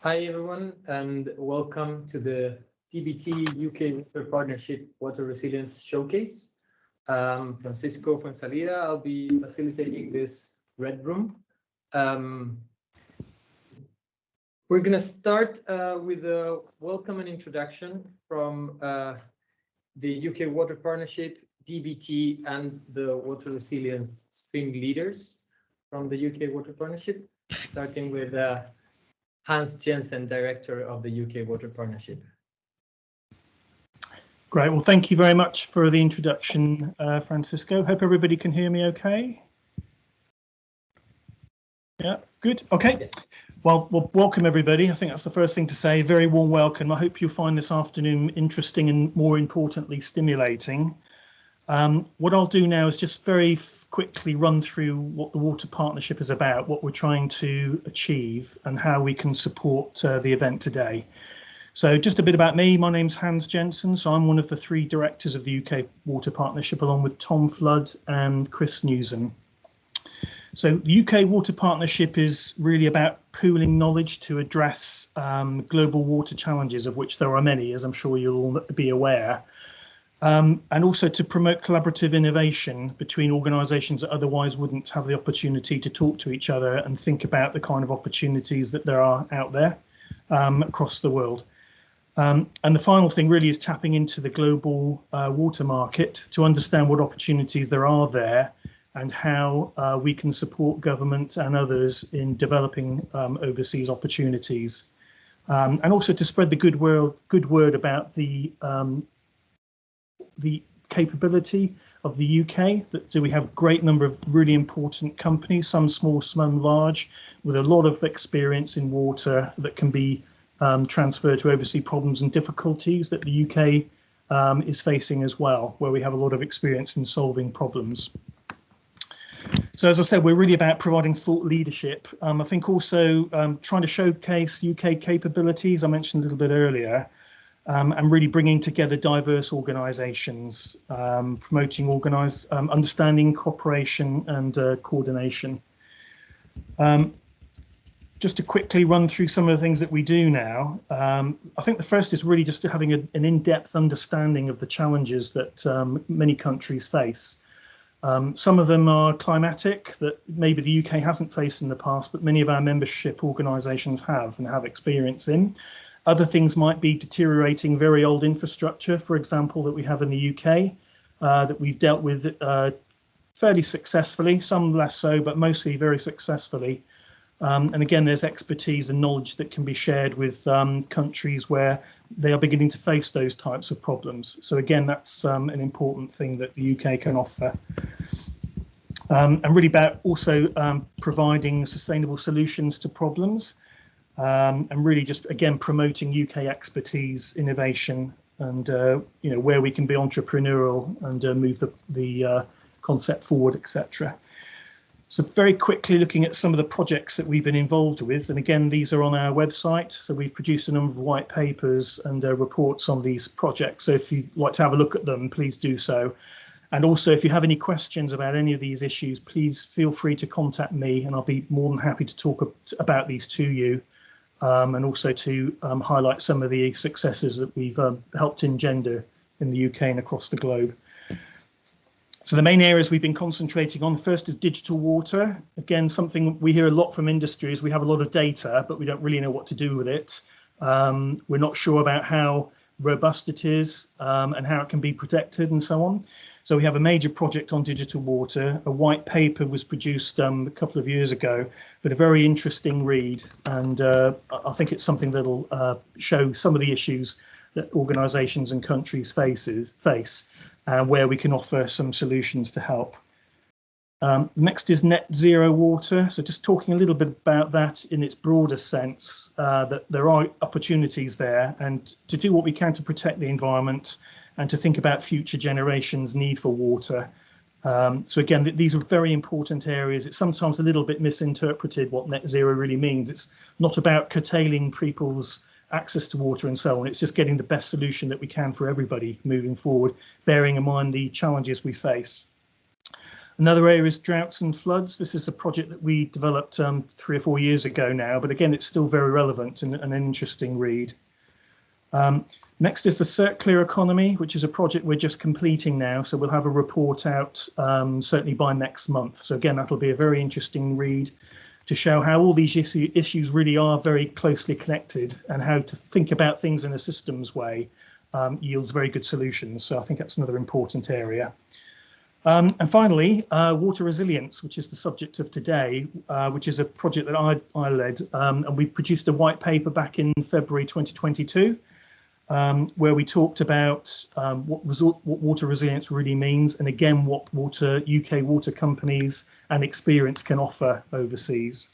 Hi everyone, and welcome to the DBT UK Water Partnership Water Resilience Showcase. Francisco Fuensalida, I'll be facilitating this red room. We're going to start with a welcome and introduction from the UK Water Partnership, DBT, and the Water Resilience Stream leaders from the UK Water Partnership, starting with Hans Jensen, Director of the UK Water Partnership. Great. Well, thank you very much for the introduction, Francisco. Hope everybody can hear me okay. Yeah, good. Okay. Yes. Well, welcome everybody. I think that's the first thing to say. Very warm welcome. I hope you'll find this afternoon interesting and, more importantly, stimulating. What I'll do now is just very quickly run through what the Water Partnership is about, what we're trying to achieve, and how we can support the event today. So just a bit about me. My name's Hans Jensen, so I'm one of the 3 directors of the UK Water Partnership, along with Tom Flood and Chris Newson. So the UK Water Partnership is really about pooling knowledge to address global water challenges, of which there are many, as I'm sure you'll all be aware. And also to promote collaborative innovation between organisations that otherwise wouldn't have the opportunity to talk to each other and think about the kind of opportunities that there are out there across the world. And the final thing really is tapping into the global water market to understand what opportunities there are there and how we can support government and others in developing overseas opportunities. And also to spread the good word about the capability of the UK. So we have a great number of really important companies, some small, some large, with a lot of experience in water that can be transferred to overseas problems and difficulties that the UK is facing as well, where we have a lot of experience in solving problems. So as I said, we're really about providing thought leadership. I think also trying to showcase UK capabilities, I mentioned a little bit earlier, and really bringing together diverse organisations, promoting organised understanding, cooperation and coordination. Just to quickly run through some of the things that we do now, I think the first is really just having an in-depth understanding of the challenges that many countries face. Some of them are climatic, that maybe the UK hasn't faced in the past, but many of our membership organisations have and have experience in. Other things might be deteriorating very old infrastructure, for example, that we have in the UK, that we've dealt with fairly successfully, some less so, but mostly very successfully. And again, there's expertise and knowledge that can be shared with countries where they are beginning to face those types of problems. So again, that's an important thing that the UK can offer. And really about also providing sustainable solutions to problems. And really just, again, promoting UK expertise, innovation, and, you know, where we can be entrepreneurial and move the concept forward, etc. So very quickly looking at some of the projects that we've been involved with. And again, these are on our website. So we've produced a number of white papers and reports on these projects. So if you'd like to have a look at them, please do so. And also, if you have any questions about any of these issues, please feel free to contact me and I'll be more than happy to talk about these to you. And also to highlight some of the successes that we've helped engender in the UK and across the globe. So the main areas we've been concentrating on, first is digital water. Again, something we hear a lot from industry is we have a lot of data, but we don't really know what to do with it. We're not sure about how robust it is and how it can be protected and so on. So we have a major project on digital water. A white paper was produced a couple of years ago, but a very interesting read. And I think it's something that'll show some of the issues that organisations and countries face, where we can offer some solutions to help. Next is net zero water. So just talking a little bit about that in its broader sense, that there are opportunities there and to do what we can to protect the environment and to think about future generations' need for water. So again, these are very important areas. It's sometimes a little bit misinterpreted what net zero really means. It's not about curtailing people's access to water and so on. It's just getting the best solution that we can for everybody moving forward, bearing in mind the challenges we face. Another area is droughts and floods. This is a project that we developed 3 or 4 years ago now, but again, it's still very relevant and an interesting read. Next is the circular economy, which is a project we're just completing now. So we'll have a report out certainly by next month. So again, that'll be a very interesting read to show how all these issues really are very closely connected and how to think about things in a systems way yields very good solutions. So I think that's another important area. And finally, water resilience, which is the subject of today, which is a project that I led, and we produced a white paper back in February 2022, where we talked about what water resilience really means, and again, what UK water companies and experience can offer overseas.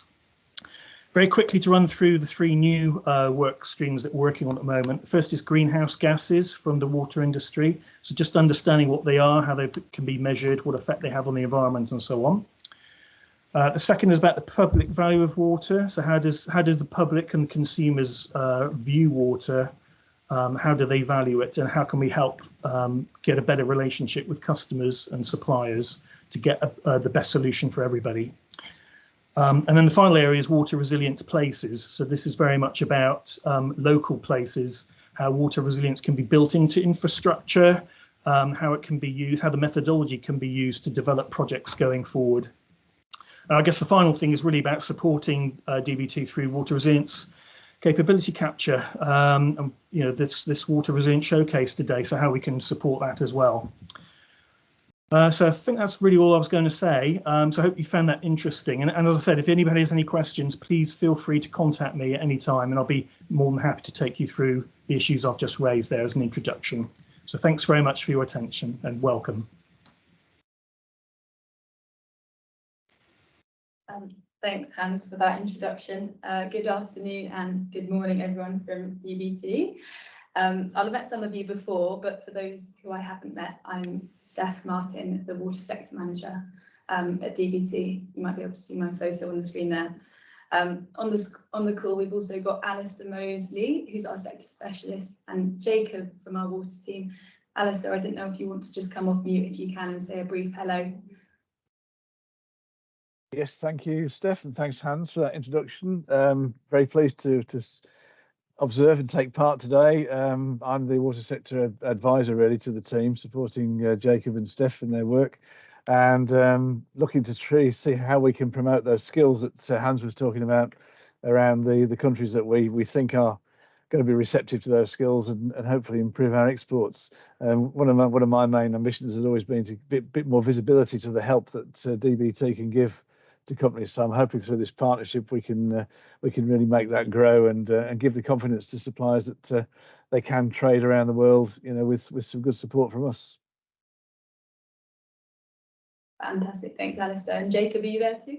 Very quickly to run through the 3 new work streams that we're working on at the moment. The first is greenhouse gases from the water industry. So just understanding what they are, how they can be measured, what effect they have on the environment and so on. The second is about the public value of water. So how does the public and consumers view water? How do they value it, and how can we help get a better relationship with customers and suppliers to get the best solution for everybody? And then the final area is water resilience places. So this is very much about local places, how water resilience can be built into infrastructure, how it can be used, how the methodology can be used to develop projects going forward. I guess the final thing is really about supporting DBT through water resilience capability capture, and this water resilience showcase today, so how we can support that as well. So I think that's really all I was going to say. So I hope you found that interesting. And as I said, if anybody has any questions, please feel free to contact me at any time, and I'll be more than happy to take you through the issues I've just raised there as an introduction. So thanks very much for your attention and welcome. Thanks, Hans, for that introduction. Good afternoon and good morning, everyone from DBT. I'll have met some of you before, but for those who I haven't met, I'm Steph Martin, the Water Sector Manager at DBT. You might be able to see my photo on the screen there. On the call, we've also got Alistair Mosley, who's our sector specialist, and Jacob from our water team. Alistair, I didn't know if you want to just come off mute if you can and say a brief hello. Yes, thank you, Steph, and thanks, Hans, for that introduction. Very pleased to observe and take part today. I'm the water sector advisor really to the team, supporting Jacob and Steph in their work, and looking to see how we can promote those skills that Hans was talking about around the countries that we think are going to be receptive to those skills and hopefully improve our exports. One of my main ambitions has always been to bit more visibility to the help that DBT can give to companies. So I'm hoping through this partnership we can really make that grow and give the confidence to suppliers that they can trade around the world, with some good support from us. Fantastic, thanks, Alistair. And Jacob, are you there too?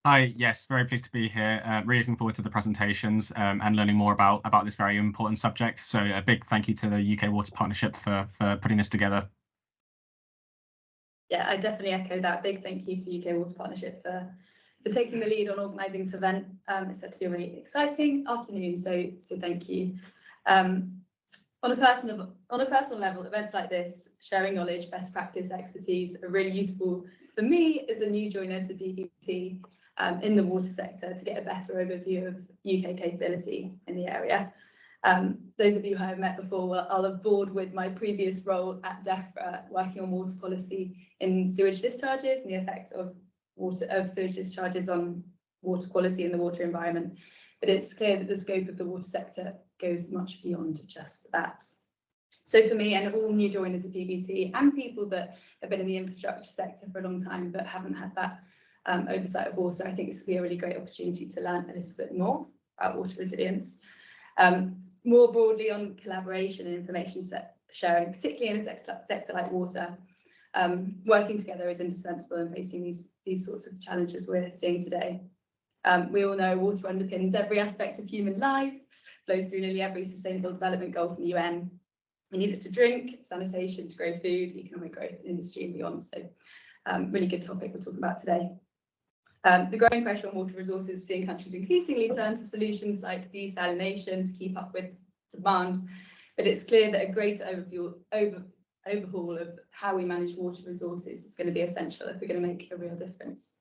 Hi, yes, very pleased to be here. Really looking forward to the presentations and learning more about this very important subject. So a big thank you to the UK Water Partnership for putting this together. Yeah, I definitely echo that. Big thank you to UK Water Partnership for taking the lead on organising this event. It's set to be a really exciting afternoon, so thank you. On a personal level, events like this, sharing knowledge, best practice, expertise are really useful for me as a new joiner to DBT in the water sector to get a better overview of UK capability in the area. Those of you who I've met before, I'll have bored with my previous role at DEFRA, working on water policy in sewage discharges and the effect of sewage discharges on water quality in the water environment. But it's clear that the scope of the water sector goes much beyond just that. So for me and all new joiners at DBT and people that have been in the infrastructure sector for a long time but haven't had that oversight of water, I think this will be a really great opportunity to learn a little bit more about water resilience. More broadly on collaboration and information sharing, particularly in a sector like water, working together is indispensable in facing these sorts of challenges we're seeing today. We all know water underpins every aspect of human life, flows through nearly every sustainable development goal from the UN. We need it to drink, sanitation, to grow food, economic growth, industry and beyond. So really good topic we're talking about today. The growing pressure on water resources is seeing countries increasingly turn to solutions like desalination to keep up with demand, but it's clear that a greater overhaul of how we manage water resources is going to be essential if we're going to make a real difference.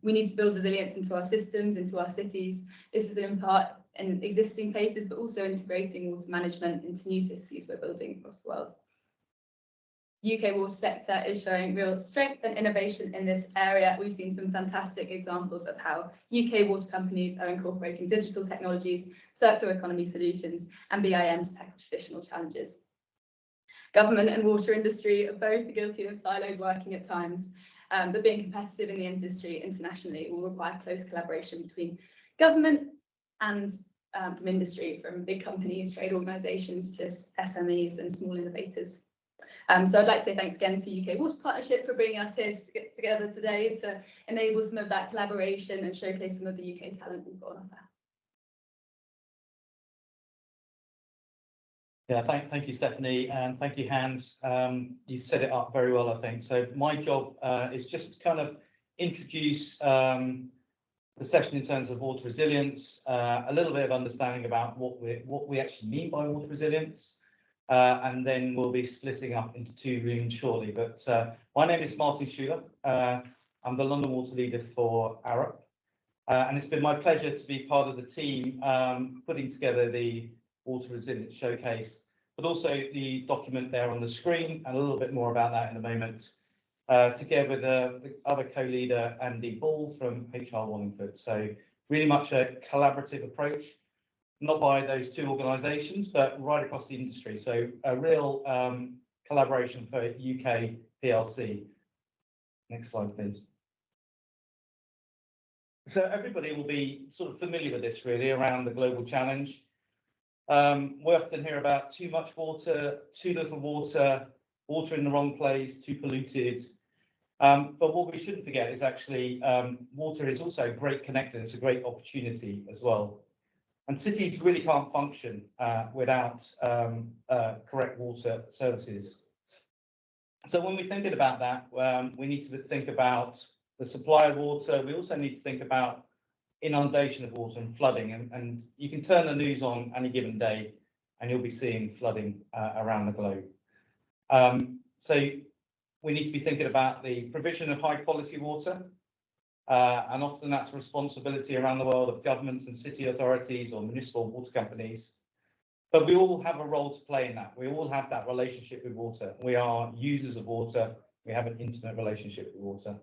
We need to build resilience into our systems, into our cities. This is in part in existing places, but also integrating water management into new cities we're building across the world. The UK water sector is showing real strength and innovation in this area. We've seen some fantastic examples of how UK water companies are incorporating digital technologies, circular economy solutions, and BIM to tackle traditional challenges. Government and water industry are both guilty of siloed working at times, but being competitive in the industry internationally will require close collaboration between government and from industry, from big companies, trade organisations to SMEs and small innovators. So I'd like to say thanks again to UK Water Partnership for bringing us here to get together today to enable some of that collaboration and showcase some of the UK talent we've got on offer. Yeah, thank you, Stephanie, and thank you, Hans. You set it up very well, I think. So my job is just to kind of introduce the session in terms of water resilience, a little bit of understanding about what we actually mean by water resilience, and then we'll be splitting up into two rooms shortly. But my name is Martin Shouler. I'm the London Water Leader for Arup, and it's been my pleasure to be part of the team putting together the Water Resilience Showcase, but also the document there on the screen, and a little bit more about that in a moment, together with the other co-leader, Andy Ball from HR Wallingford. So really much a collaborative approach, not by those two organisations, but right across the industry. So a real collaboration for UK PLC. Next slide, please. So everybody will be sort of familiar with this really around the global challenge. We often hear about too much water, too little water, water in the wrong place, too polluted. But what we shouldn't forget is actually water is also a great connector. It's a great opportunity as well. And cities really can't function without correct water services. So when we're thinking about that, we need to think about the supply of water. We also need to think about inundation of water and flooding. And you can turn the news on any given day and you'll be seeing flooding around the globe. So we need to be thinking about the provision of high quality water. And often that's a responsibility around the world of governments and city authorities or municipal water companies. But we all have a role to play in that. We all have that relationship with water. We are users of water. We have an intimate relationship with water.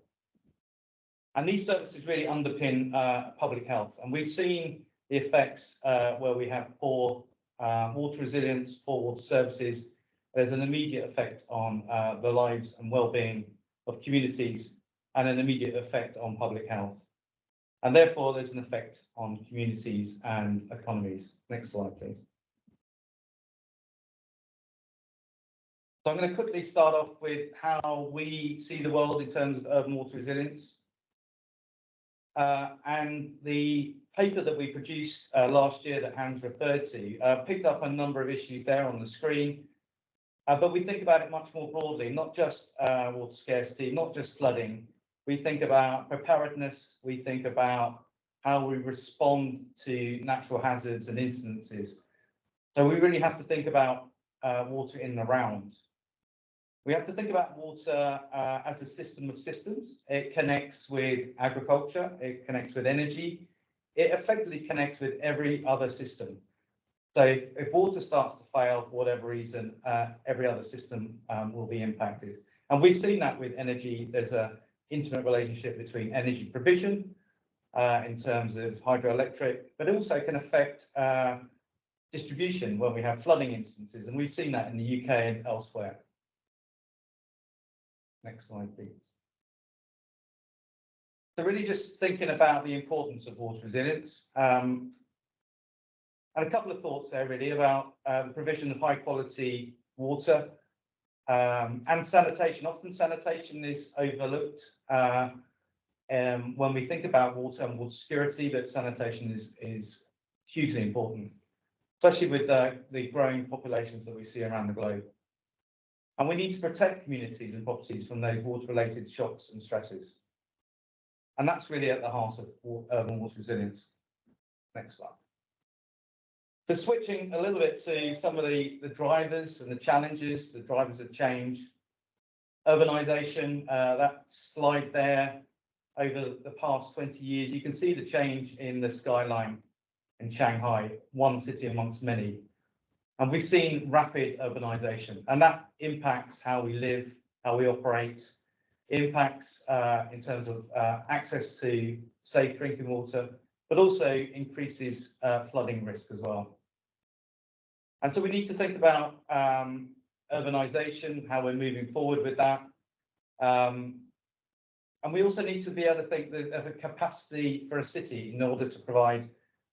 And these services really underpin public health. And we've seen the effects where we have poor water resilience, poor water services. There's an immediate effect on the lives and well-being of communities and an immediate effect on public health. And therefore, there's an effect on communities and economies. Next slide, please. So I'm going to quickly start off with how we see the world in terms of urban water resilience. And the paper that we produced last year that Hans referred to picked up a number of issues there on the screen. But we think about it much more broadly, not just water scarcity, not just flooding. We think about preparedness. We think about how we respond to natural hazards and incidences. So we really have to think about water in and around. We have to think about water as a system of systems. It connects with agriculture, it connects with energy, it effectively connects with every other system. So if water starts to fail for whatever reason, every other system will be impacted. And we've seen that with energy. There's an intimate relationship between energy provision in terms of hydroelectric, but it also can affect distribution when we have flooding instances. And we've seen that in the UK and elsewhere. Next slide, please. So really just thinking about the importance of water resilience. And a couple of thoughts there really about the provision of high quality water and sanitation. Often sanitation is overlooked when we think about water and water security, but sanitation is hugely important, especially with the growing populations that we see around the globe. And we need to protect communities and properties from those water-related shocks and stresses. And that's really at the heart of urban water resilience. Next slide. So switching a little bit to some of the drivers and the challenges, the drivers of change. Urbanisation, that slide there, over the past 20 years, you can see the change in the skyline in Shanghai, one city amongst many. And we've seen rapid urbanisation, and that impacts how we live, how we operate, impacts in terms of access to safe drinking water, but also increases flooding risk as well. And so we need to think about urbanisation, how we're moving forward with that. And we also need to be able to think of a capacity for a city in order to provide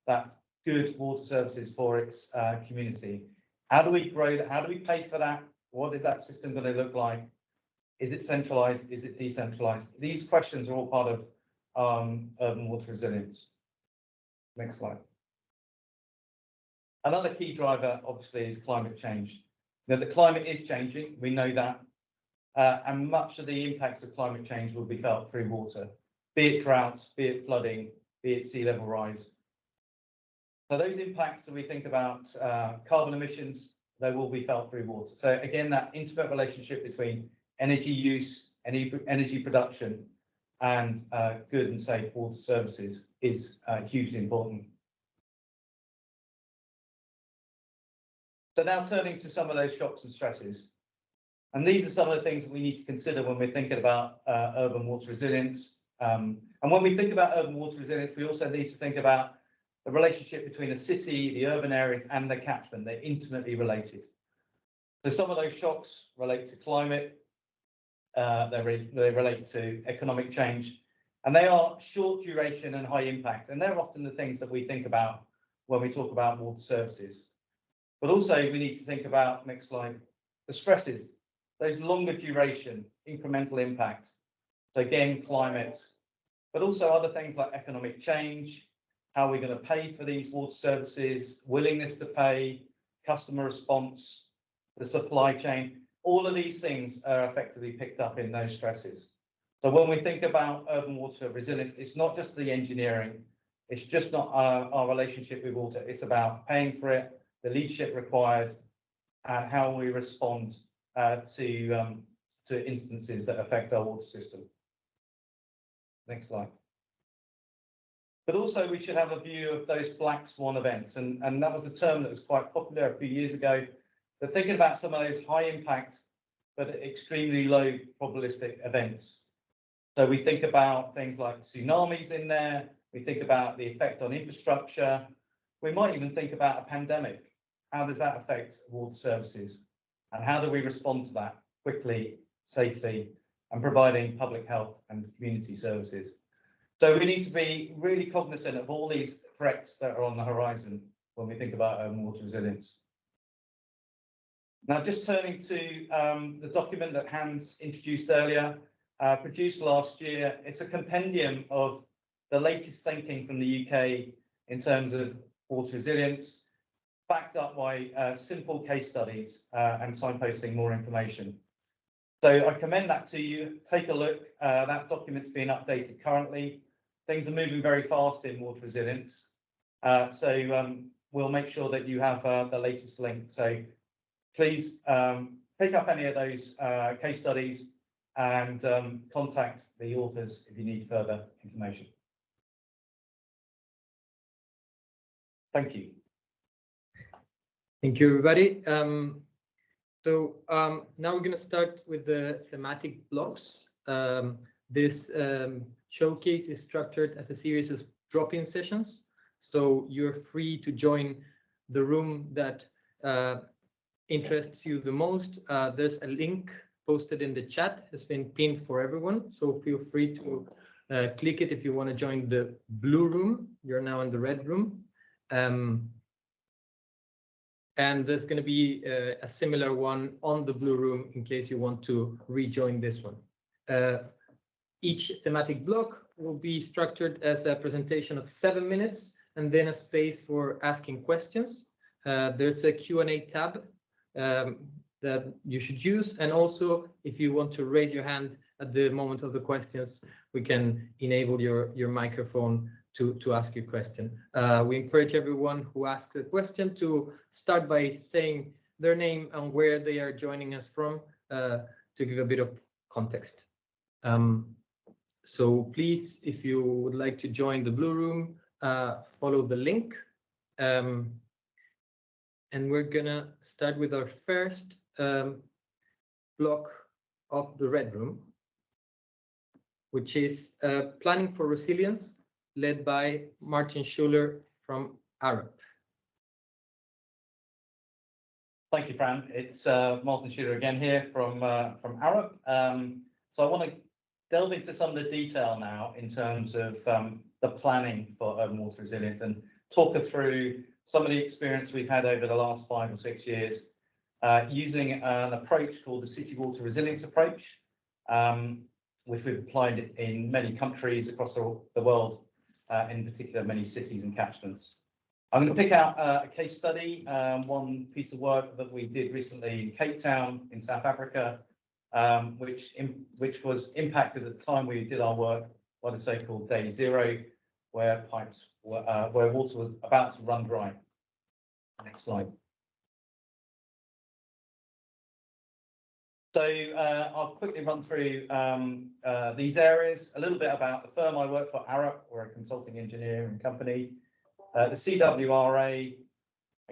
that good water services for its community. How do we grow that? How do we pay for that? What is that system going to look like? Is it centralised? Is it decentralised? These questions are all part of urban water resilience. Next slide. Another key driver, obviously, is climate change. Now, the climate is changing. We know that. And much of the impacts of climate change will be felt through water, be it drought, be it flooding, be it sea level rise. So those impacts that we think about carbon emissions, they will be felt through water. So again, that intimate relationship between energy use, energy production, and good and safe water services is hugely important. So now turning to some of those shocks and stresses. And these are some of the things that we need to consider when we're thinking about urban water resilience. And when we think about urban water resilience, we also need to think about the relationship between a city, the urban areas, and the catchment. They're intimately related. So some of those shocks relate to climate, they relate to economic change, and they are short duration and high impact. And they're often the things that we think about when we talk about water services. But also we need to think about, next slide, the stresses, those longer duration, incremental impacts. So again, climate, but also other things like economic change, how we're going to pay for these water services, willingness to pay, customer response, the supply chain. All of these things are effectively picked up in those stresses. So when we think about urban water resilience, it's not just the engineering, it's just not our relationship with water, it's about paying for it, the leadership required, and how we respond to instances that affect our water system. Next slide. But also we should have a view of those black swan events, and that was a term that was quite popular a few years ago. But thinking about some of those high impact but extremely low probabilistic events. So we think about things like tsunamis in there, we think about the effect on infrastructure, we might even think about a pandemic. How does that affect water services? And how do we respond to that quickly, safely, and providing public health and community services? So we need to be really cognizant of all these threats that are on the horizon when we think about urban water resilience. Now, just turning to the document that Hans introduced earlier, produced last year, it's a compendium of the latest thinking from the UK in terms of water resilience, backed up by simple case studies and signposting more information. So I commend that to you. Take a look. That document's being updated currently. Things are moving very fast in water resilience. So we'll make sure that you have the latest link. So please pick up any of those case studies and contact the authors if you need further information. Thank you. Thank you, everybody. So now we're going to start with the thematic blocks. This showcase is structured as a series of drop-in sessions. So you're free to join the room that interests you the most. There's a link posted in the chat, has been pinned for everyone. So feel free to click it if you want to join the blue room. You're now in the red room. And there's going to be a similar one on the blue room in case you want to rejoin this one. Each thematic block will be structured as a presentation of 7 minutes and then a space for asking questions. There's a Q&A tab that you should use. And also, if you want to raise your hand at the moment of the questions, we can enable your microphone to ask your question. We encourage everyone who asks a question to start by saying their name and where they are joining us from, to give a bit of context. So please, if you would like to join the Blue Room, follow the link. And we're gonna start with our first block of the Red Room, which is Planning for Resilience, led by Martin Shouler from Arup. Thank you, Fran. It's Martin Shouler again here from Arup. So I want to delve into some of the detail now in terms of the planning for urban water resilience and talk us through some of the experience we've had over the last 5 or 6 years using an approach called the City Water Resilience approach, which we've applied in many countries across the world, in particular many cities and catchments. I'm going to pick out a case study, one piece of work that we did recently in Cape Town in South Africa, which was impacted at the time we did our work by the so-called day zero, where water was about to run dry. Next slide. So I'll quickly run through these areas, a little bit about the firm I work for, Arup. We're a consulting engineering company, the CWRA,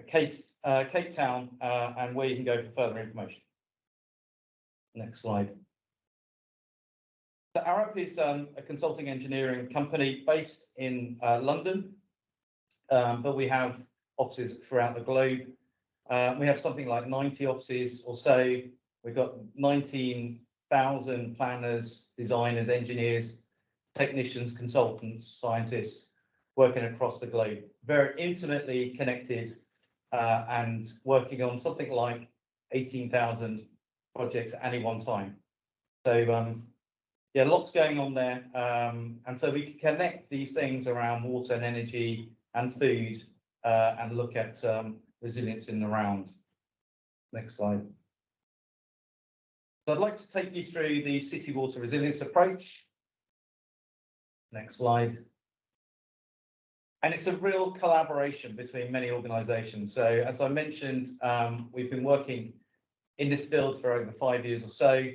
Cape Town, and where you can go for further information. Next slide. So Arup is a consulting engineering company based in London, but we have offices throughout the globe. We have something like 90 offices or so. We've got 19,000 planners, designers, engineers, technicians, consultants, scientists working across the globe, very intimately connected and working on something like 18,000 projects at any one time. So yeah, lots going on there. And so we can connect these things around water and energy and food and look at resilience in the round. Next slide. So I'd like to take you through the City Water Resilience approach. Next slide. And it's a real collaboration between many organisations. So as I mentioned, we've been working in this field for over 5 years or so.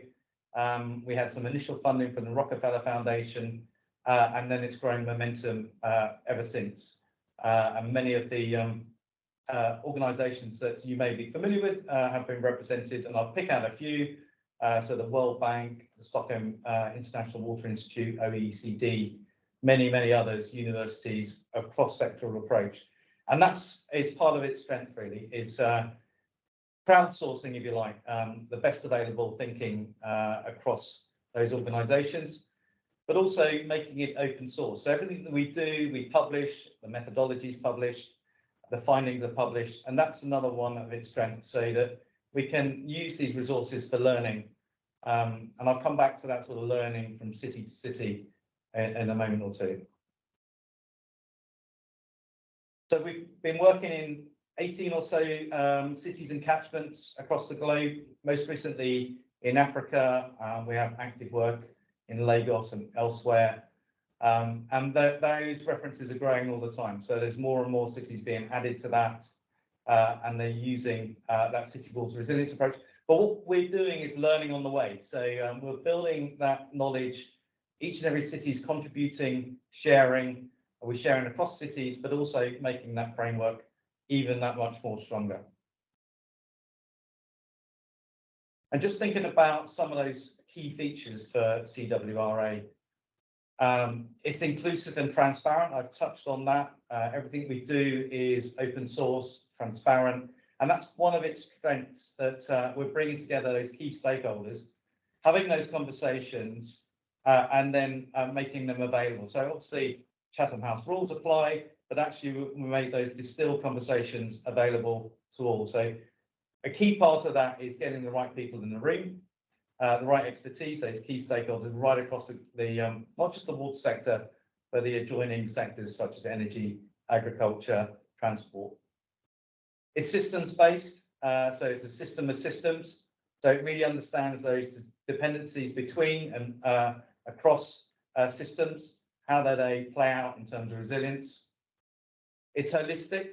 We had some initial funding from the Rockefeller Foundation, and then it's grown momentum ever since. And many of the organisations that you may be familiar with have been represented, and I'll pick out a few. So the World Bank, the Stockholm International Water Institute, OECD, many others, universities, a cross-sectoral approach. And is part of its strength, really, is crowdsourcing, if you like, the best available thinking across those organisations, but also making it open source. So everything that we do, we publish, the methodology is published, the findings are published, and that's another one of its strengths, so that we can use these resources for learning. And I'll come back to that sort of learning from city to city in a moment or two. So we've been working in 18 or so cities and catchments across the globe, most recently in Africa. We have active work in Lagos and elsewhere. And those references are growing all the time. So there's more and more cities being added to that, and they're using that City Water Resilience approach. But what we're doing is learning on the way. So we're building that knowledge. Each and every city is contributing, sharing. We're sharing across cities, but also making that framework even that much more stronger. And just thinking about some of those key features for CWRA, it's inclusive and transparent. I've touched on that. Everything we do is open source, transparent, and that's one of its strengths, that we're bringing together those key stakeholders, having those conversations, and then making them available. So obviously Chatham House rules apply, but actually we make those distilled conversations available to all. So a key part of that is getting the right people in the room, the right expertise, those key stakeholders right across the not just the water sector, but the adjoining sectors such as energy, agriculture, transport. It's systems based, so it's a system of systems. So it really understands those dependencies between and across systems. how do they play out in terms of resilience? It's holistic,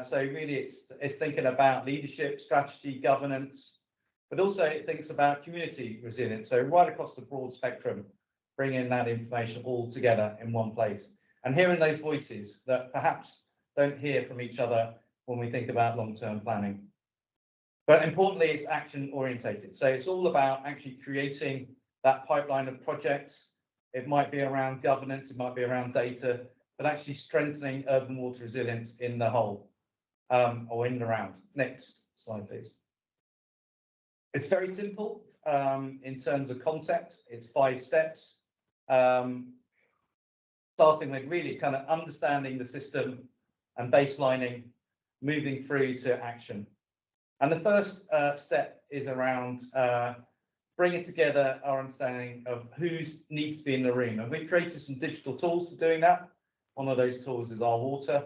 so really it's thinking about leadership, strategy, governance, but also it thinks about community resilience. So right across the broad spectrum, bringing that information all together in one place and hearing those voices that perhaps don't hear from each other when we think about long-term planning. But importantly, it's action orientated. So it's all about actually creating that pipeline of projects. It might be around governance, it might be around data, but actually strengthening urban water resilience in the whole, or in and around. Next slide, please. It's very simple in terms of concept. It's 5 steps, starting with really kind of understanding the system and baselining, moving through to action. And the first step is around bringing together our understanding of who needs to be in the room. And we've created some digital tools for doing that. One of those tools is our water.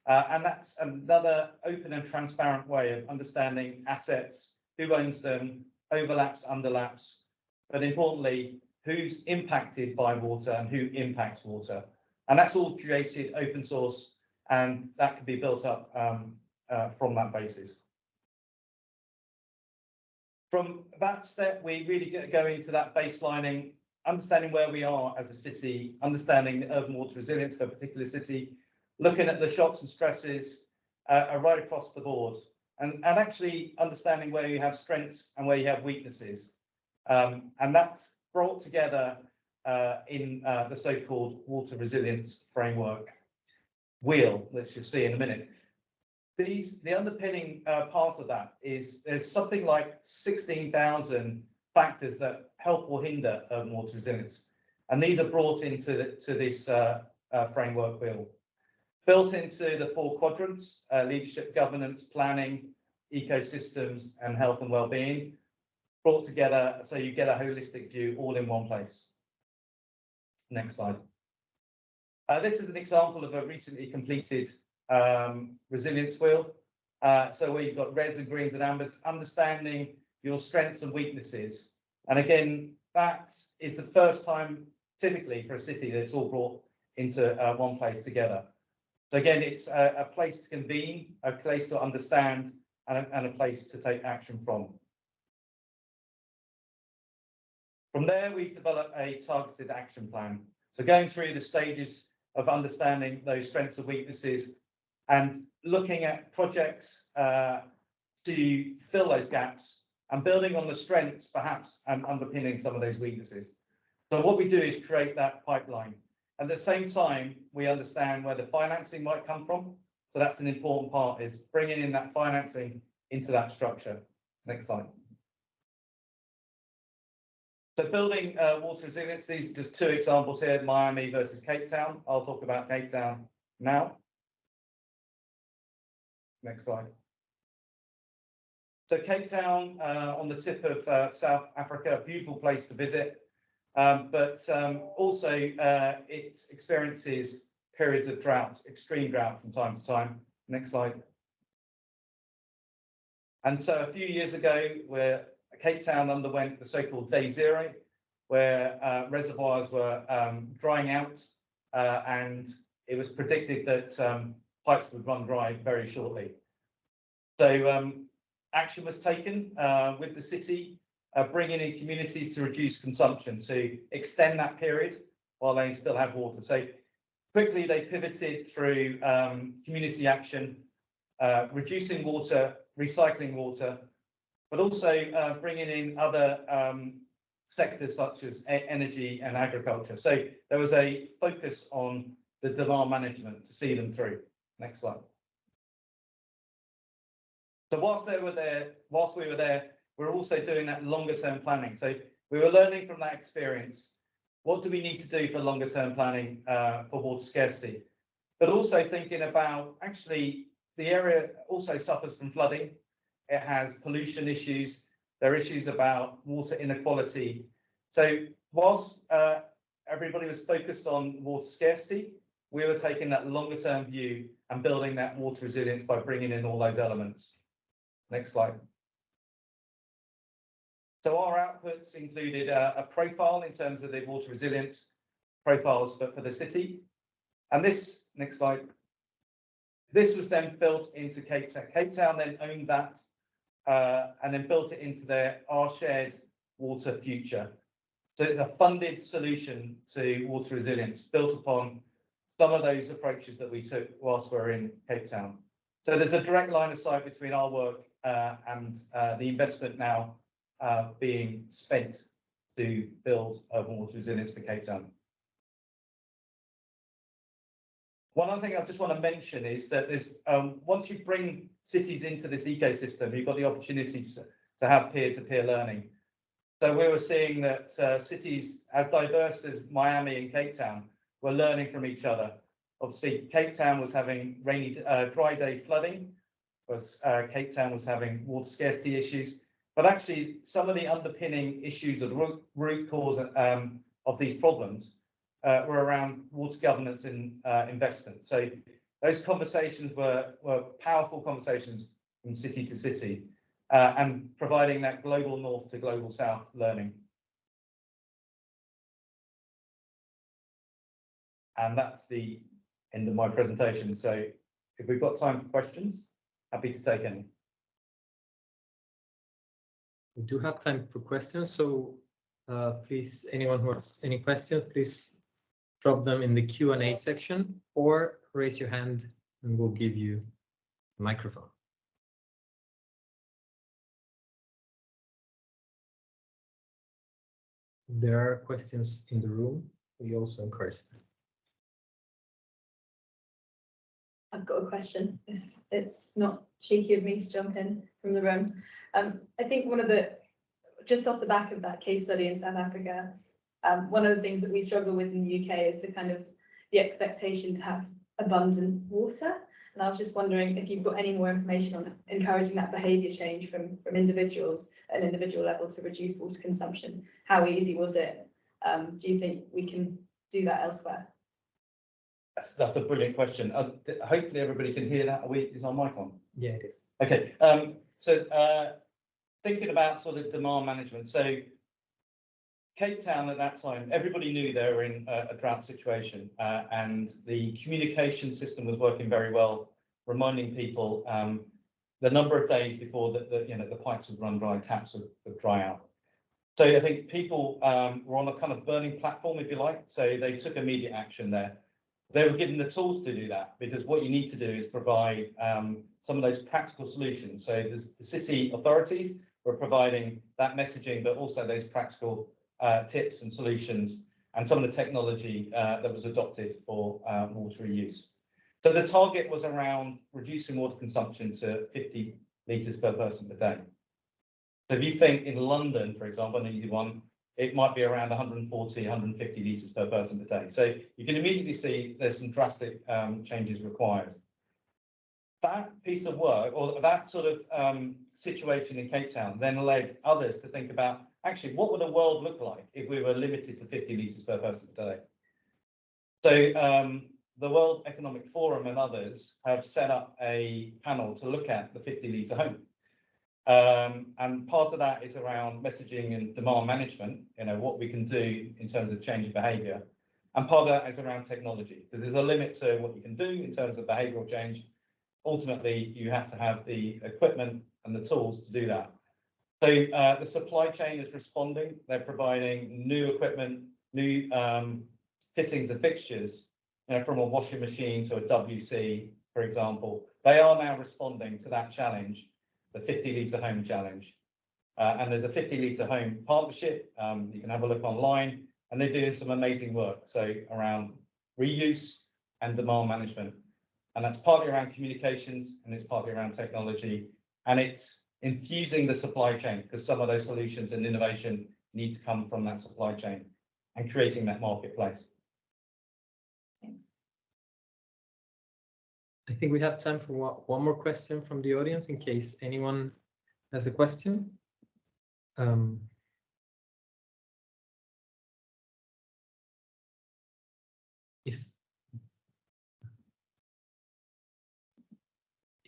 And that's another open and transparent way of understanding assets, who owns them, overlaps, underlaps, but importantly, who's impacted by water and who impacts water. And that's all created open source, and that can be built up from that basis. From that step, we really go into that baselining, understanding where we are as a city, understanding the urban water resilience for a particular city, looking at the shocks and stresses right across the board, and actually understanding where you have strengths and where you have weaknesses. And that's brought together in the so-called water resilience framework wheel, that you'll see in a minute. The underpinning part of that is there's something like 16,000 factors that help or hinder urban water resilience. And these are brought into this framework wheel. Built into the 4 quadrants, leadership, governance, planning, ecosystems, and health and well-being, brought together so you get a holistic view all in one place. Next slide. This is an example of a recently completed resilience wheel. So where you've got reds and greens and ambers, understanding your strengths and weaknesses. And again, that is the first time typically for a city that it's all brought into one place together. So again, it's a place to convene, a place to understand, and a place to take action from. From there, we've developed a targeted action plan. So going through the stages of understanding those strengths and weaknesses and looking at projects to fill those gaps and building on the strengths perhaps and underpinning some of those weaknesses. So what we do is create that pipeline. At the same time, we understand where the financing might come from. So that's an important part, is bringing in that financing into that structure. Next slide. So building water resilience, these are just 2 examples here, Miami versus Cape Town. I'll talk about Cape Town now. Next slide. So Cape Town on the tip of South Africa, a beautiful place to visit, but also it experiences periods of drought, extreme drought from time to time. Next slide. And so a few years ago, where Cape Town underwent the so-called day zero, where reservoirs were drying out, and it was predicted that pipes would run dry very shortly. So action was taken with the city, bringing in communities to reduce consumption, to extend that period while they still have water. So quickly they pivoted through community action, reducing water, recycling water, but also bringing in other sectors such as energy and agriculture. So there was a focus on the demand management to see them through. Next slide. So whilst we were there, we're also doing that longer term planning. So we were learning from that experience. What do we need to do for longer term planning for water scarcity? But also thinking about, actually, the area also suffers from flooding. It has pollution issues. There are issues about water inequality. So whilst everybody was focused on water scarcity, we were taking that longer term view and building that water resilience by bringing in all those elements. Next slide. So our outputs included a profile in terms of the water resilience profiles for the city. And this, next slide, this was then built into Cape Town. Cape Town then owned that and then built it into our shared water future. So it's a funded solution to water resilience built upon some of those approaches that we took whilst we're in Cape Town. So there's a direct line of sight between our work and the investment now being spent to build urban water resilience for Cape Town. One other thing I just want to mention is that there's once you bring cities into this ecosystem, you've got the opportunity to have peer-to-peer learning. So we were seeing that cities as diverse as Miami and Cape Town were learning from each other. Obviously, Cape Town was having dry day flooding, whereas Cape Town was having water scarcity issues. But actually, some of the underpinning issues of root cause of these problems were around water governance and investment. So those conversations were powerful conversations from city to city and providing that global north to global south learning. And that's the end of my presentation. So if we've got time for questions, happy to take any. We do have time for questions, so please, anyone who has any questions, please drop them in the Q&A section or raise your hand and we'll give you a microphone. If there are questions in the room, we also encourage them. I've got a question, if it's not cheeky of me to jump in from the room. I think just off the back of that case study in South Africa, one of the things that we struggle with in the UK is the expectation to have abundant water. And I was just wondering if you've got any more information on encouraging that behaviour change from individuals at an individual level to reduce water consumption. How easy was it? Do you think we can do that elsewhere? That's a brilliant question. Hopefully everybody can hear that. Is our mic on? Yeah, it is. Okay. So thinking about sort of demand management. So Cape Town at that time, everybody knew they were in a drought situation, and the communication system was working very well, reminding people the number of days before the pipes would run dry, taps would dry out. So I think people were on a kind of burning platform, if you like. So they took immediate action there. They were given the tools to do that, because what you need to do is provide some of those practical solutions. So the city authorities were providing that messaging, but also those practical tips and solutions and some of the technology that was adopted for water reuse. So the target was around reducing water consumption to 50 litres per person per day. So if you think in London, for example, an easy one, it might be around 140, 150 litres per person per day. So you can immediately see there's some drastic changes required. That piece of work, or that sort of situation in Cape Town, then led others to think about, actually, what would the world look like if we were limited to 50 litres per person per day? So the World Economic Forum and others have set up a panel to look at the 50 litre home. And part of that is around messaging and demand management, what we can do in terms of change behaviour. And part of that is around technology, because there's a limit to what you can do in terms of behavioural change. Ultimately, you have to have the equipment and the tools to do that. So the supply chain is responding. They're providing new equipment, new fittings and fixtures, from a washing machine to a WC, for example. They are now responding to that challenge, the 50 litre home challenge. And there's a 50 litre home partnership. You can have a look online, and they're doing some amazing work. So around reuse and demand management. And that's partly around communications, and it's partly around technology. And it's infusing the supply chain, because some of those solutions and innovation need to come from that supply chain and creating that marketplace. Thanks. I think we have time for one more question from the audience, in case anyone has a question.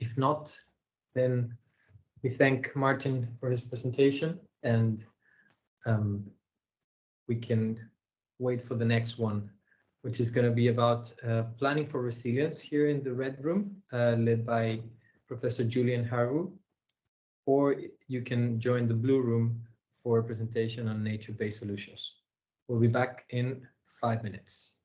If not, then we thank Martin for his presentation, and we can wait for the next one which is going to be about planning for resilience here in the red room, led by Professor Julien Harou, or you can join the blue room for a presentation on nature-based solutions. We'll be back in 5 minutes.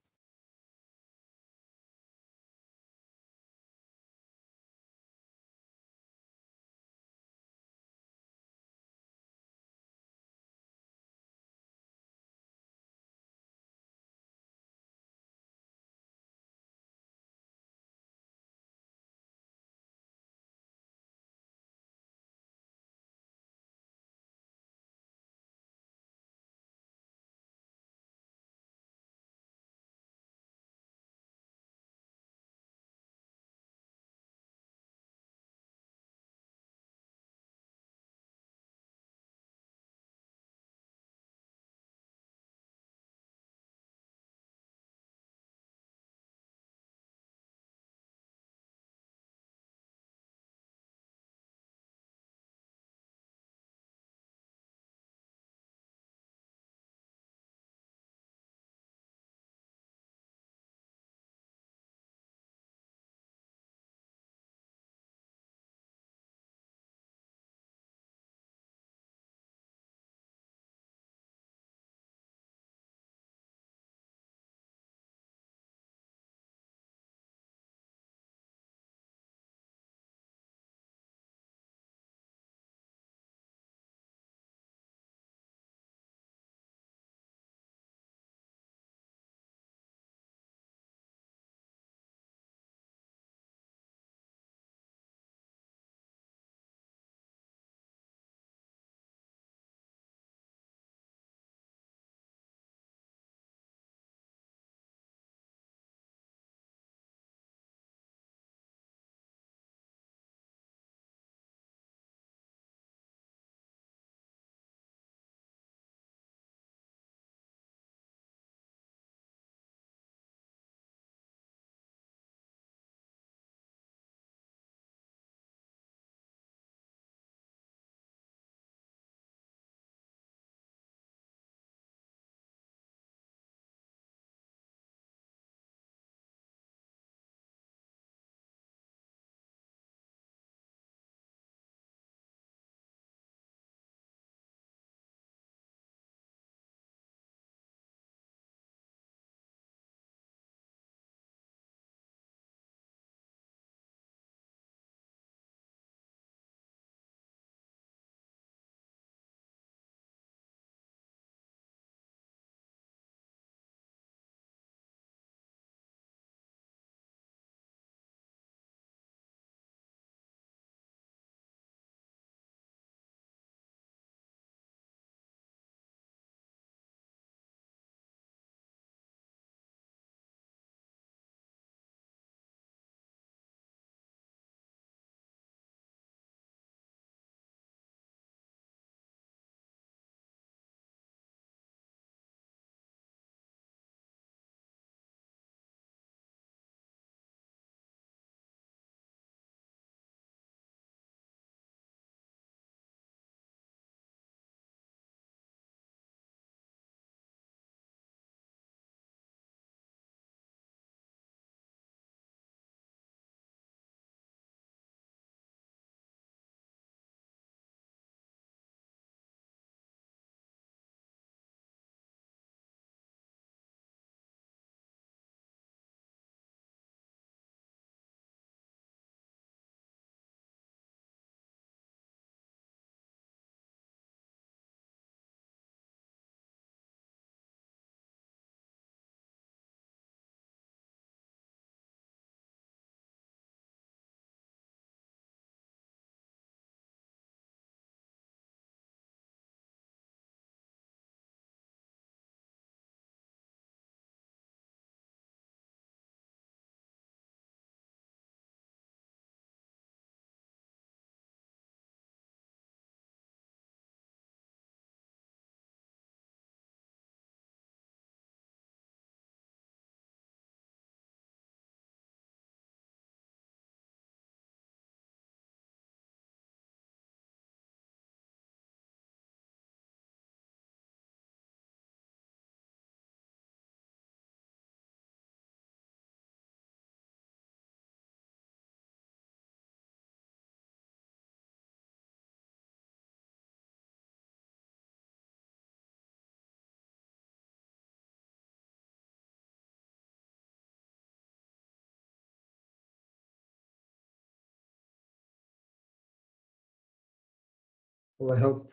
Well, I hope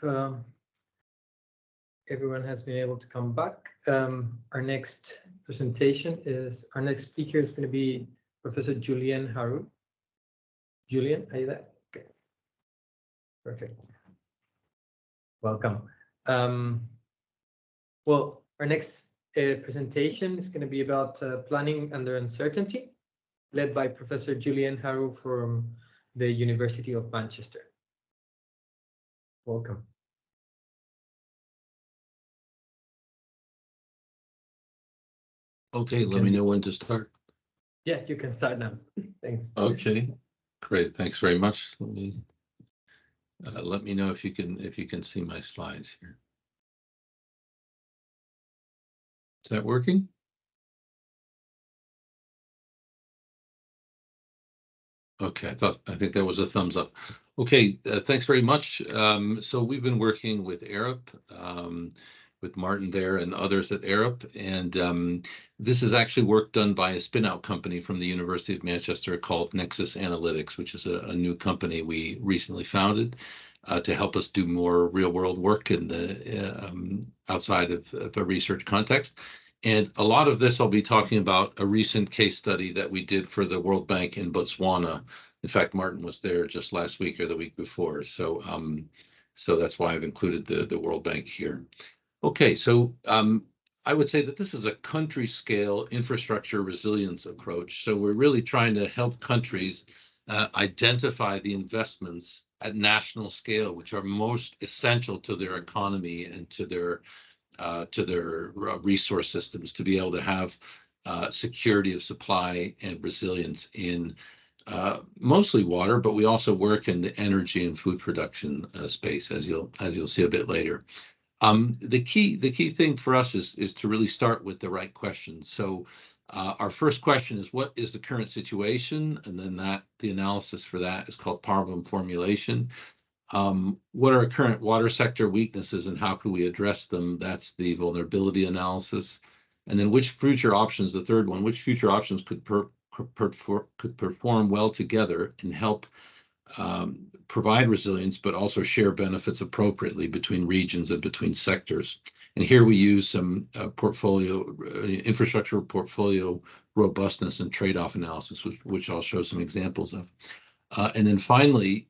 everyone has been able to come back. Our next speaker is going to be Professor Julien Harou. Julien, are you there? Okay. Perfect. Welcome. Well, our next presentation is going to be about planning under uncertainty, led by Professor Julien Harou from the University of Manchester. Welcome. Okay, let me know when to start. Yeah, you can start now. Thanks. Okay, great. Thanks very much. Let me know if you can see my slides here. Is that working? Okay, I think that was a thumbs up. Okay, thanks very much. So we've been working with Arup, with Martin there and others at Arup, and this is actually work done by a spin-out company from the University of Manchester called NexSys Analytics, which is a new company we recently founded to help us do more real-world work in the outside of a research context. And a lot of this I'll be talking about a recent case study that we did for the World Bank in Botswana. In fact, Martin was there just last week or the week before, so so that's why I've included the World Bank here. Okay, so I would say that this is a country scale infrastructure resilience approach. So we're really trying to help countries identify the investments at national scale, which are most essential to their economy and to their resource systems to be able to have security of supply and resilience in mostly water, but we also work in the energy and food production space, as you'll see a bit later. The key thing for us is to really start with the right questions. So our first question is, what is the current situation? And then the analysis for that is called problem formulation. What are our current water sector weaknesses and how can we address them? That's the vulnerability analysis. And then which future options, the third one, which future options could perform well together and help provide resilience, but also share benefits appropriately between regions and between sectors. And here we use some infrastructure portfolio robustness and trade-off analysis, which I'll show some examples of. And then finally,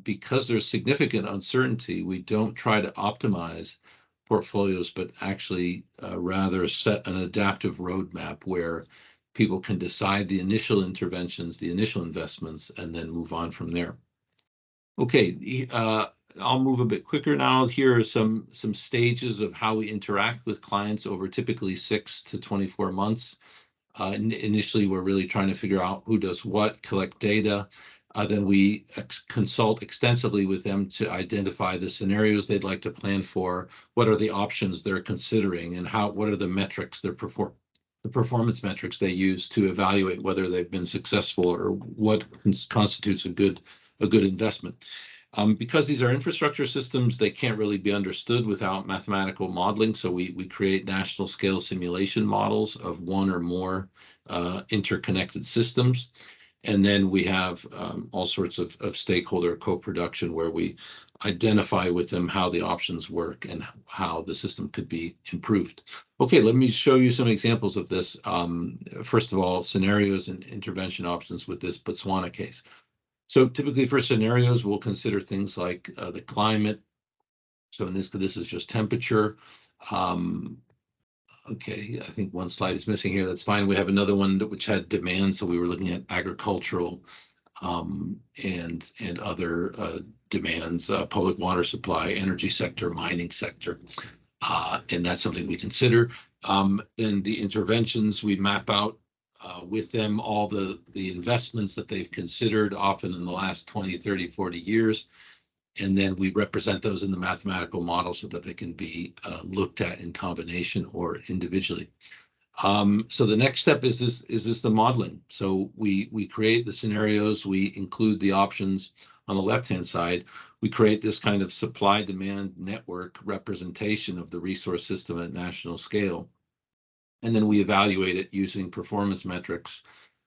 because there's significant uncertainty, we don't try to optimize portfolios, but actually rather set an adaptive roadmap where people can decide the initial interventions, the initial investments, and then move on from there. Okay, I'll move a bit quicker now. Here are some stages of how we interact with clients over typically 6 to 24 months. Initially, we're really trying to figure out who does what, collect data. Then we consult extensively with them to identify the scenarios they'd like to plan for, what are the options they're considering, and what are the metrics the performance metrics they use to evaluate whether they've been successful or what constitutes a good investment. Because these are infrastructure systems, they can't really be understood without mathematical modeling. So we create national scale simulation models of one or more interconnected systems. And then we have all sorts of stakeholder co-production where we identify with them how the options work and how the system could be improved. Okay, let me show you some examples of this. First of all, scenarios and intervention options with this Botswana case. So typically for scenarios, we'll consider things like the climate. So in this is just temperature. Okay, I think one slide is missing here. That's fine. We have another one which had demand. So we were looking at agricultural and other demands, public water supply, energy sector, mining sector. And that's something we consider. Then the interventions, we map out with them all the investments that they've considered, often in the last 20, 30, 40 years. And then we represent those in the mathematical model so that they can be looked at in combination or individually. So the next step is the modeling. So we create the scenarios, we include the options on the left-hand side. We create this kind of supply-demand network representation of the resource system at national scale. And then we evaluate it using performance metrics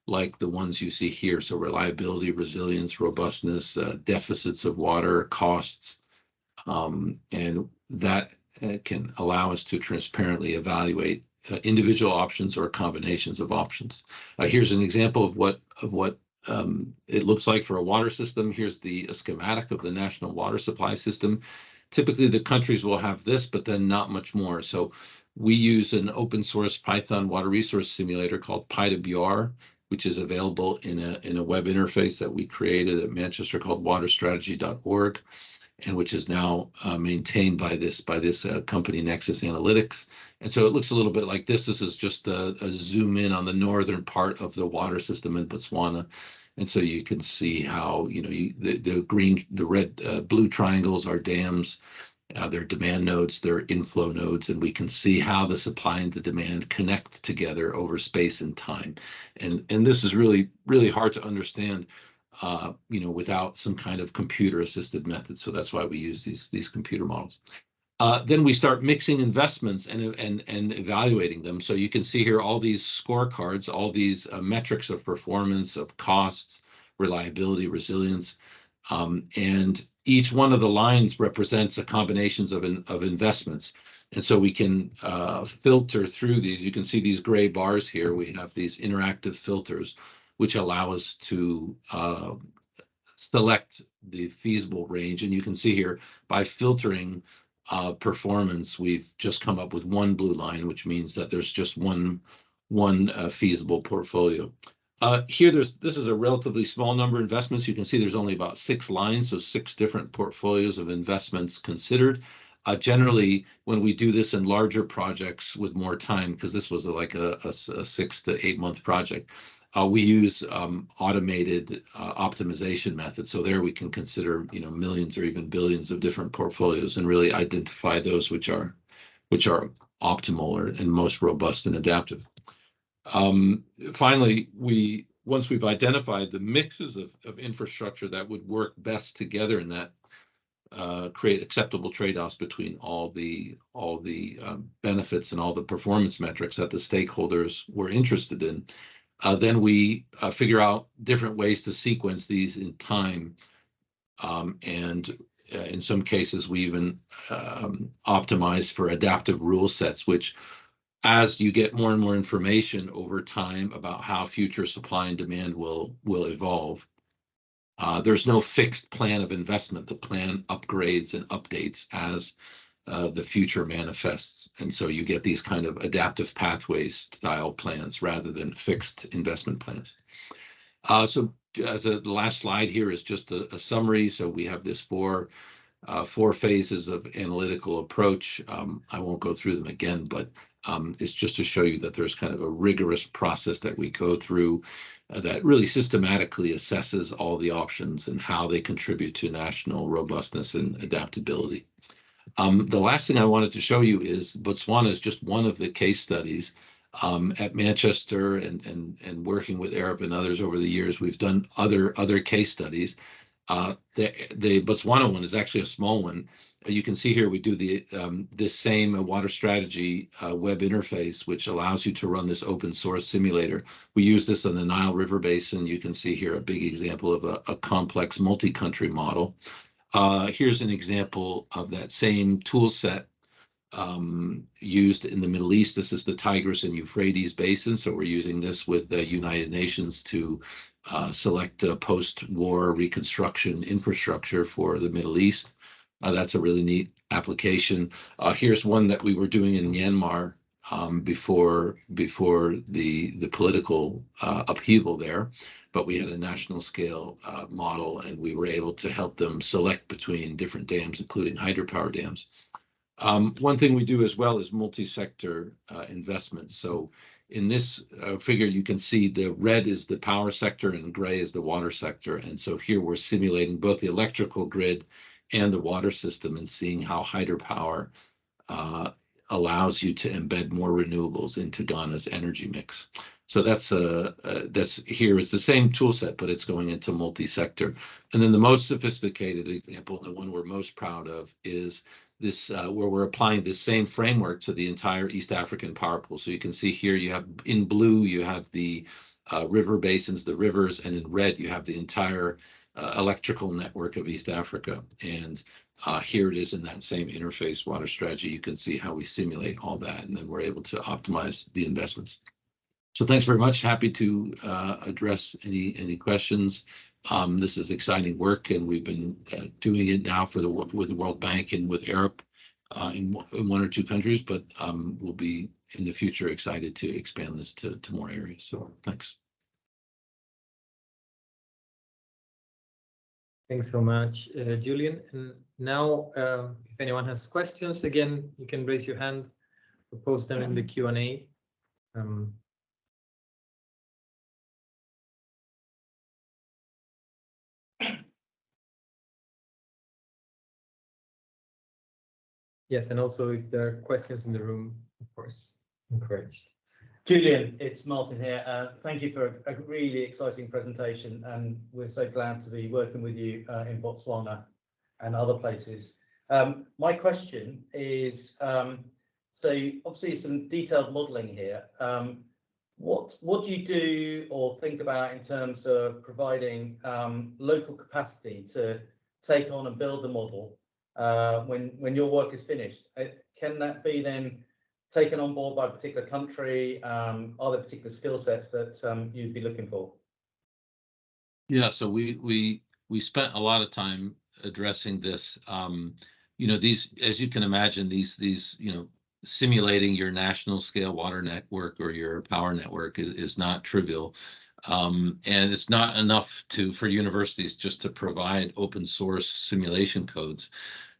like the ones you see here. So reliability, resilience, robustness, deficits of water, costs, And that can allow us to transparently evaluate individual options or combinations of options. Here's an example of what it looks like for a water system. Here's a schematic of the national water supply system. Typically, the countries will have this, but then not much more. So we use an open source Python water resource simulator called PyWR, which is available in a web interface that we created at Manchester called waterstrategy.org, and which is now maintained by this company, NexSys Analytics. And so it looks a little bit like this. This is just a zoom in on the northern part of the water system in Botswana. And so you can see how, the green, the red, blue triangles are dams. They're demand nodes, they're inflow nodes, and we can see how the supply and the demand connect together over space and time. And this is really, really hard to understand, without some kind of computer-assisted method. So that's why we use these computer models. Then we start mixing investments and evaluating them. So you can see here all these scorecards, all these metrics of performance, of costs, reliability, resilience, and each one of the lines represents a combinations of investments. And so we can filter through these. You can see these gray bars here. We have these interactive filters, which allow us to select the feasible range. And you can see here, by filtering performance, we've just come up with one blue line, which means that there's just one feasible portfolio. Here, this is a relatively small number of investments. You can see there's only about 6 lines, so 6 different portfolios of investments considered. Generally, when we do this in larger projects with more time, because this was like a 6 to 8 month project, we use automated optimization methods. So there we can consider, millions or even billions of different portfolios and really identify those which are optimal and most robust and adaptive. Finally, once we've identified the mixes of infrastructure that would work best together and that create acceptable trade-offs between all the benefits and all the performance metrics that the stakeholders were interested in, then we figure out different ways to sequence these in time, and in some cases we even optimize for adaptive rule sets, which, as you get more and more information over time about how future supply and demand will evolve, there's no fixed plan of investment. The plan upgrades and updates as the future manifests. And so you get these kind of adaptive pathways style plans rather than fixed investment plans. So as the last slide here is just a summary. So we have this four phases of analytical approach. I won't go through them again, but it's just to show you that there's kind of a rigorous process that we go through that really systematically assesses all the options and how they contribute to national robustness and adaptability. The last thing I wanted to show you is Botswana is just one of the case studies. At Manchester and working with Arup and others over the years, we've done other case studies. The Botswana one is actually a small one. You can see here we do this same water strategy web interface, which allows you to run this open source simulator. We use this on the Nile River Basin. You can see here a big example of a complex multi-country model. Here's an example of that same tool set used in the Middle East. This is the Tigris and Euphrates Basin. So we're using this with the United Nations to select post-war reconstruction infrastructure for the Middle East. That's a really neat application. Here's one that we were doing in Myanmar before the political upheaval there, but we had a national scale model, and we were able to help them select between different dams, including hydropower dams. One thing we do as well is multi-sector investments. So in this figure, you can see the red is the power sector and gray is the water sector. And so here we're simulating both the electrical grid and the water system and seeing how hydropower allows you to embed more renewables into Ghana's energy mix. So that's here is the same tool set, but it's going into multi-sector. And then the most sophisticated example, the one we're most proud of, is this where we're applying this same framework to the entire East African power pool. So you can see here you have in blue, you have the river basins, the rivers, and in red, you have the entire electrical network of East Africa. And here it is in that same interface water strategy. You can see how we simulate all that, and then we're able to optimize the investments. So thanks very much. Happy to address any questions. This is exciting work, and we've been doing it now with the World Bank and with Arup in 1 or 2 countries, but we'll be in the future excited to expand this to more areas. So thanks. Thanks so much, Julien. And now, if anyone has questions, again, you can raise your hand or post them in the Q&A. Yes, and also if there are questions in the room, of course, encouraged. Julien, it's Martin here. Thank you for a really exciting presentation, and we're so glad to be working with you in Botswana and other places. My question is, so obviously some detailed modelling here. What do you do or think about in terms of providing local capacity to take on and build the model when your work is finished? Can that be then taken on board by a particular country? Are there particular skill sets that you'd be looking for? Yeah, so we spent a lot of time addressing this. You know, these, as you can imagine, these you know, simulating your national scale water network or your power network is not trivial. And it's not enough for universities just to provide open source simulation codes.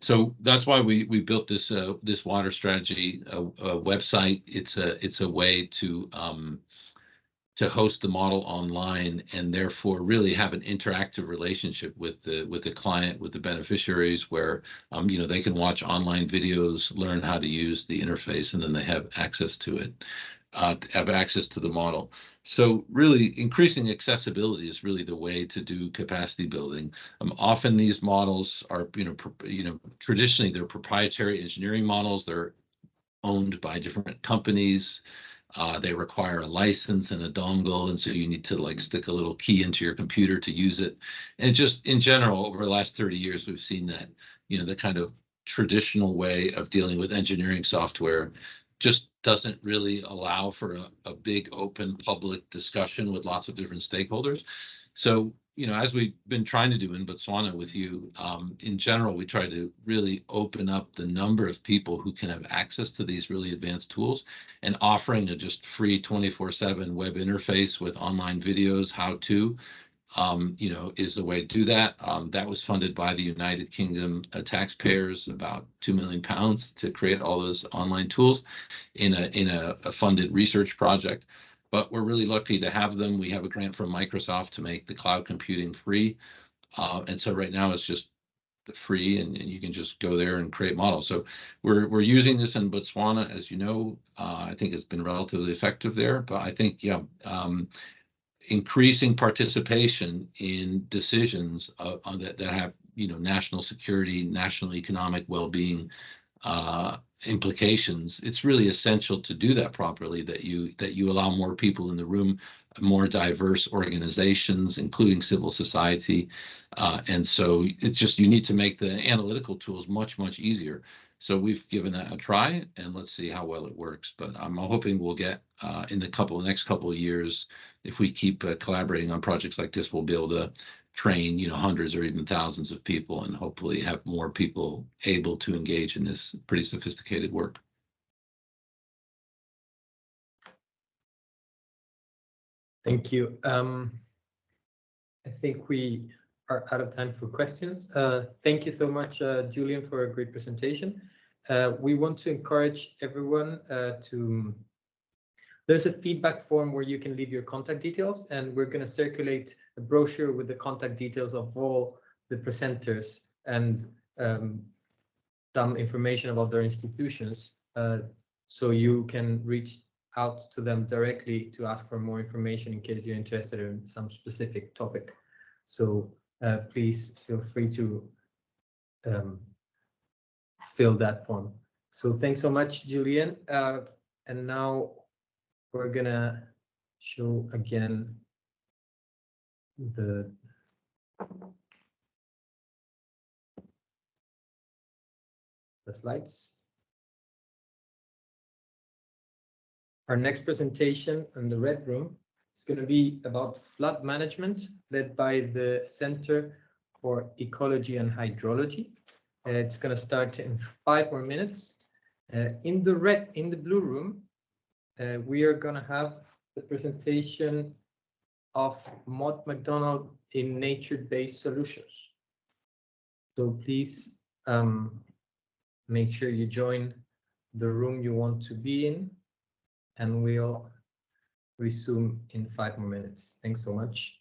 So that's why we built this water strategy website. It's a way to host the model online, and therefore really have an interactive relationship with the client, with the beneficiaries, where you know, they can watch online videos, learn how to use the interface, and then they have access to it, have access to the model. So really increasing accessibility is really the way to do capacity building. Often these models are, traditionally they're proprietary engineering models. They're owned by different companies. They require a license and a dongle, and so you need to like stick a little key into your computer to use it. And just in general, over the last 30 years, we've seen that, you know, the kind of traditional way of dealing with engineering software just doesn't really allow for a big open public discussion with lots of different stakeholders. So, you know, as we've been trying to do in Botswana with you, in general, we try to really open up the number of people who can have access to these really advanced tools, and offering a just free 24/7 web interface with online videos, how to, you know, is the way to do that. That was funded by the United Kingdom taxpayers, about £2 million to create all those online tools in a funded research project. But we're really lucky to have them. We have a grant from Microsoft to make the cloud computing free. And so right now it's just free, and you can just go there and create models. So we're using this in Botswana, as you know. I think it's been relatively effective there, but I think, yeah, increasing participation in decisions that have, you know, national security, national economic well-being implications. It's really essential to do that properly, that you allow more people in the room, more diverse organizations, including civil society. And so it's just, you need to make the analytical tools much easier. So we've given that a try, and let's see how well it works. But I'm hoping we'll get in the next couple of years, if we keep collaborating on projects like this, we'll be able to train, you know, hundreds or even thousands of people, and hopefully have more people able to engage in this pretty sophisticated work. Thank you. I think we are out of time for questions. Thank you so much, Julien, for a great presentation. We want to encourage everyone there's a feedback form where you can leave your contact details, and we're going to circulate a brochure with the contact details of all the presenters and some information about their institutions. So you can reach out to them directly to ask for more information in case you're interested in some specific topic. So please feel free to fill that form. So thanks so much, Julien. And now we're gonna show again the the slides. Our next presentation in the red room is going to be about flood management, led by the Center for Ecology and Hydrology. It's going to start in 5 more minutes. In the blue room, we are going to have the presentation of Mott MacDonald in nature-based solutions. So please make sure you join the room you want to be in, and we'll resume in 5 more minutes. Thanks so much.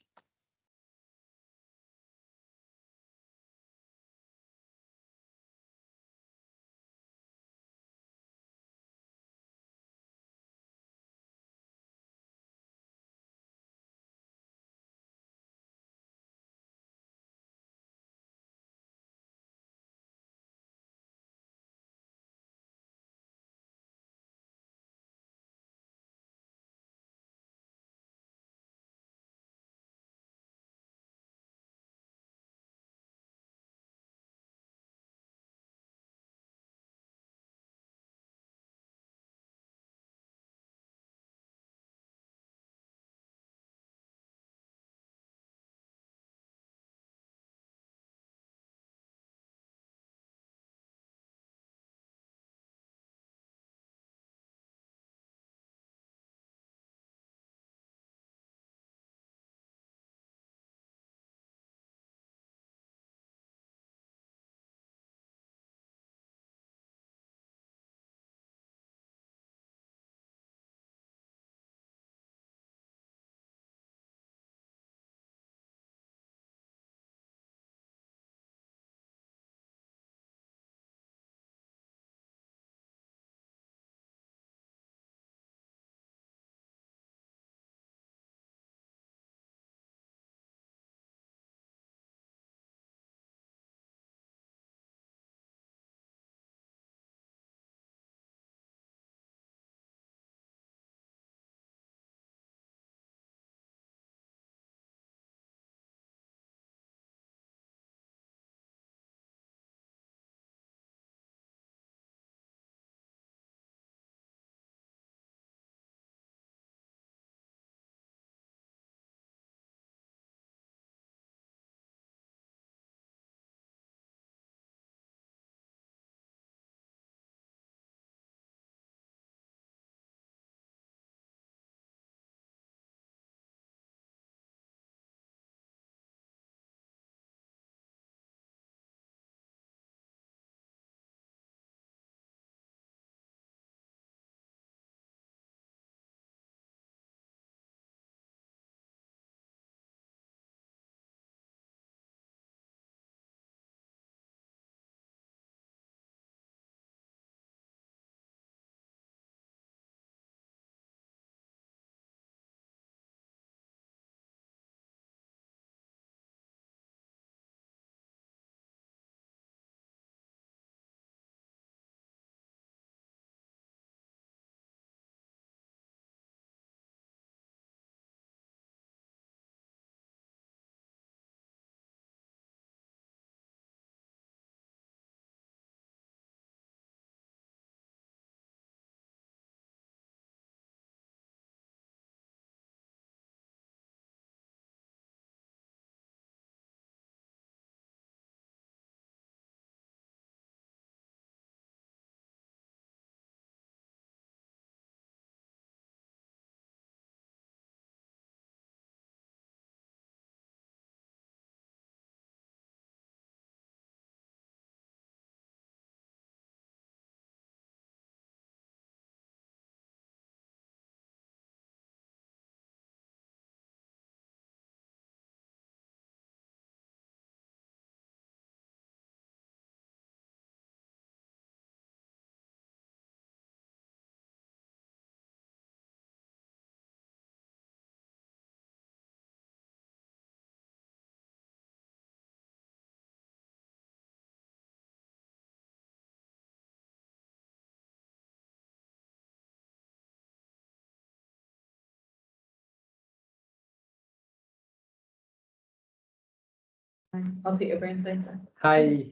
I'll pick your brains later. Hi,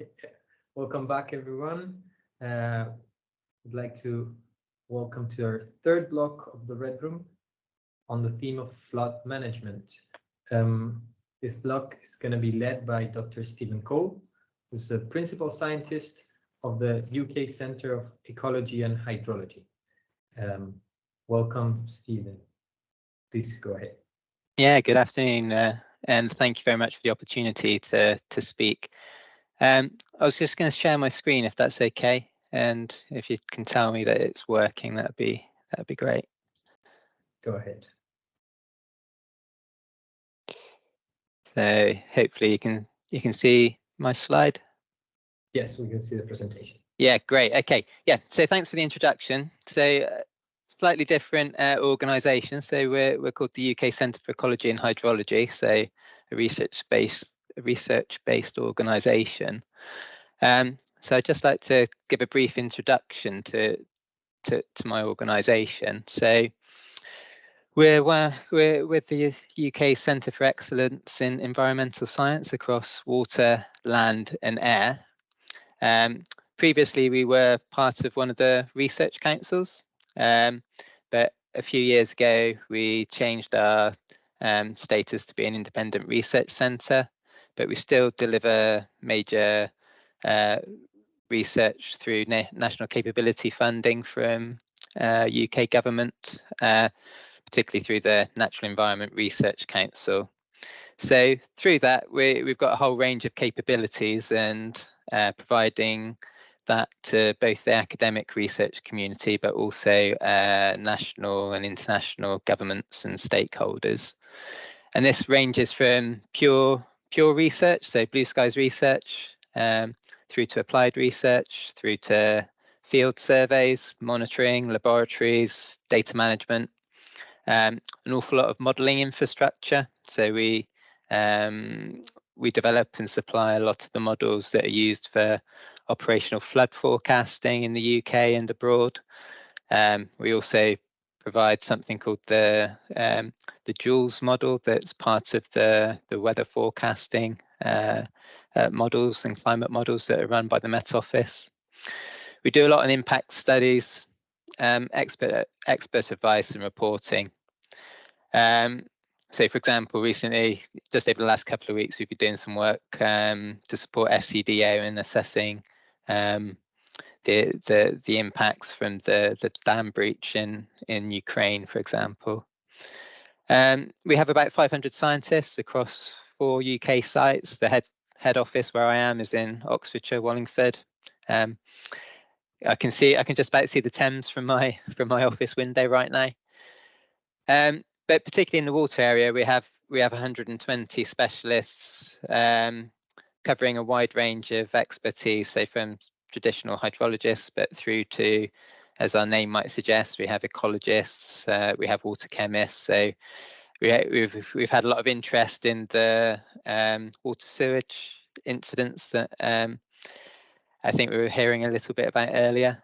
welcome back, everyone. I'd like to welcome to our third block of the Red Room on the theme of flood management. This block is going to be led by Dr. Stephen Cole, who's the principal scientist of the UK Centre of Ecology and Hydrology. Welcome, Stephen. Please go ahead. Yeah, good afternoon, and thank you very much for the opportunity to speak. I was just going to share my screen if that's okay, and if you can tell me that it's working, that'd be great. Go ahead. So hopefully you can see my slide. Yes, we can see the presentation. Yeah, great. Okay, yeah. So thanks for the introduction. So slightly different organisation. So we're called the UK Centre for Ecology and Hydrology. So a research-based organisation. So I'd just like to give a brief introduction to my organisation. So we're with the UK Centre for Excellence in Environmental Science across water, land and air. Previously, we were part of one of the research councils, but a few years ago, we changed our status to be an independent research centre, but we still deliver major research through national capability funding from UK government, particularly through the Natural Environment Research Council. So through that, we've got a whole range of capabilities and providing that to both the academic research community, but also national and international governments and stakeholders. And this ranges from pure research, so blue skies research, through to applied research, through to field surveys, monitoring, laboratories, data management, an awful lot of modelling infrastructure. So we develop and supply a lot of the models that are used for operational flood forecasting in the UK and abroad. We also provide something called the Jules model that's part of the weather forecasting models and climate models that are run by the Met Office. We do a lot on impact studies, expert advice and reporting. So, for example, recently, just over the last couple of weeks, we've been doing some work to support SCDO in assessing the impacts from the dam breach in Ukraine, for example. We have about 500 scientists across 4 UK sites. The head office where I am is in Oxfordshire, Wallingford. I can just about see the Thames from my office window right now. But particularly in the water area, we have 120 specialists covering a wide range of expertise, so from traditional hydrologists, but through to, as our name might suggest, we have ecologists, we have water chemists. So we've had a lot of interest in the water sewage incidents that I think we were hearing a little bit about earlier.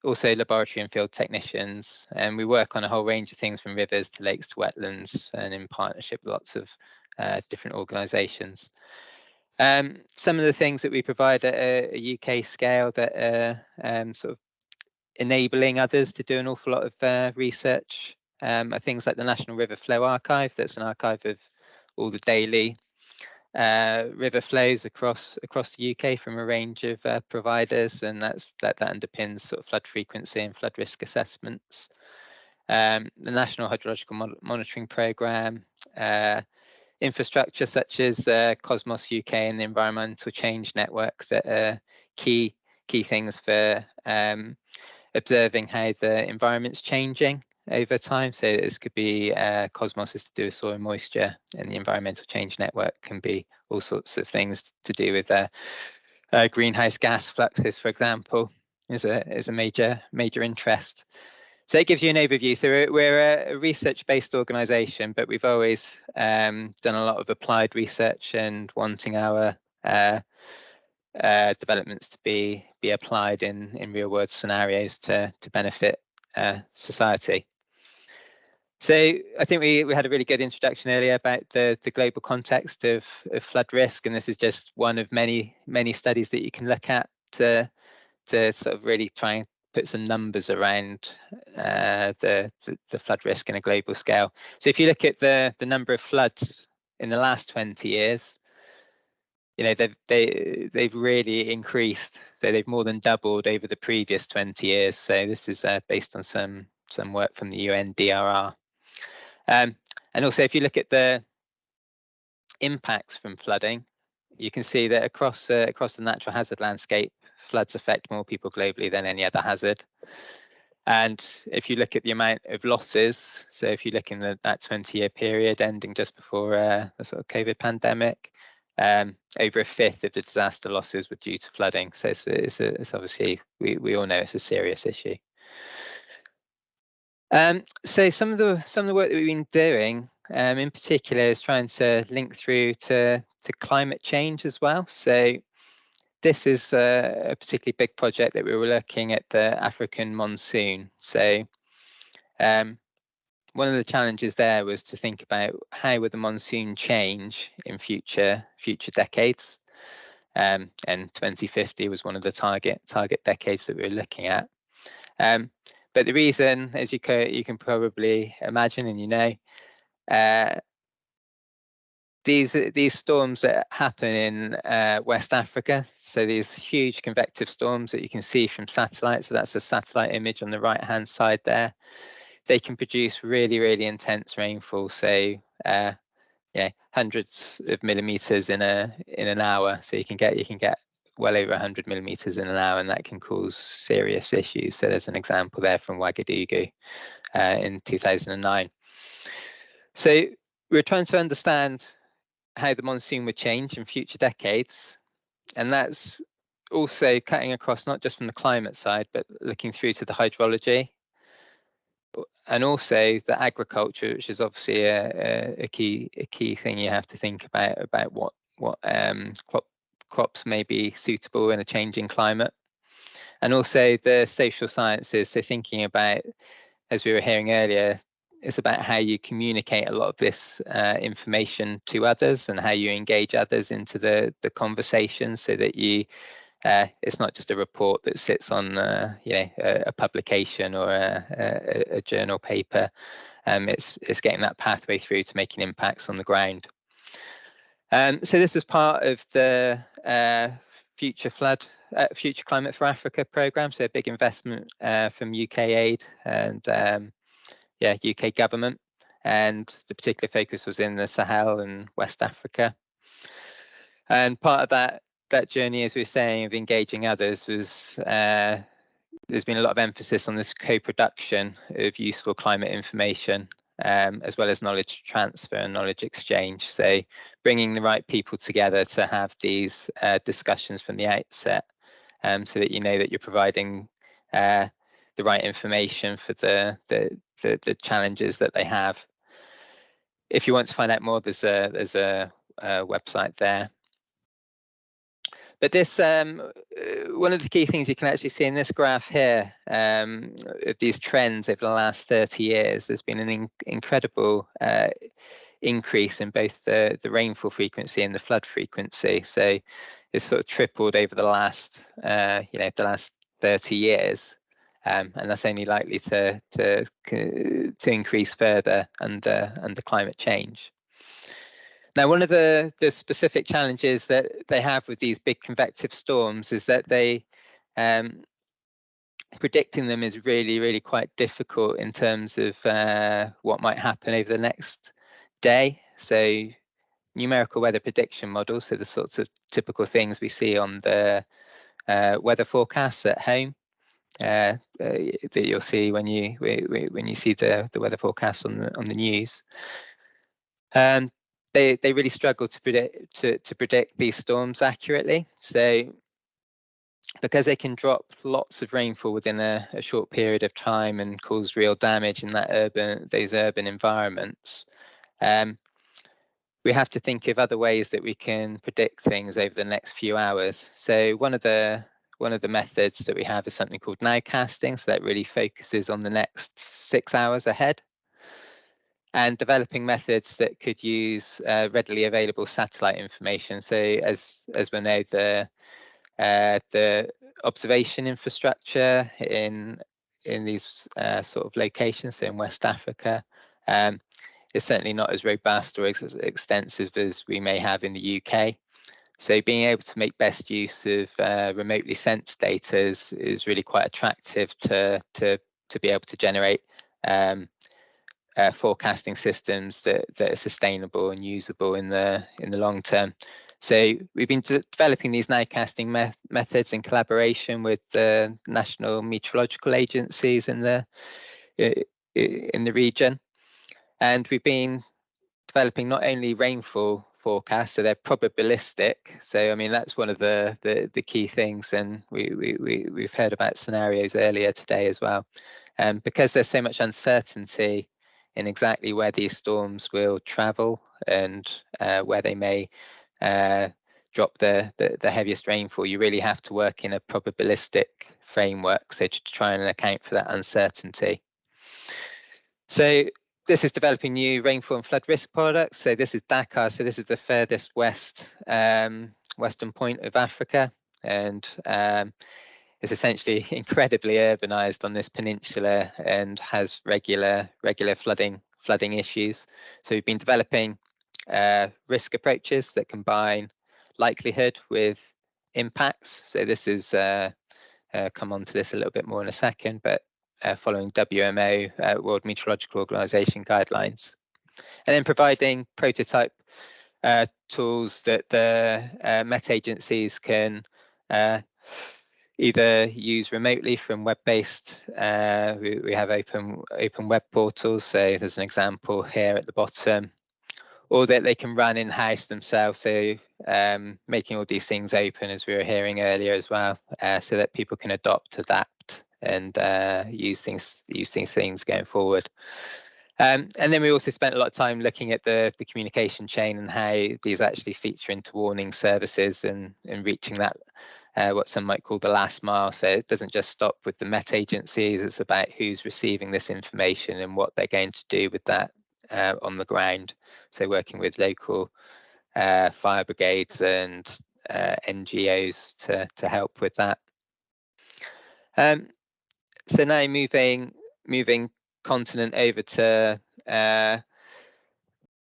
Also laboratory and field technicians, and we work on a whole range of things from rivers to lakes to wetlands, and in partnership with lots of different organisations. Some of the things that we provide at a UK scale that are sort of enabling others to do an awful lot of research are things like the National River Flow Archive. That's an archive of all the daily river flows across the UK from a range of providers, and that underpins sort of flood frequency and flood risk assessments. The National Hydrological Monitoring Programme, infrastructure such as Cosmos UK and the Environmental Change Network that are key things for observing how the environment's changing over time. So this could be Cosmos is to do with soil moisture, and the Environmental Change Network can be all sorts of things to do with greenhouse gas fluxes, for example, is a major interest. So it gives you an overview. So we're a research-based organisation, but we've always done a lot of applied research and wanting our developments to be applied in real-world scenarios to benefit society. So I think we had a really good introduction earlier about the global context of flood risk, and this is just one of many studies that you can look at to to sort of really try and put some numbers around the flood risk in a global scale. So if you look at the number of floods in the last 20 years, you know, they've really increased. So they've more than doubled over the previous 20 years. So this is based on some work from the UNDRR. And also, if you look at the impacts from flooding, you can see that across the natural hazard landscape, floods affect more people globally than any other hazard. And if you look at the amount of losses, so if you look in that 20-year period ending just before the sort of COVID pandemic, over a fifth of the disaster losses were due to flooding. So it's obviously, we all know it's a serious issue. So some of the work that we've been doing, in particular, is trying to link through to climate change as well. So this is a particularly big project that we were looking at the African monsoon. So one of the challenges there was to think about how would the monsoon change in future decades. And 2050 was one of the target decades that we were looking at. But the reason, as you can probably imagine, and you know, these storms that happen in West Africa, so these huge convective storms that you can see from satellite, so that's a satellite image on the right hand side there, they can produce really, really intense rainfall, so yeah, hundreds of millimeters in an hour. So you can get well over 100 millimeters in an hour, and that can cause serious issues. So there's an example there from Ouagadougou in 2009. So we're trying to understand how the monsoon would change in future decades, and that's also cutting across not just from the climate side, but looking through to the hydrology and also the agriculture, which is obviously a key thing you have to think about what crops may be suitable in a changing climate, and also the social sciences. So thinking about, as we were hearing earlier, it's about how you communicate a lot of this information to others and how you engage others into the conversation, so that you it's not just a report that sits on a publication or a journal paper. It's getting that pathway through to making impacts on the ground. So this was part of the Future Climate for Africa programme, so a big investment from UK Aid and UK government, and the particular focus was in the Sahel and West Africa. And part of that journey, as we were saying, of engaging others was there's been a lot of emphasis on this co-production of useful climate information, as well as knowledge transfer and knowledge exchange. So bringing the right people together to have these discussions from the outset, so that you know that you're providing the right information for the challenges that they have. If you want to find out more, there's a website there. But this, one of the key things you can actually see in this graph here, of these trends over the last 30 years, there's been an incredible increase in both the rainfall frequency and the flood frequency. So it's sort of tripled over the last, the last 30 years, and that's only likely to increase further under climate change. Now, one of the specific challenges that they have with these big convective storms is that predicting them is really, really quite difficult in terms of what might happen over the next day. So numerical weather prediction models, so the sorts of typical things we see on the weather forecasts at home, that you'll see when you see the weather forecast on the news. They really struggle to predict these storms accurately. So because they can drop lots of rainfall within a short period of time and cause real damage in those urban environments, we have to think of other ways that we can predict things over the next few hours. So one of the methods that we have is something called nowcasting. So that really focuses on the next 6 hours ahead, and developing methods that could use readily available satellite information. So as we know, the the observation infrastructure in these sort of locations, so in West Africa, is certainly not as robust or extensive as we may have in the UK. So being able to make best use of remotely sensed data is really quite attractive to be able to generate forecasting systems that are sustainable and usable in the long term. So we've been developing these nowcasting methods in collaboration with the national meteorological agencies in the region, and we've been developing not only rainfall forecasts, so they're probabilistic. So I mean that's one of the key things, and we've heard about scenarios earlier today as well. Because there's so much uncertainty in exactly where these storms will travel and where they may drop the heaviest rainfall, you really have to work in a probabilistic framework, so to try and account for that uncertainty. So this is developing new rainfall and flood risk products. So this is Dakar. So this is the furthest western point of Africa, and it's essentially incredibly urbanized on this peninsula and has regular flooding issues. So we've been developing risk approaches that combine likelihood with impacts. So this is come on to this a little bit more in a second, but following WMO, World Meteorological Organization guidelines, and then providing prototype tools that the Met agencies can either use remotely from web-based. We have open web portals, so there's an example here at the bottom, or that they can run in-house themselves, so making all these things open, as we were hearing earlier as well, so that people can adapt, and use these things going forward. And then we also spent a lot of time looking at the communication chain and how these actually feature into warning services and reaching that what some might call the last mile. So it doesn't just stop with the Met agencies, it's about who's receiving this information and what they're going to do with that on the ground. So working with local fire brigades and NGOs to help with that. So now moving continent over to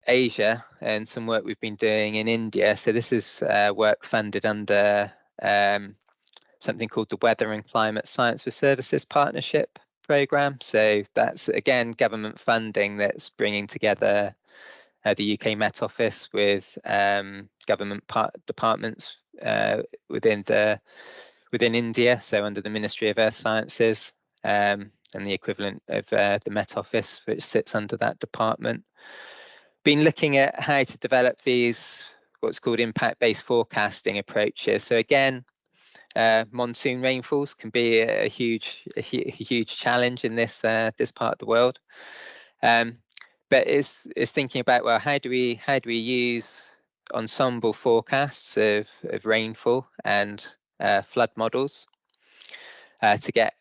Asia, and some work we've been doing in India. So this is work funded under something called the Weather and Climate Science for Services Partnership Programme. So that's again government funding that's bringing together the UK Met Office with government departments within India, so under the Ministry of Earth Sciences, and the equivalent of the Met Office, which sits under that department. Been looking at how to develop these what's called impact-based forecasting approaches. So again, monsoon rainfalls can be a huge challenge in this this part of the world. But it's thinking about, well, how do we use ensemble forecasts of rainfall and flood models to get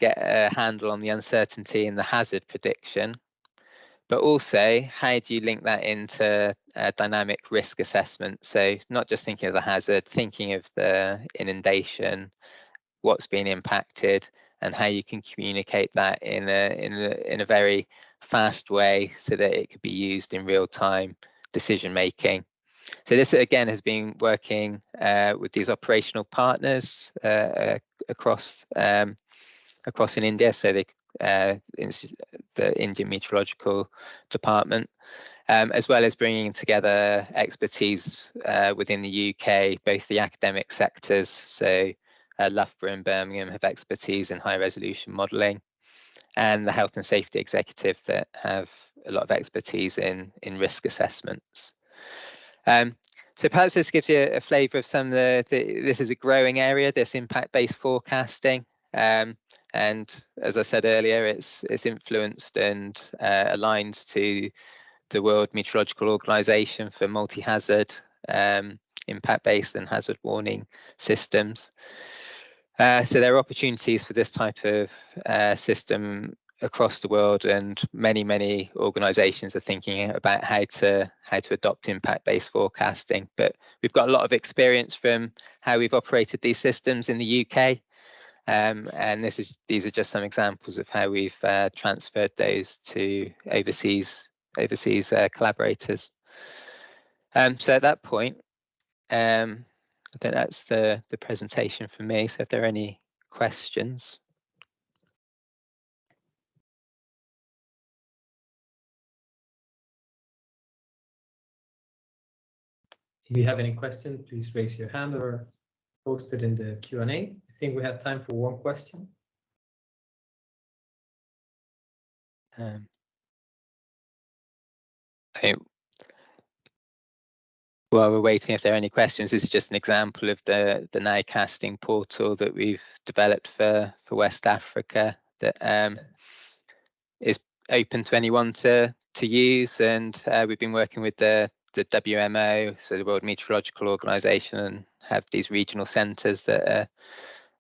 a handle on the uncertainty and the hazard prediction, but also how do you link that into dynamic risk assessment? So not just thinking of the hazard, thinking of the inundation, what's being impacted, and how you can communicate that in a very fast way so that it could be used in real time decision making. So this again has been working with these operational partners across in India. So the Indian Meteorological Department, as well as bringing together expertise within the UK, both the academic sectors. So Loughborough and Birmingham have expertise in high resolution modelling, and the Health and Safety Executive that have a lot of expertise in risk assessments. So perhaps this gives you a flavour of some of this is a growing area, this impact-based forecasting. And as I said earlier, it's influenced and aligns to the World Meteorological Organization for multi-hazard, impact-based and hazard warning systems. So there are opportunities for this type of system across the world, and many organisations are thinking about how to adopt impact-based forecasting. But we've got a lot of experience from how we've operated these systems in the UK, and these are just some examples of how we've transferred those to overseas collaborators. So at that point, I think that's the presentation for me. So if there are any questions. If you have any questions, please raise your hand or post it in the Q&A. I think we have time for one question. I think while we're waiting, if there are any questions, this is just an example of the nowcasting portal that we've developed for West Africa that is open to anyone to use, and we've been working with the WMO, so the World Meteorological Organization, and have these regional centres that are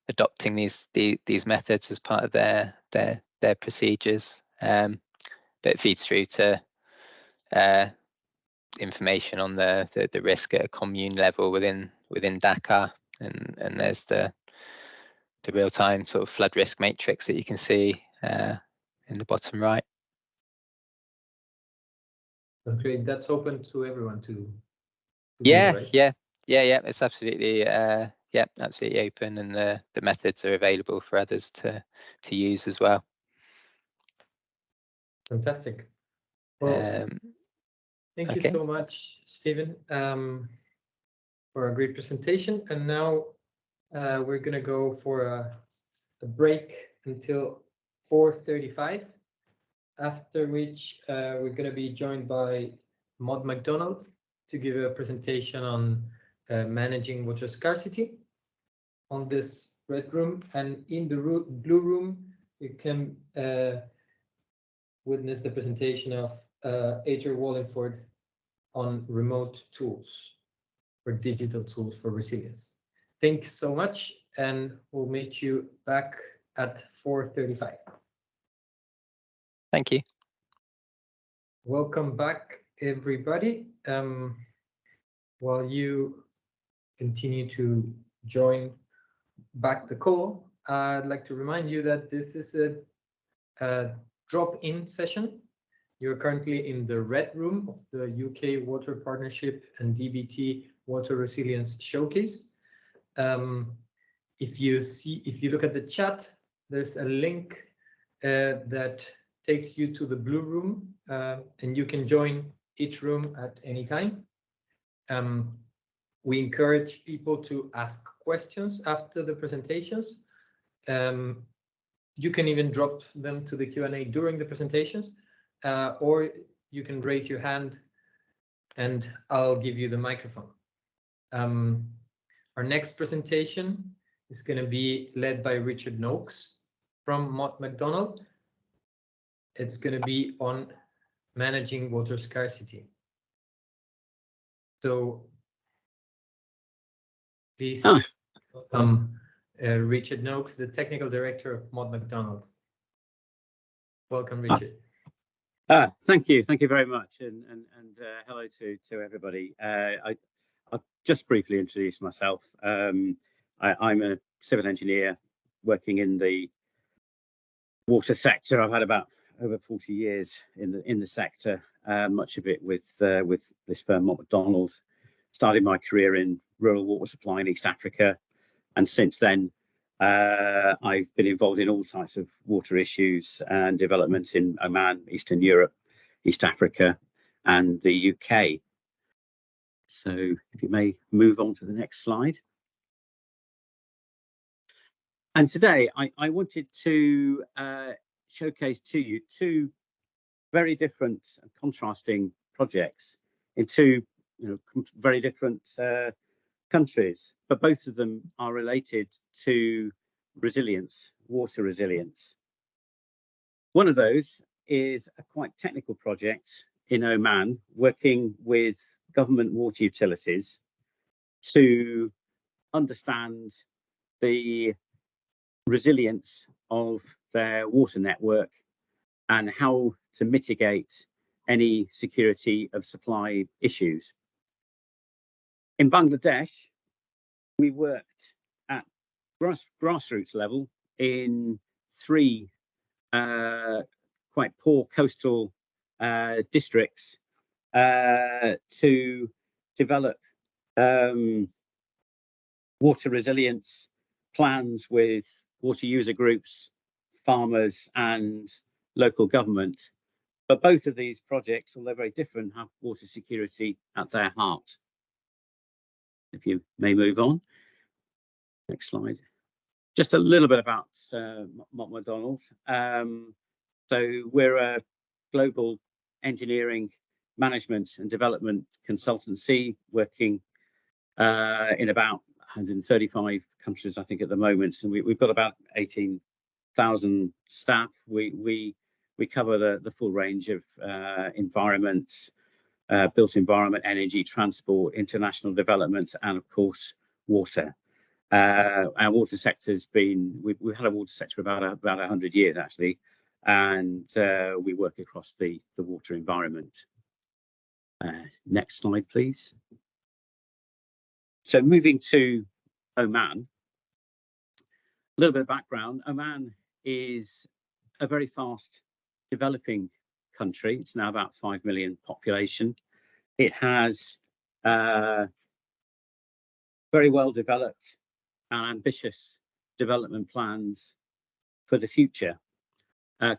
adopting these methods as part of their procedures. But it feeds through to information on the risk at a commune level within Dakar, and there's the real-time sort of flood risk matrix that you can see in the bottom right. That's great. That's open to everyone to Yeah, view, right? yeah. It's absolutely absolutely open, and the methods are available for others to use as well. Fantastic. Well, thank you so much, Stephen, for a great presentation. And now we're going to go for a break until 4:35, after which we're going to be joined by Mott MacDonald to give a presentation on managing water scarcity on this red room. And in the blue room, you can witness the presentation of Wallingford on remote tools or digital tools for resilience. Thanks so much, and we'll meet you back at 4:35. Thank you. Welcome back, everybody. While you continue to join back the call, I'd like to remind you that this is a drop-in session. You're currently in the red room of the UK Water Partnership and DBT Water Resilience Showcase. If you look at the chat, there's a link that takes you to the blue room, and you can join each room at any time. We encourage people to ask questions after the presentations. You can even drop them to the Q&A during the presentations, or you can raise your hand and I'll give you the microphone. Our next presentation is going to be led by Richard Noakes from Mott MacDonald. It's going to be on managing water scarcity. So please welcome Richard Noakes, the Technical Director of Mott MacDonald. Welcome, Richard. Thank you very much, and hello to everybody. I'll just briefly introduce myself. I'm a civil engineer working in the water sector. I've had about over 40 years in the sector, much of it with this firm, Mott MacDonald. Started my career in rural water supply in East Africa, and since then I've been involved in all types of water issues and developments in Oman, Eastern Europe, East Africa, and the UK. So if you may move on to the next slide. And today I wanted to showcase to you two very different and contrasting projects in two very different countries, but both of them are related to resilience, water resilience. One of those is a quite technical project in Oman, working with government water utilities to understand the resilience of their water network and how to mitigate any security of supply issues. In Bangladesh, we worked at grassroots level in 3 quite poor coastal districts to develop water resilience plans with water user groups, farmers and local government. But both of these projects, although very different, have water security at their heart. If you may move on. Next slide. Just a little bit about Mott MacDonald. So we're a global engineering, management and development consultancy working in about 135 countries, I think, at the moment. And we've got about 18,000 staff. We cover the full range of environment, built environment, energy, transport, international development, and of course, water. Our water sector's been, we've had a water sector about 100 years actually, and we work across the water environment. Next slide, please. So moving to Oman, a little bit of background. Oman is a very fast developing country. It's now about 5 million population. It has very well developed and ambitious development plans for the future,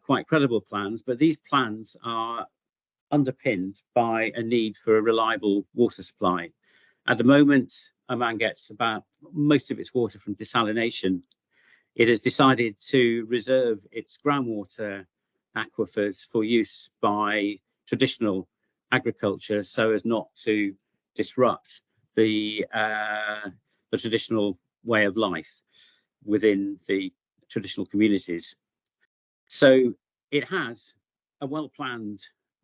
quite credible plans, but these plans are underpinned by a need for a reliable water supply. At the moment, Oman gets about most of its water from desalination. It has decided to reserve its groundwater aquifers for use by traditional agriculture so as not to disrupt the traditional way of life within the traditional communities. So it has a well-planned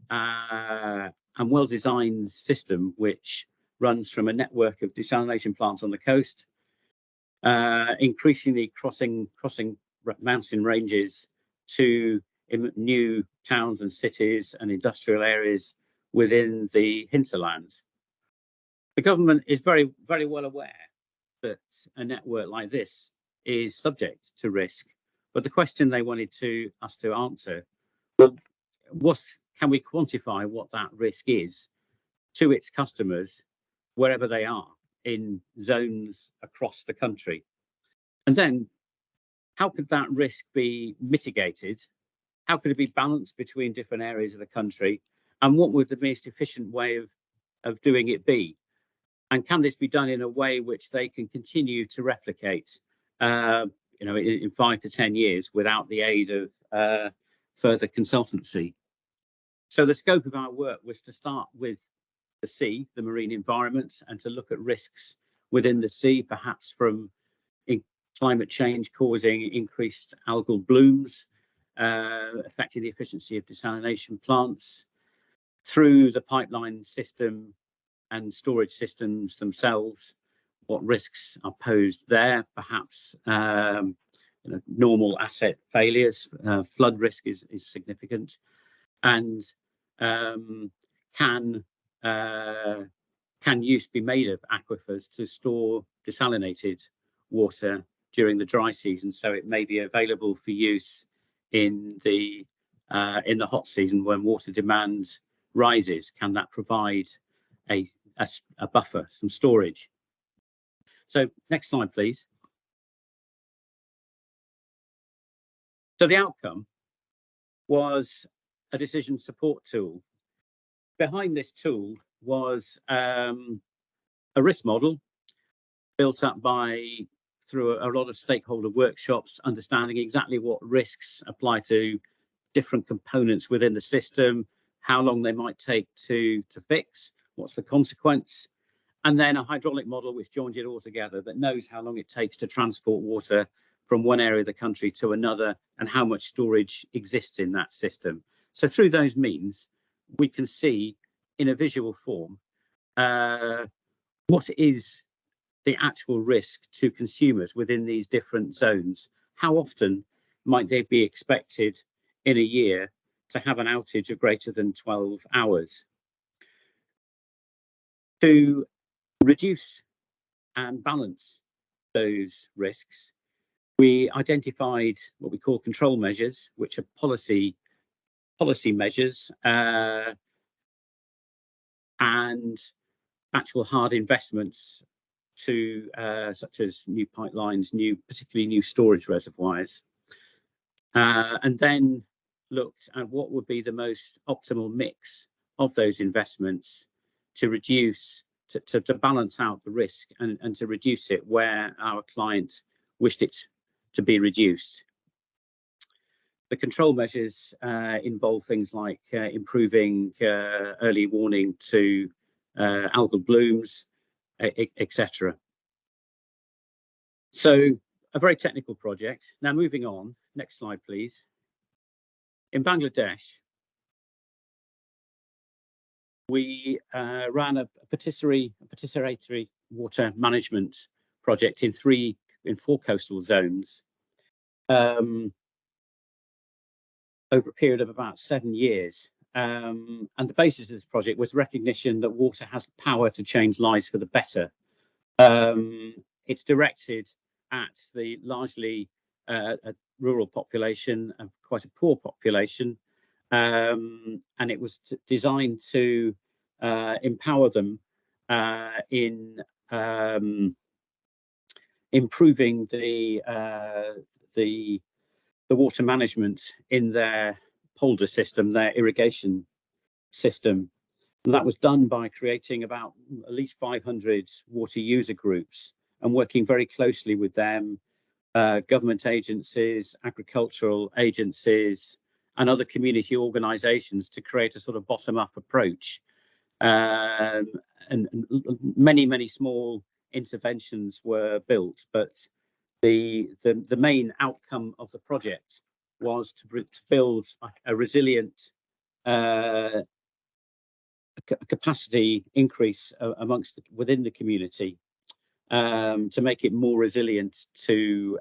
and well-designed system which runs from a network of desalination plants on the coast, increasingly crossing mountain ranges to new towns and cities and industrial areas within the hinterland. The government is very, very well aware that a network like this is subject to risk, but the question they wanted us to answer, well, can we quantify what that risk is to its customers wherever they are in zones across the country? And then how could that risk be mitigated? How could it be balanced between different areas of the country? And what would the most efficient way of doing it be? And can this be done in a way which they can continue to replicate in 5 to 10 years without the aid of further consultancy? So the scope of our work was to start with the sea, the marine environment, and to look at risks within the sea, perhaps from climate change causing increased algal blooms, affecting the efficiency of desalination plants, through the pipeline system and storage systems themselves, what risks are posed there, perhaps normal asset failures, flood risk is significant, and can use be made of aquifers to store desalinated water during the dry season, so it may be available for use in the hot season when water demand rises. Can that provide a buffer, some storage? So next slide, please. So the outcome was a decision support tool. Behind this tool was a risk model built up through a lot of stakeholder workshops, understanding exactly what risks apply to different components within the system, how long they might take to fix, what's the consequence, and then a hydraulic model which joins it all together that knows how long it takes to transport water from one area of the country to another and how much storage exists in that system. So through those means, we can see in a visual form what is the actual risk to consumers within these different zones. How often might they be expected in a year to have an outage of greater than 12 hours. To reduce and balance those risks, we identified what we call control measures, which are policy measures and actual hard investments to such as new pipelines, particularly new storage reservoirs, and then looked at what would be the most optimal mix of those investments to reduce, to balance out the risk and to reduce it where our client wished it to be reduced. The control measures involve things like improving early warning to algal blooms, etc. So a very technical project. Now moving on, next slide please. In Bangladesh, we ran a participatory water management project in 4 coastal zones over a period of about 7 years. And the basis of this project was recognition that water has the power to change lives for the better. It's directed at the largely a rural population and quite a poor population, and it was designed to empower them in improving the water management in their polder system, their irrigation system. And that was done by creating about at least 500 water user groups and working very closely with them, government agencies, agricultural agencies, and other community organisations to create a sort of bottom-up approach. And many small interventions were built, but the main outcome of the project was to build a resilient capacity increase within the community, to make it more resilient to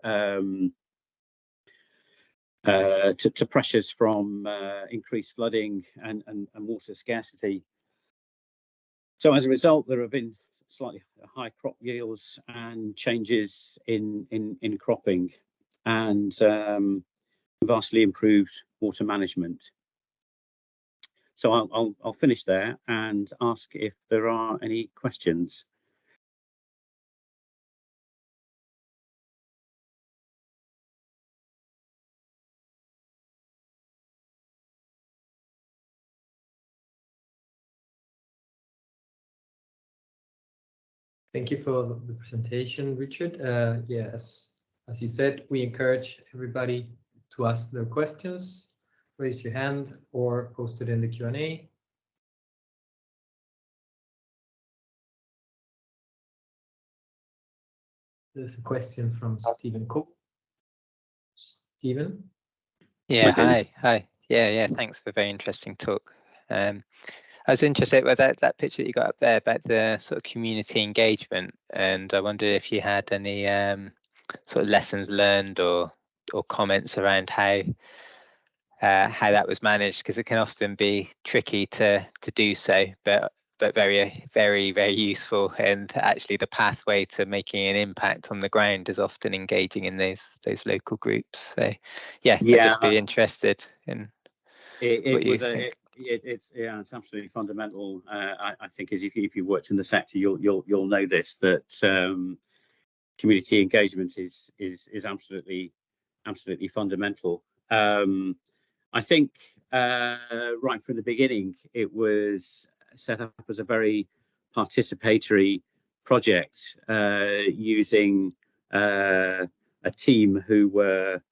pressures from increased flooding and water scarcity. So as a result, there have been slightly high crop yields and changes in cropping and vastly improved water management. So I'll finish there and ask if there are any questions. Thank you for the presentation, Richard. Yes, as you said, we encourage everybody to ask their questions. Raise your hand or post it in the Q&A. There's a question from Stephen Cook. Stephen? Yeah, hi. Yeah, thanks for a very interesting talk. I was interested with that picture that you got up there about the sort of community engagement, and I wondered if you had any sort of lessons learned or comments around how that was managed, because it can often be tricky to do so, but very useful, and actually the pathway to making an impact on the ground is often engaging in those local groups. So yeah, I'd just be interested in what you think. It's absolutely fundamental. I think as if you worked in the sector, you'll know this, that community engagement is absolutely fundamental. I think right from the beginning, it was set up as a very participatory project, using a team who were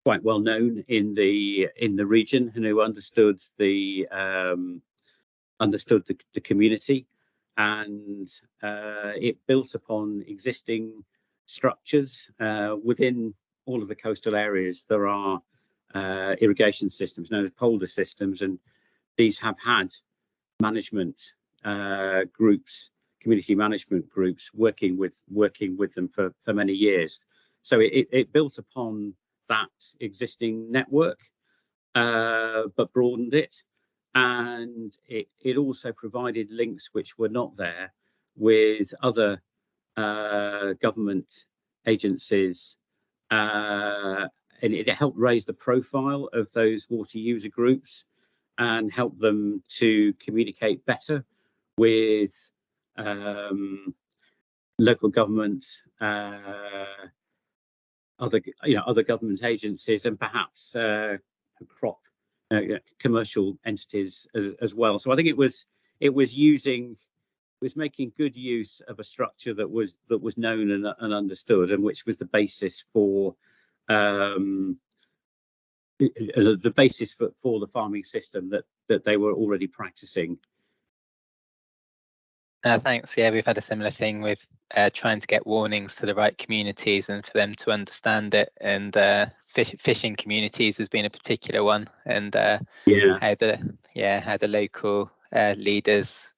quite well known in the region and who understood the community, and it built upon existing structures within all of the coastal areas. There are irrigation systems known as polder systems, and these have had management groups, community management groups working with them for many years. So it built upon that existing network, but broadened it. And it also provided links which were not there with other government agencies, and it helped raise the profile of those water user groups and help them to communicate better with local government, other government agencies, and perhaps commercial entities as well. So I think it was making good use of a structure that was known and understood, and which was the basis for the farming system that they were already practicing. Thanks. Yeah, we've had a similar thing with trying to get warnings to the right communities and for them to understand it. And fishing communities has been a particular one. And how the local leaders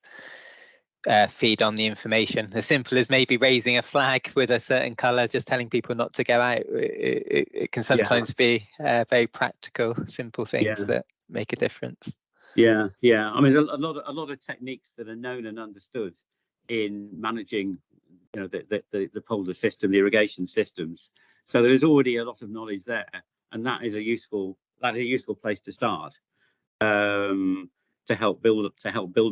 feed on the information. As simple as maybe raising a flag with a certain colour, just telling people not to go out. It can sometimes be very practical, simple things that make a difference. Yeah. I mean, a lot of techniques that are known and understood in managing, the polder system, the irrigation systems. So there is already a lot of knowledge there, and that is a useful place to start, to help build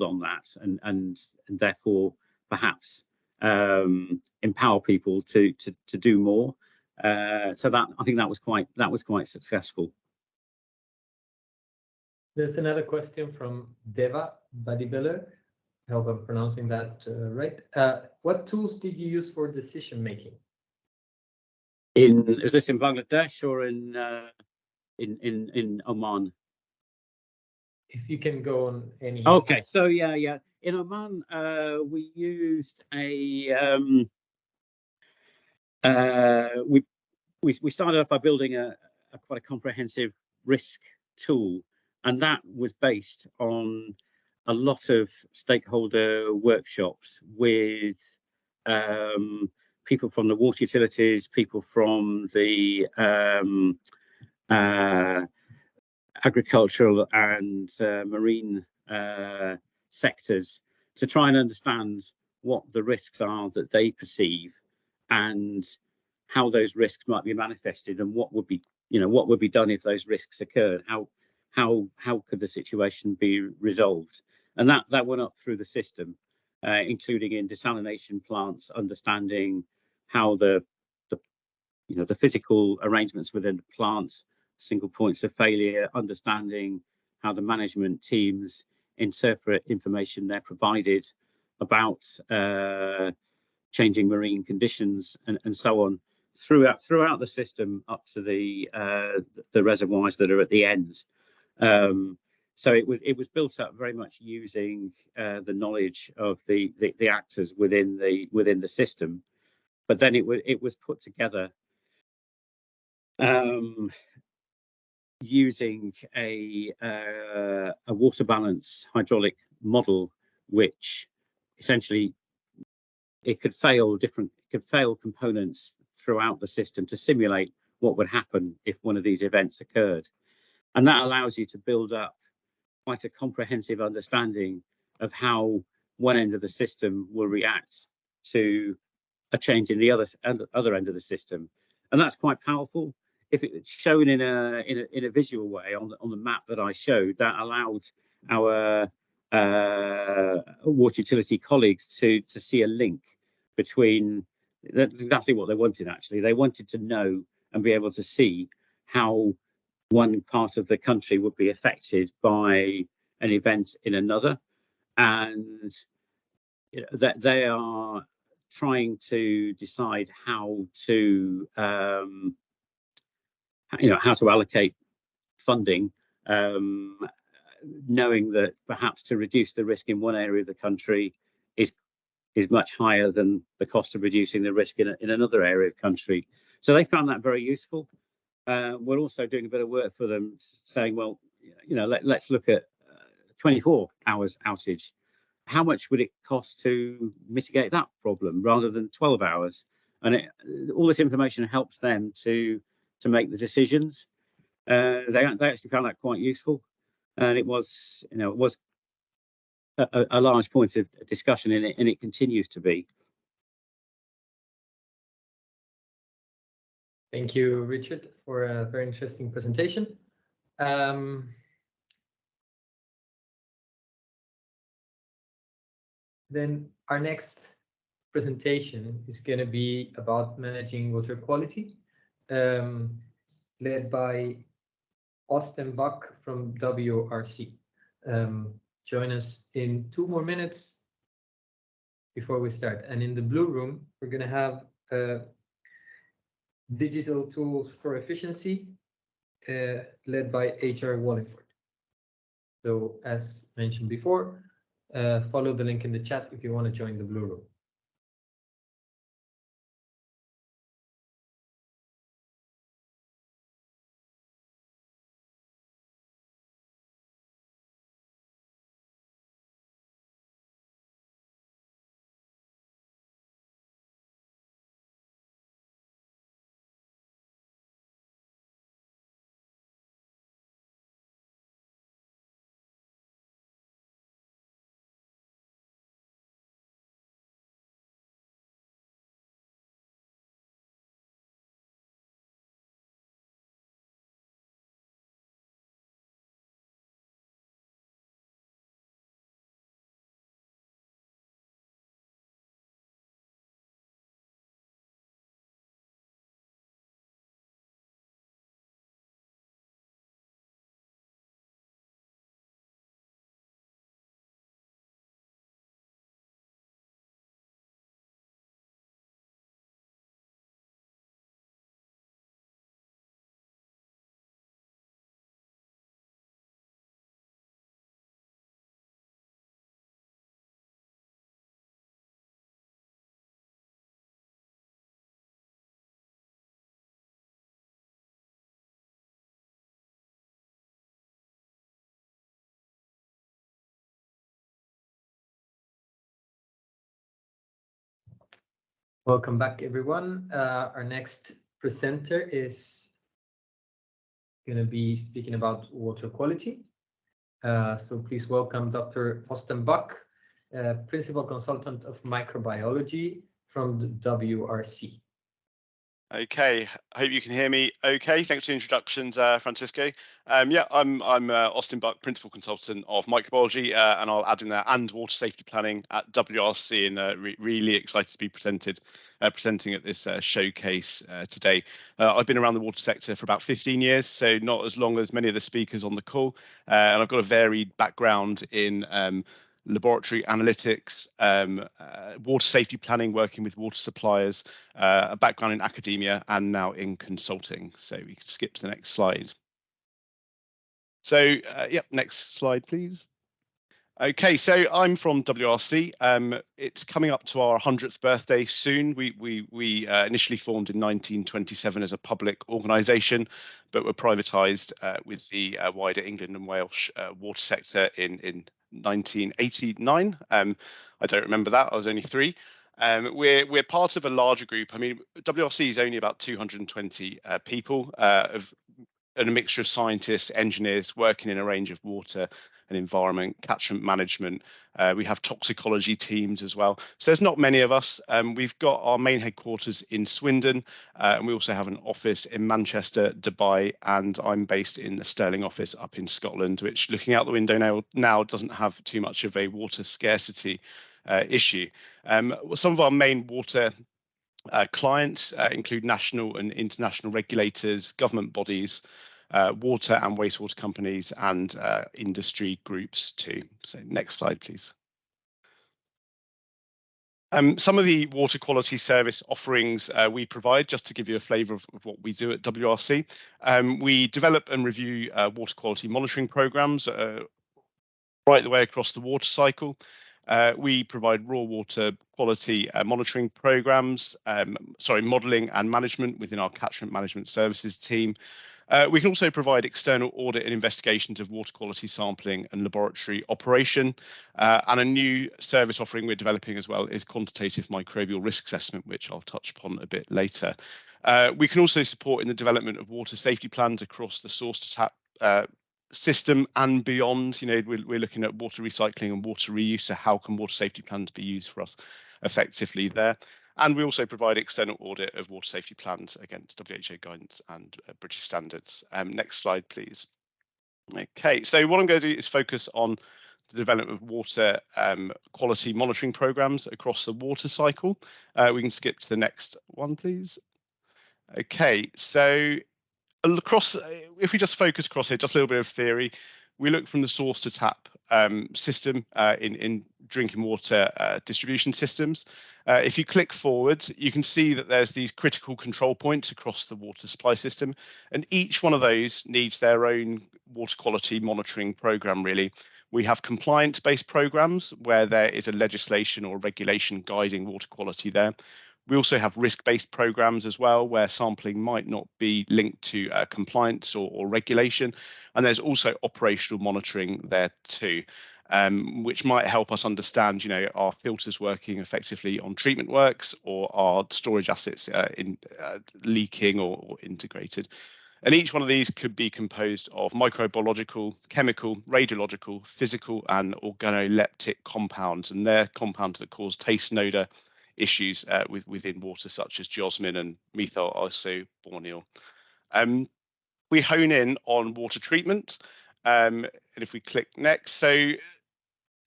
on that, and therefore perhaps empower people to do more. So that, I think, that was quite successful. There's another question from Deva Badibiller. I hope I'm pronouncing that right. What tools did you use for decision making? Is this in Bangladesh or in Oman? If you can go on any. Okay, so yeah. In Oman, we used we started off by building quite a comprehensive risk tool. And that was based on a lot of stakeholder workshops with people from the water utilities, people from the agricultural and marine sectors, to try and understand what the risks are that they perceive and how those risks might be manifested, and what would be done if those risks occurred. How could the situation be resolved? And that went up through the system, including in desalination plants, understanding how the physical arrangements within the plants, single points of failure, understanding how the management teams interpret information they're provided about changing marine conditions and so on throughout the system up to the reservoirs that are at the end. So it was built up very much using the knowledge of the actors within the system, but then it was put together using a water balance hydraulic model, which essentially it could fail components throughout the system to simulate what would happen if one of these events occurred. And that allows you to build up quite a comprehensive understanding of how one end of the system will react to a change in the other end of the system. And that's quite powerful. If it's shown in a visual way on the map that I showed, that allowed our water utility colleagues to see a link between. That's exactly what they wanted, actually. They wanted to know and be able to see how one part of the country would be affected by an event in another, and that they are trying to decide how to allocate funding, knowing that perhaps to reduce the risk in one area of the country is much higher than the cost of reducing the risk in another area of the country. So they found that very useful. We're also doing a bit of work for them, saying, well, let's look at 24 hours outage. How much would it cost to mitigate that problem rather than 12 hours? And all this information helps them to make the decisions. They actually found that quite useful, and it was, you know, it was a large point of discussion in it, and it continues to be. Thank you, Richard, for a very interesting presentation. Then our next presentation is going to be about managing water quality, led by Austen from WRC. Join us in 2 more minutes before we start. And in the blue room, we're going to have digital tools for efficiency, led by HR Wallingford. So as mentioned before, follow the link in the chat if you want to join the blue room. Welcome back, everyone. Our next presenter is going to be speaking about water quality. So please welcome Dr. Austen, Principal Consultant of Microbiology from the WRC. Okay, I hope you can hear me okay. Thanks for the introductions, Francisco. Yeah, I'm Austen Buck, Principal Consultant of Microbiology, and I'll add in there, and Water Safety Planning at WRC, and really excited to be presenting at this showcase today. I've been around the water sector for about 15 years, so not as long as many of the speakers on the call, and I've got a varied background in laboratory analytics, water safety planning, working with water suppliers, a background in academia, and now in consulting. So we can skip to the next slide. So, yep, next slide, please. Okay, so I'm from WRC. It's coming up to our 100th birthday soon. We initially formed in 1927 as a public organisation, but were privatised with the wider England and Wales water sector in 1989. I don't remember that. I was only 3. We're part of a larger group. I mean, WRC is only about 220 people, and a mixture of scientists, engineers working in a range of water and environment, catchment management. We have toxicology teams as well. So there's not many of us. We've got our main headquarters in Swindon, and we also have an office in Manchester, Dubai, and I'm based in the Stirling office up in Scotland, which, looking out the window now doesn't have too much of a water scarcity issue. Some of our main water clients include national and international regulators, government bodies, water and wastewater companies, and industry groups too. So next slide, please. Some of the water quality service offerings we provide, just to give you a flavour of what we do at WRC. We develop and review water quality monitoring programmes right the way across the water cycle. We provide raw water quality monitoring programmes, modelling and management within our catchment management services team. We can also provide external audit and investigations of water quality sampling and laboratory operation. And a new service offering we're developing as well is quantitative microbial risk assessment, which I'll touch upon a bit later. We can also support in the development of water safety plans across the source to tap system and beyond. You know, we're looking at water recycling and water reuse. So how can water safety plans be used for us effectively there? And we also provide external audit of water safety plans against WHO guidance and British standards. Next slide, please. Okay, so what I'm going to do is focus on the development of water quality monitoring programs across the water cycle. We can skip to the next one, please. Okay, so across, if we just focus across here, just a little bit of theory, we look from the source to tap system in drinking water distribution systems. If you click forward, you can see that there's these critical control points across the water supply system, and each one of those needs their own water quality monitoring program, really. We have compliance-based programs where there is a legislation or regulation guiding water quality there. We also have risk-based programs as well, where sampling might not be linked to compliance or regulation. And there's also operational monitoring there too, which might help us understand, you know, are filters working effectively on treatment works, or are storage assets leaking or integrated. And each one of these could be composed of microbiological, chemical, radiological, physical, and organoleptic compounds. And they're compounds that cause taste and odor issues within water, such as geosmin and methyl isobornyl. We hone in on water treatment, and if we click next, so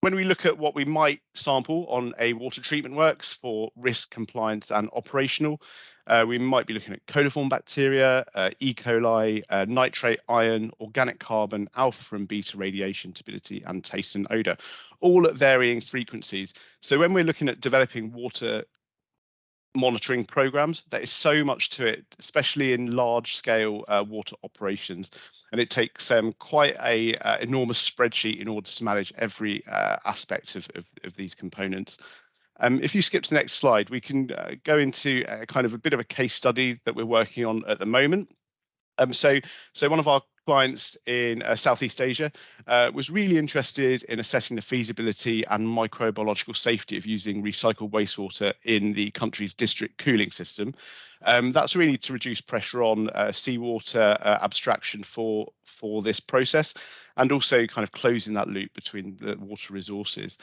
when we look at what we might sample on a water treatment works for risk, compliance, and operational, we might be looking at coliform bacteria, E. coli, nitrate, iron, organic carbon, alpha and beta radiation stability, and taste and odor, all at varying frequencies. So when we're looking at developing water monitoring programs, there is so much to it, especially in large scale water operations, and it takes quite a enormous spreadsheet in order to manage every aspect of these components. If you skip to the next slide, we can go into kind of a bit of a case study that we're working on at the moment. So one of our clients in Southeast Asia was really interested in assessing the feasibility and microbiological safety of using recycled wastewater in the country's district cooling system. That's really to reduce pressure on seawater abstraction for this process, and also kind of closing that loop between the water resources.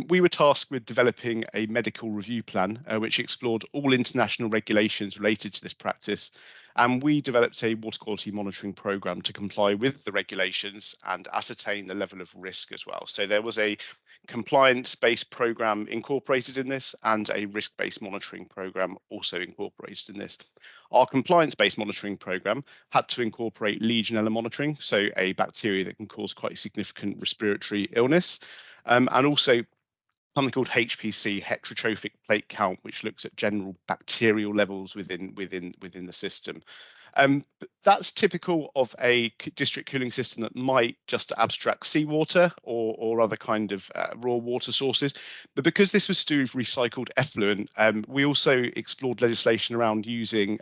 We were tasked with developing a medical review plan which explored all international regulations related to this practice, and we developed a water quality monitoring program to comply with the regulations and ascertain the level of risk as well. So there was a compliance-based program incorporated in this, and a risk-based monitoring program also incorporated in this. Our compliance-based monitoring program had to incorporate Legionella monitoring, so a bacteria that can cause quite significant respiratory illness, and also something called HPC, heterotrophic plate count, which looks at general bacterial levels within the system. That's typical of a district cooling system that might just abstract seawater or other kind of raw water sources. But because this was to do with recycled effluent, we also explored legislation around using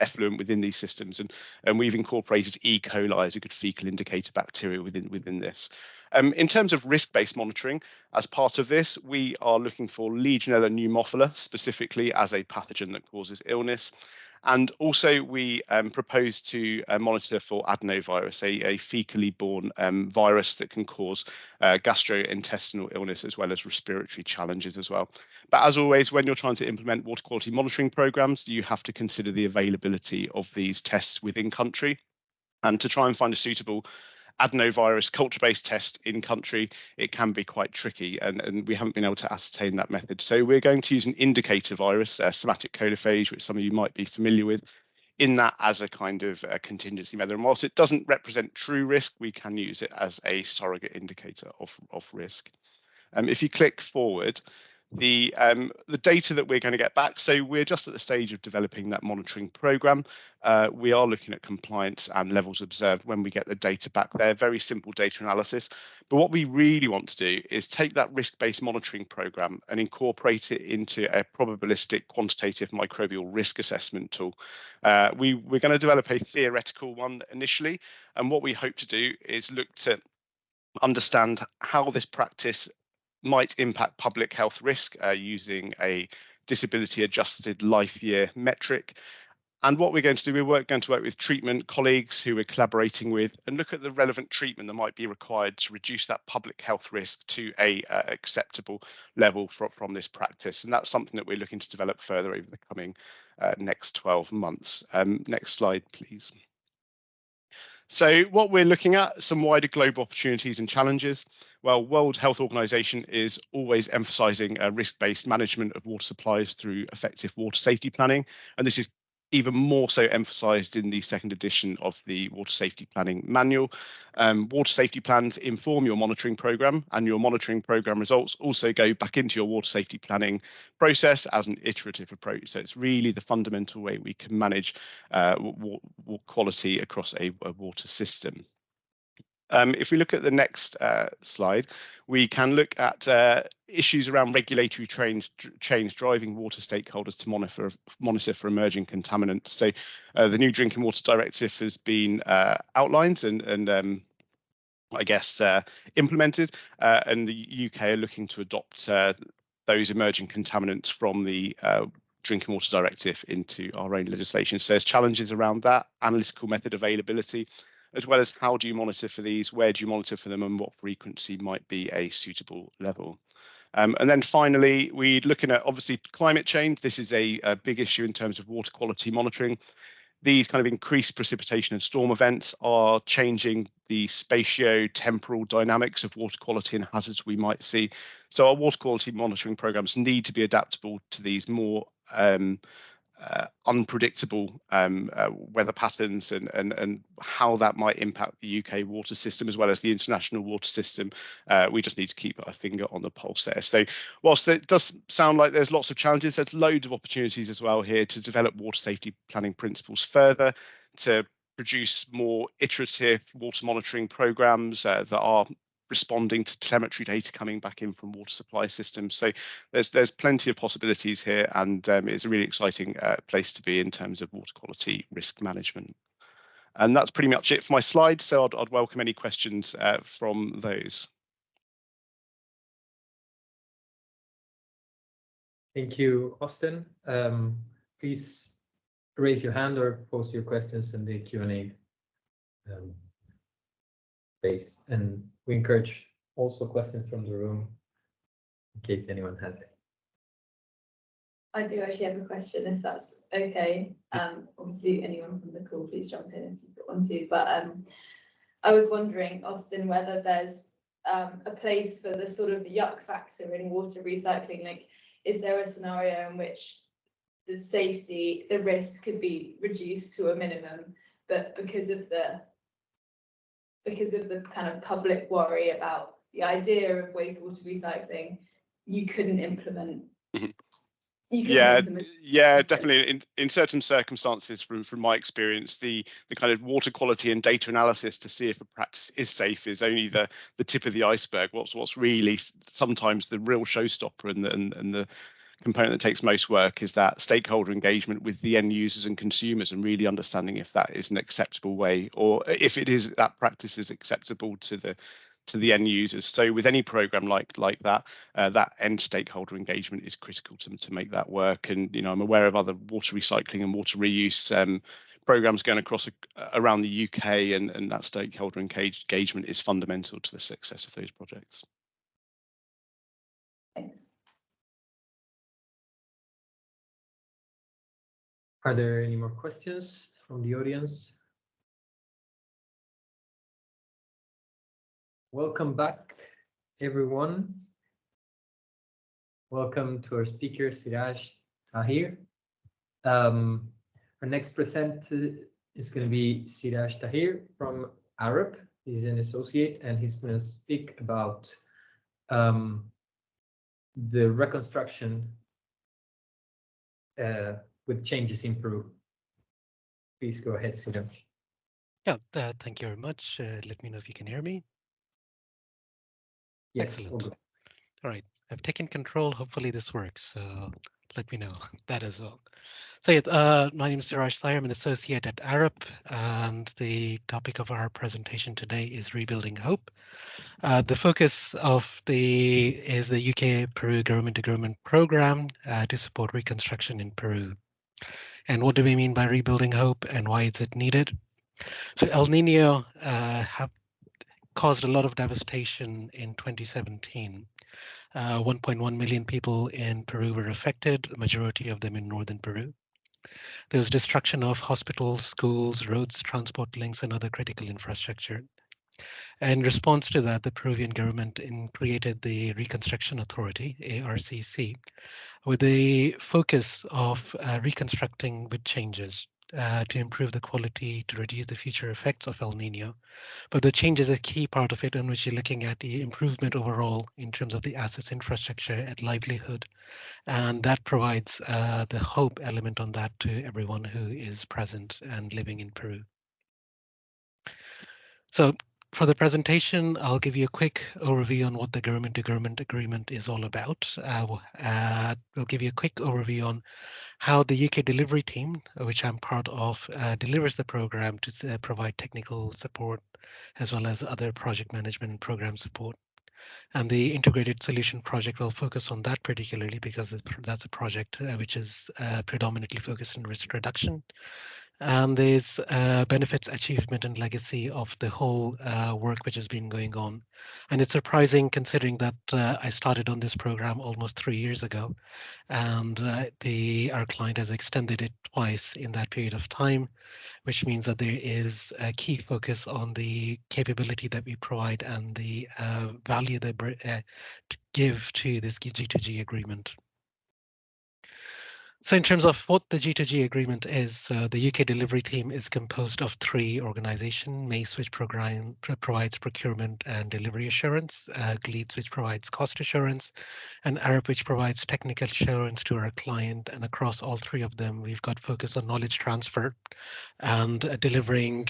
effluent within these systems, and we've incorporated E. coli as a good fecal indicator bacteria within this. In terms of risk-based monitoring, as part of this, we are looking for Legionella pneumophila specifically as a pathogen that causes illness. And also we propose to monitor for adenovirus, a fecally borne virus that can cause gastrointestinal illness as well as respiratory challenges as well. But as always, when you're trying to implement water quality monitoring programs, you have to consider the availability of these tests within country. And to try and find a suitable adenovirus culture-based test in country, it can be quite tricky, and we haven't been able to ascertain that method. So we're going to use an indicator virus, somatic coliphage, which some of you might be familiar with, in that as a kind of contingency method. And whilst it doesn't represent true risk, we can use it as a surrogate indicator of risk. If you click forward, the data that we're going to get back, so we're just at the stage of developing that monitoring program. We are looking at compliance and levels observed when we get the data back there, very simple data analysis. But what we really want to do is take that risk-based monitoring program and incorporate it into a probabilistic quantitative microbial risk assessment tool. We're going to develop a theoretical one initially, and what we hope to do is look to understand how this practice might impact public health risk using a disability adjusted life year metric, And what we're going to do, we're going to work with treatment colleagues who we're collaborating with and look at the relevant treatment that might be required to reduce that public health risk to a acceptable level from this practice. And that's something that we're looking to develop further over the coming next 12 months. Next slide, please. So what we're looking at, some wider global opportunities and challenges. Well, World Health Organization is always emphasizing risk-based management of water supplies through effective water safety planning. And this is even more so emphasized in the second edition of the Water Safety Planning Manual. Water safety plans inform your monitoring program, and your monitoring program results also go back into your water safety planning process as an iterative approach. So it's really the fundamental way we can manage quality across a water system. If we look at the next slide, we can look at issues around regulatory change driving water stakeholders to monitor for emerging contaminants. So the new Drinking Water Directive has been outlined and I guess implemented, and the UK are looking to adopt those emerging contaminants from the Drinking Water Directive into our own legislation. So there's challenges around that, analytical method availability, as well as how do you monitor for these, where do you monitor for them, and what frequency might be a suitable level. And then finally, we're looking at obviously climate change. This is a big issue in terms of water quality monitoring. These kind of increased precipitation and storm events are changing the spatio-temporal dynamics of water quality and hazards we might see. So our water quality monitoring programs need to be adaptable to these more unpredictable weather patterns and how that might impact the UK water system as well as the international water system. We just need to keep our finger on the pulse there. So whilst it does sound like there's lots of challenges, there's loads of opportunities as well here to develop water safety planning principles further, to produce more iterative water monitoring programs that are responding to telemetry data coming back in from water supply systems. So there's plenty of possibilities here, and it's a really exciting place to be in terms of water quality risk management. And that's pretty much it for my slides. So I'd welcome any questions from those. Thank you, Austen. Please raise your hand or post your questions in the Q&A space, and we encourage also questions from the room in case anyone has it. I do actually have a question, if that's okay. Obviously, anyone from the call, please jump in if you've got one too. But I was wondering, Austen, whether there's a place for the sort of yuck factor in water recycling. Like, is there a scenario in which the safety, the risk could be reduced to a minimum, but because of the kind of public worry about the idea of wastewater recycling, you couldn't implement. Yeah, definitely. In certain circumstances, from my experience, the kind of water quality and data analysis to see if a practice is safe is only the tip of the iceberg. What's really sometimes the real showstopper and the component that takes most work is that stakeholder engagement with the end users and consumers, and really understanding if that is an acceptable way, or if it is that practice is acceptable to the end users. So with any program like that, that end stakeholder engagement is critical to make that work. And I'm aware of other water recycling and water reuse programs going across around the UK, and that stakeholder engagement is fundamental to the success of those projects. Thanks. Are there any more questions from the audience? Welcome back, everyone. Welcome to our speaker, Siraj, Tahir. Our next presenter is going to be Siraj Tahir from Arup. He's an associate, and he's going to speak about the reconstruction with changes in Peru. Please go ahead, Siraj. Yeah, thank you very much. Let me know if you can hear me. Yes. Excellent. All right, I've taken control. Hopefully this works. So let me know that as well. So yeah, my name is Siraj. I'm an associate at Arup, and the topic of our presentation today is rebuilding hope. The focus of is the UK-Peru government-to-government program to support reconstruction in Peru. And what do we mean by rebuilding hope and why is it needed? So El Nino have caused a lot of devastation in 2017. 1.1 million people in Peru were affected, the majority of them in northern Peru. There was destruction of hospitals, schools, roads, transport links, and other critical infrastructure. In response to that, the Peruvian government created the Reconstruction Authority, ARCC, with the focus of reconstructing with changes to improve the quality, to reduce the future effects of El Nino. But the change is a key part of it, in which you're looking at the improvement overall in terms of the assets, infrastructure, and livelihood. And that provides the hope element on that to everyone who is present and living in Peru. So for the presentation, I'll give you a quick overview on what the government-to-government agreement is all about. We'll give you a quick overview on how the UK delivery team, which I'm part of, delivers the program to provide technical support, as well as other project management and program support. And the integrated solution project will focus on that particularly because that's a project which is predominantly focused on risk reduction. And there's benefits, achievement, and legacy of the whole work which has been going on. And it's surprising considering that I started on this program almost 3 years ago, and our client has extended it twice in that period of time, which means that there is a key focus on the capability that we provide and the value that we give to this G2G agreement. So in terms of what the G2G agreement is, the UK delivery team is composed of 3 organizations: MACE, which provides procurement and delivery assurance, GLEADS, which provides cost assurance, and Arup, which provides technical assurance to our client. And across all 3 of them, we've got focus on knowledge transfer and delivering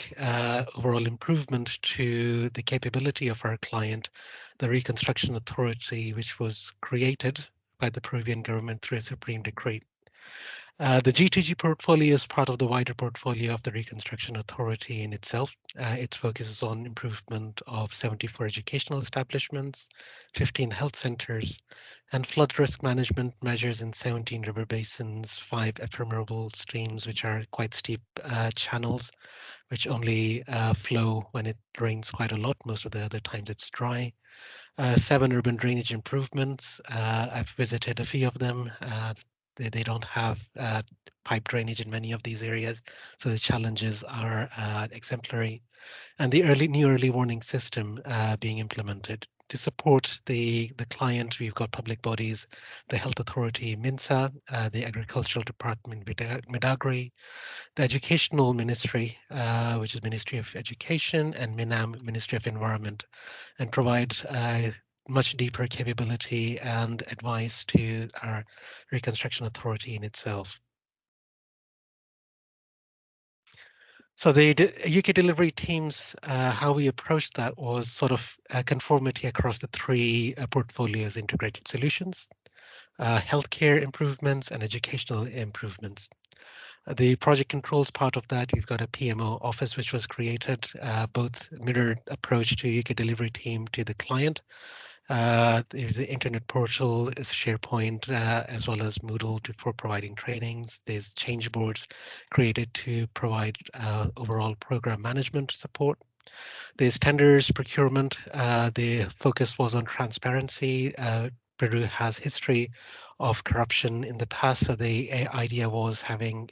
overall improvement to the capability of our client, the Reconstruction Authority, which was created by the Peruvian government through a Supreme Decree. The G2G portfolio is part of the wider portfolio of the Reconstruction Authority in itself. It focuses on improvement of 74 educational establishments, 15 health centers, and flood risk management measures in 17 river basins, 5 ephemeral streams, which are quite steep channels, which only flow when it rains quite a lot. Most of the other times it's dry. 7 urban drainage improvements. I've visited a few of them. They don't have pipe drainage in many of these areas, so the challenges are exemplary. And the new early warning system being implemented. To support the client, we've got public bodies, the Health Authority, MINSA, the Agricultural Department, Midagri, the Educational Ministry, which is Ministry of Education, and MINAM, Ministry of Environment, and provide much deeper capability and advice to our Reconstruction Authority in itself. So the UK delivery teams, how we approached that was sort of a conformity across the 3 portfolios: integrated solutions, healthcare improvements, and educational improvements. The project controls part of that, we've got a PMO office which was created, both mirrored approach to UK delivery team to the client. There's the internet portal, is SharePoint, as well as Moodle for providing trainings. There's change boards created to provide overall program management support. There's tenders, procurement. The focus was on transparency. Peru has history of corruption in the past, so the idea was having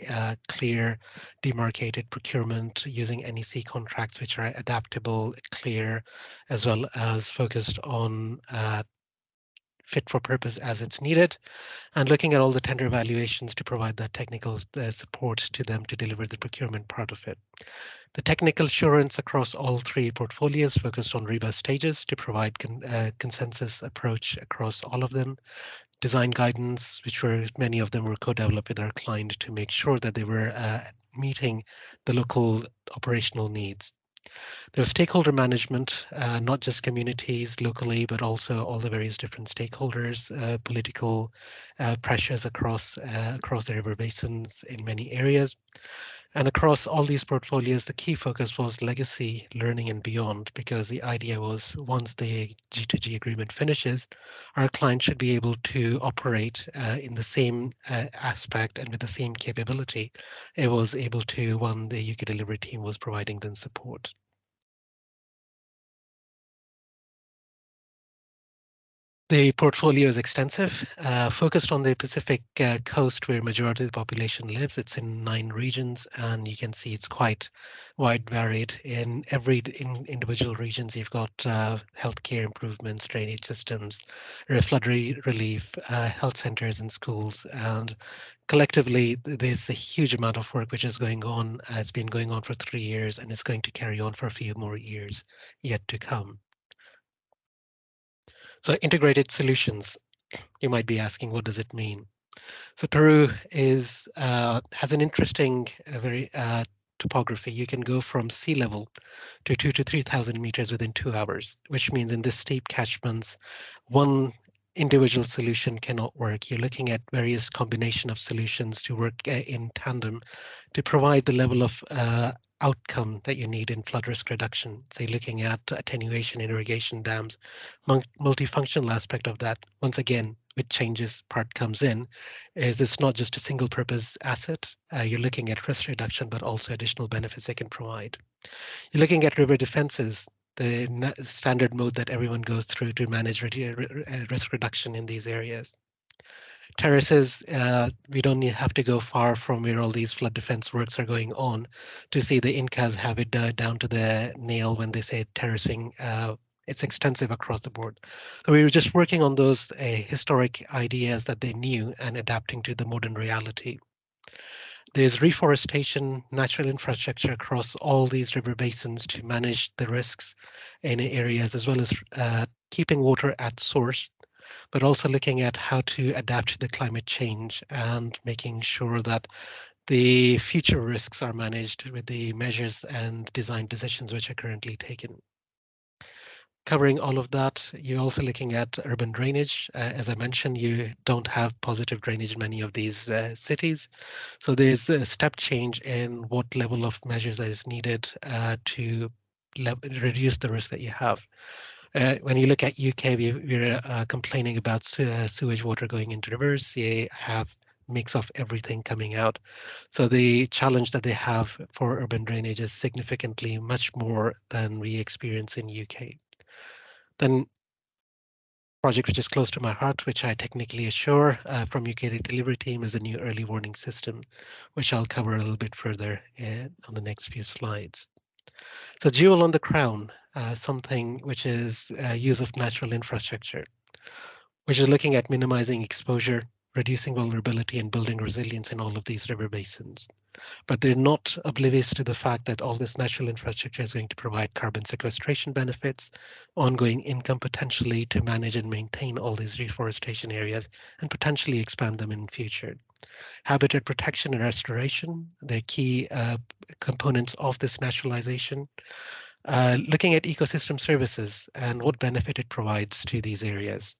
clear, demarcated procurement using NEC contracts, which are adaptable, clear, as well as focused on fit for purpose as it's needed, and looking at all the tender evaluations to provide that technical support to them to deliver the procurement part of it. The technical assurance across all 3 portfolios focused on rebus stages to provide consensus approach across all of them. Design guidance, which many of them were co-developed with our client to make sure that they were meeting the local operational needs. There's stakeholder management, not just communities locally, but also all the various different stakeholders, political pressures across the river basins in many areas. And across all these portfolios, the key focus was legacy, learning, and beyond, because the idea was once the G2G agreement finishes, our client should be able to operate in the same aspect and with the same capability it was able to when the UK delivery team was providing them support. The portfolio is extensive, focused on the Pacific coast where majority of the population lives. It's in 9 regions, and you can see it's quite wide varied. In every individual regions, you've got healthcare improvements, drainage systems, flood relief, health centers and schools. And collectively, there's a huge amount of work which is going on. It's been going on for 3 years, and it's going to carry on for a few more years yet to come. So integrated solutions, you might be asking, what does it mean? So Peru is has an interesting, very topography. You can go from sea level to 2,000 to 3,000 meters within 2 hours, which means in this steep catchments, one individual solution cannot work. You're looking at various combination of solutions to work in tandem to provide the level of outcome that you need in flood risk reduction. So you're looking at attenuation, irrigation dams, multifunctional aspect of that. Once again, with changes part comes in, is it's not just a single purpose asset. You're looking at risk reduction, but also additional benefits they can provide. You're looking at river defenses, the standard mode that everyone goes through to manage risk reduction in these areas. Terraces, we don't have to go far from where all these flood defense works are going on to see the Incas have it down to the nail when they say terracing. It's extensive across the board. So we were just working on those historic ideas that they knew and adapting to the modern reality. There's reforestation, natural infrastructure across all these river basins to manage the risks in areas, as well as keeping water at source, but also looking at how to adapt to the climate change and making sure that the future risks are managed with the measures and design decisions which are currently taken. Covering all of that, you're also looking at urban drainage. As I mentioned, you don't have positive drainage in many of these cities. So there's a step change in what level of measures that is needed to reduce the risk that you have. When you look at UK, we're complaining about sewage water going into rivers. They have mix of everything coming out. So the challenge that they have for urban drainage is significantly much more than we experience in UK. Then project which is close to my heart, which I technically assure from UK delivery team, is a new early warning system, which I'll cover a little bit further on the next few slides. So jewel on the crown, something which is use of natural infrastructure, which is looking at minimizing exposure, reducing vulnerability, and building resilience in all of these river basins. But they're not oblivious to the fact that all this natural infrastructure is going to provide carbon sequestration benefits, ongoing income potentially to manage and maintain all these reforestation areas, and potentially expand them in future. Habitat protection and restoration, they're key components of this naturalization. Looking at ecosystem services and what benefit it provides to these areas.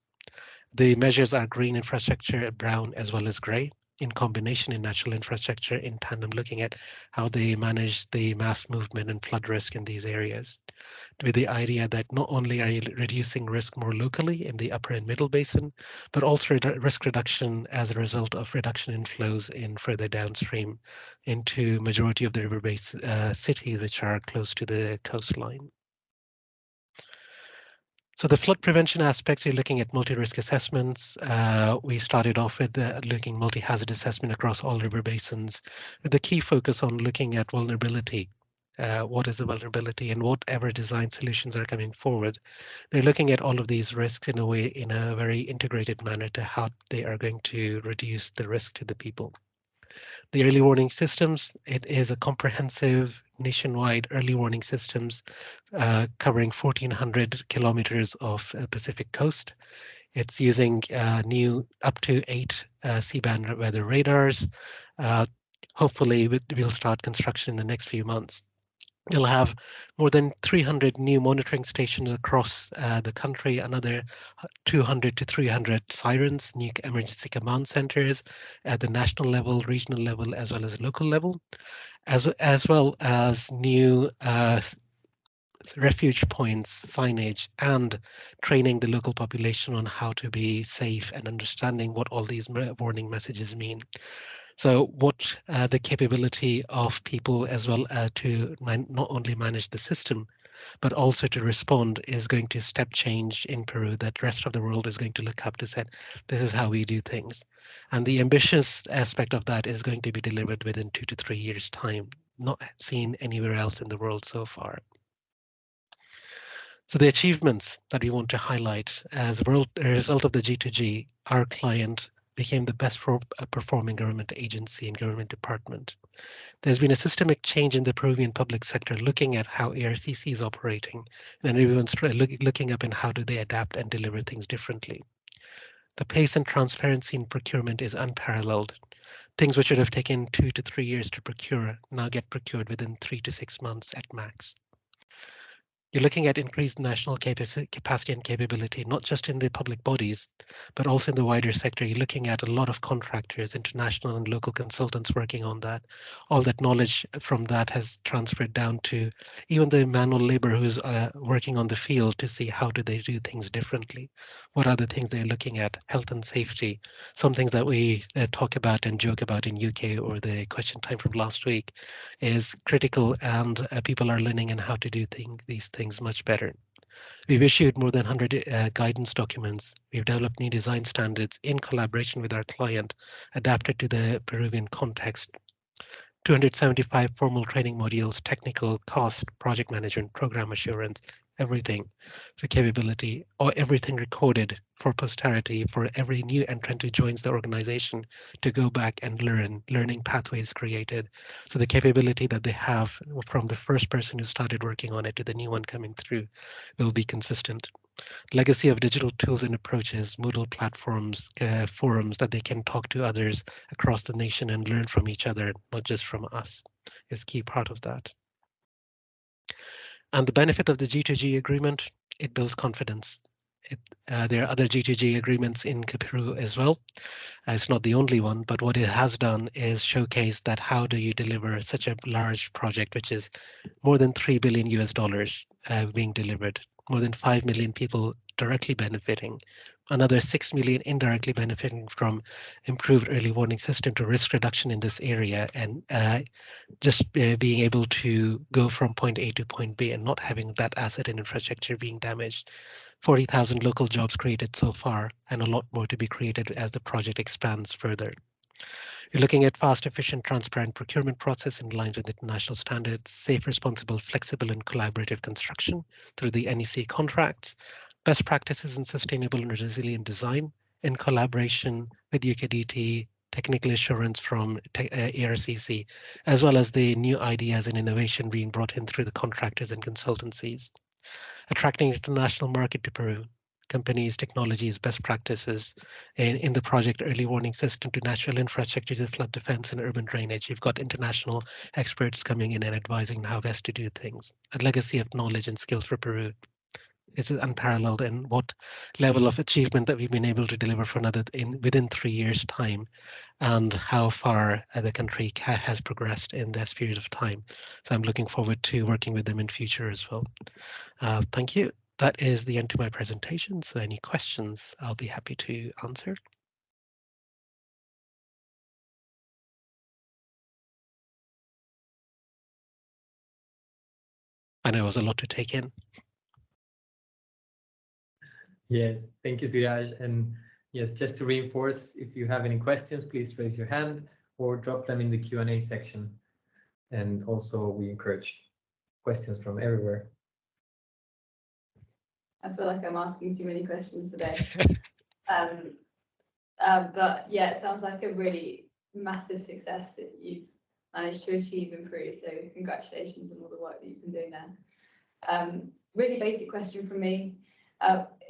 The measures are green infrastructure, brown, as well as gray, in combination in natural infrastructure, in tandem looking at how they manage the mass movement and flood risk in these areas, with the idea that not only are you reducing risk more locally in the upper and middle basin, but also risk reduction as a result of reduction in flows in further downstream into majority of the river basin cities which are close to the coastline. So the flood prevention aspects, you're looking at multi-risk assessments. We started off with looking multi-hazard assessment across all river basins, with the key focus on looking at vulnerability. What is the vulnerability, and whatever design solutions are coming forward, they're looking at all of these risks in a way, in a very integrated manner to how they are going to reduce the risk to the people. The early warning systems, it is a comprehensive nationwide early warning systems covering 1,400 kilometers of Pacific coast. It's using new up to 8 C-band weather radars. Hopefully we'll start construction in the next few months. You'll have more than 300 new monitoring stations across the country, another 200 to 300 sirens, new emergency command centers at the national level, regional level, as well as local level. as well as new refuge points, signage, and training the local population on how to be safe and understanding what all these warning messages mean. So what the capability of people as well to not only manage the system, but also to respond is going to step change in Peru that the rest of the world is going to look up to say, this is how we do things. And the ambitious aspect of that is going to be delivered within 2 to 3 years' time, not seen anywhere else in the world so far. So the achievements that we want to highlight as a result of the G2G, our client became the best performing government agency and government department. There's been a systemic change in the Peruvian public sector looking at how ARCC is operating, and everyone's looking up in how do they adapt and deliver things differently. The pace and transparency in procurement is unparalleled. Things which would have taken 2 to 3 years to procure now get procured within 3 to 6 months at max. You're looking at increased national capacity and capability, not just in the public bodies, but also in the wider sector. You're looking at a lot of contractors, international and local consultants working on that. All that knowledge from that has transferred down to even the manual labor who's working on the field to see how do they do things differently. What are the things they're looking at? Health and safety, some things that we talk about and joke about in UK, or the question time from last week, is critical, and people are learning and how to do these things much better. We've issued more than 100 guidance documents. We've developed new design standards in collaboration with our client, adapted to the Peruvian context. 275 formal training modules, technical, cost, project management, program assurance, everything for capability, or everything recorded for posterity for every new entrant who joins the organization to go back and learning pathways created. So the capability that they have from the first person who started working on it to the new one coming through will be consistent. Legacy of digital tools and approaches, Moodle platforms, forums that they can talk to others across the nation and learn from each other, not just from us, is key part of that. And the benefit of the G2G agreement, it builds confidence. There are other G2G agreements in Peru as well. It's not the only one, but what it has done is showcase that how do you deliver such a large project, which is more than $3 billion being delivered, more than 5 million people directly benefiting, another 6 million indirectly benefiting from improved early warning system to risk reduction in this area, and just being able to go from point A to point B and not having that asset and infrastructure being damaged. 40,000 local jobs created so far, and a lot more to be created as the project expands further. You're looking at fast, efficient, transparent procurement process in line with international standards, safe, responsible, flexible, and collaborative construction through the NEC contracts, best practices in sustainable and resilient design in collaboration with UKDT, technical assurance from ARCC, as well as the new ideas and innovation being brought in through the contractors and consultancies. Attracting international market to Peru, companies, technologies, best practices in the project early warning system to natural infrastructure to flood defense and urban drainage. You've got international experts coming in and advising how best to do things. A legacy of knowledge and skills for Peru is unparalleled, and what level of achievement that we've been able to deliver for within 3 years' time, and how far the country has progressed in this period of time. So I'm looking forward to working with them in future as well. Thank you. That is the end to my presentation. So any questions, I'll be happy to answer. I know it was a lot to take in. Yes, thank you, Siraj. And yes, just to reinforce, if you have any questions, please raise your hand or drop them in the Q&A section. And also we encourage questions from everywhere. I feel like I'm asking too many questions today. But yeah, it sounds like a really massive success that you've managed to achieve in Peru. So congratulations on all the work that you've been doing there. Really basic question from me.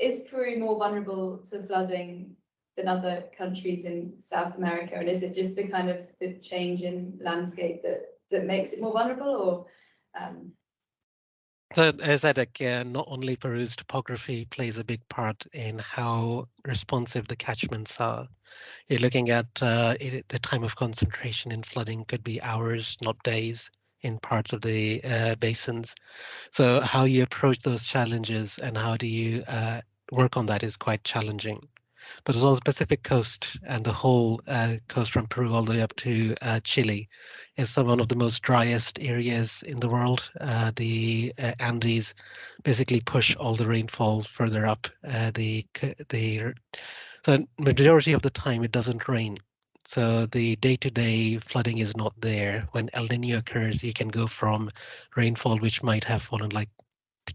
Is Peru more vulnerable to flooding than other countries in South America? And is it just the kind of the change in landscape that makes it more vulnerable, or So as I said, not only Peru's topography plays a big part in how responsive the catchments are. You're looking at the time of concentration in flooding could be hours, not days, in parts of the basins. So how you approach those challenges and how do you work on that is quite challenging. But as well as Pacific coast and the whole coast from Peru all the way up to Chile is one of the most driest areas in the world. The Andes basically push all the rainfall further up. So majority of the time it doesn't rain. So the day-to-day flooding is not there. When El Nino occurs, you can go from rainfall, which might have fallen like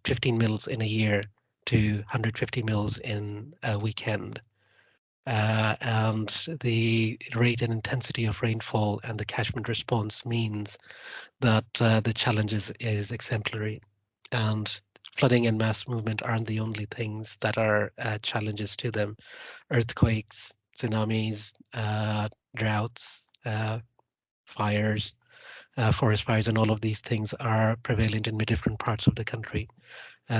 15 mils in a year, to 150 mils in a weekend. And the rate and intensity of rainfall and the catchment response means that the challenge is exemplary. And flooding and mass movement aren't the only things that are challenges to them. Earthquakes, tsunamis, droughts, fires, forest fires, and all of these things are prevalent in different parts of the country.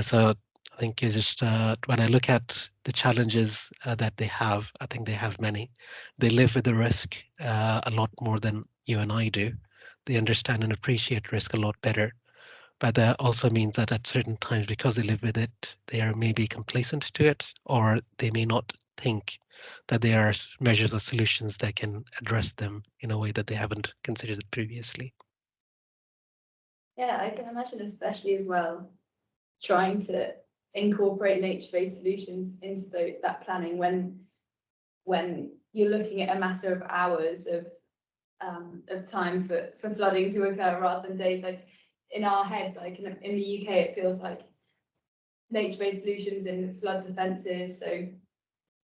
So I think it's just when I look at the challenges that they have, I think they have many. They live with the risk a lot more than you and I do. They understand and appreciate risk a lot better. But that also means that at certain times, because they live with it, they are maybe complacent to it, or they may not think that there are measures or solutions that can address them in a way that they haven't considered it previously. Yeah, I can imagine, especially as well, trying to incorporate nature-based solutions into that planning when you're looking at a matter of hours of time for flooding to occur rather than days. Like in our heads, like in the UK, it feels like nature-based solutions in flood defences. So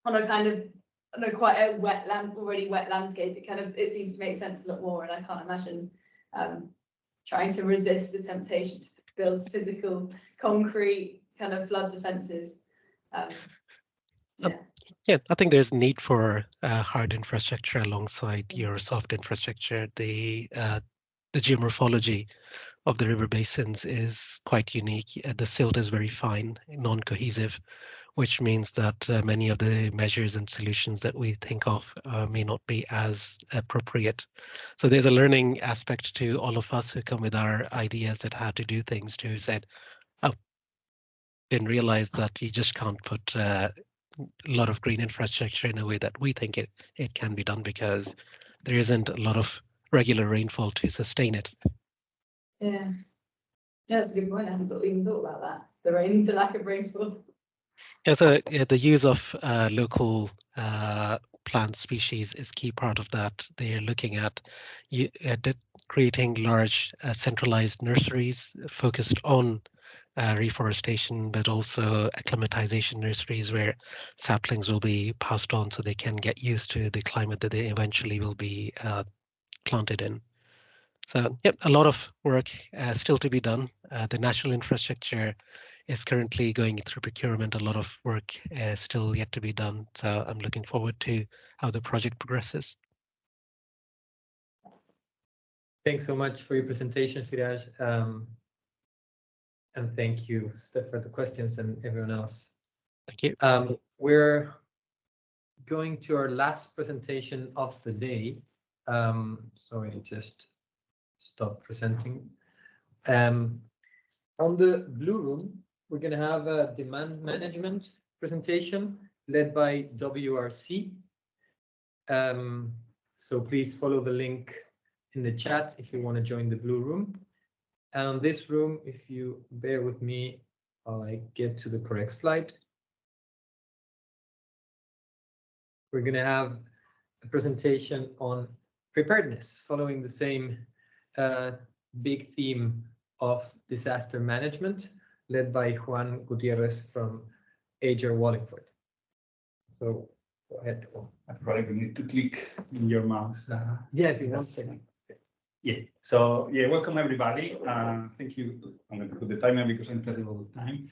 on a quite a already wet landscape, it seems to make sense a lot more. And I can't imagine trying to resist the temptation to build physical concrete kind of flood defences. Yeah, I think there's need for hard infrastructure alongside your soft infrastructure. The geomorphology of the river basins is quite unique. The silt is very fine, non-cohesive, which means that many of the measures and solutions that we think of may not be as appropriate. So there's a learning aspect to all of us who come with our ideas that how to do things, to said, oh, didn't realize that you just can't put a lot of green infrastructure in a way that we think it can be done, because there isn't a lot of regular rainfall to sustain it. Yeah, that's a good point. I hadn't even thought about that. The lack of rainfall. Yeah, so the use of local plant species is key part of that. They're looking at creating large centralized nurseries focused on reforestation, but also acclimatization nurseries where saplings will be passed on so they can get used to the climate that they eventually will be planted in. So, yep, a lot of work still to be done. The national infrastructure is currently going through procurement. A lot of work still yet to be done. So I'm looking forward to how the project progresses. Thanks so much for your presentation, Siraj. And thank you, Steph, for the questions, and everyone else. Thank you. We're going to our last presentation of the day. Sorry, just stop presenting. On the Blue Room, we're going to have a demand management presentation led by WRC. So please follow the link in the chat if you want to join the Blue Room. And this room, if you bear with me while I get to the correct slide, we're going to have a presentation on preparedness, following the same big theme of disaster management, led by Juan Gutierrez from Wallingford. So go ahead. I probably need to click in your mouse. Yeah, if you want to. Yeah, so yeah, welcome everybody. Thank you. I'm going to put the timer because I'm terrible with time.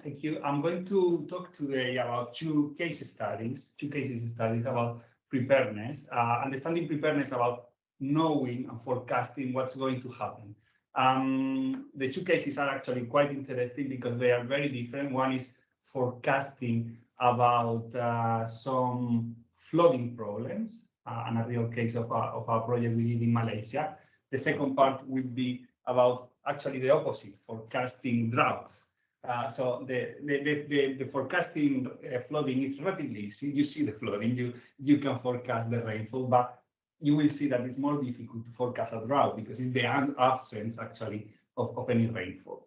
Thank you. I'm going to talk today about two case studies about preparedness, understanding preparedness, about knowing and forecasting what's going to happen. The two cases are actually quite interesting because they are very different. One is forecasting about some flooding problems, and a real case of a project we did in Malaysia. The second part will be about actually the opposite, forecasting droughts. So the forecasting flooding is relatively easy. You see the flooding, you can forecast the rainfall, but you will see that it's more difficult to forecast a drought because it's the absence actually of any rainfall.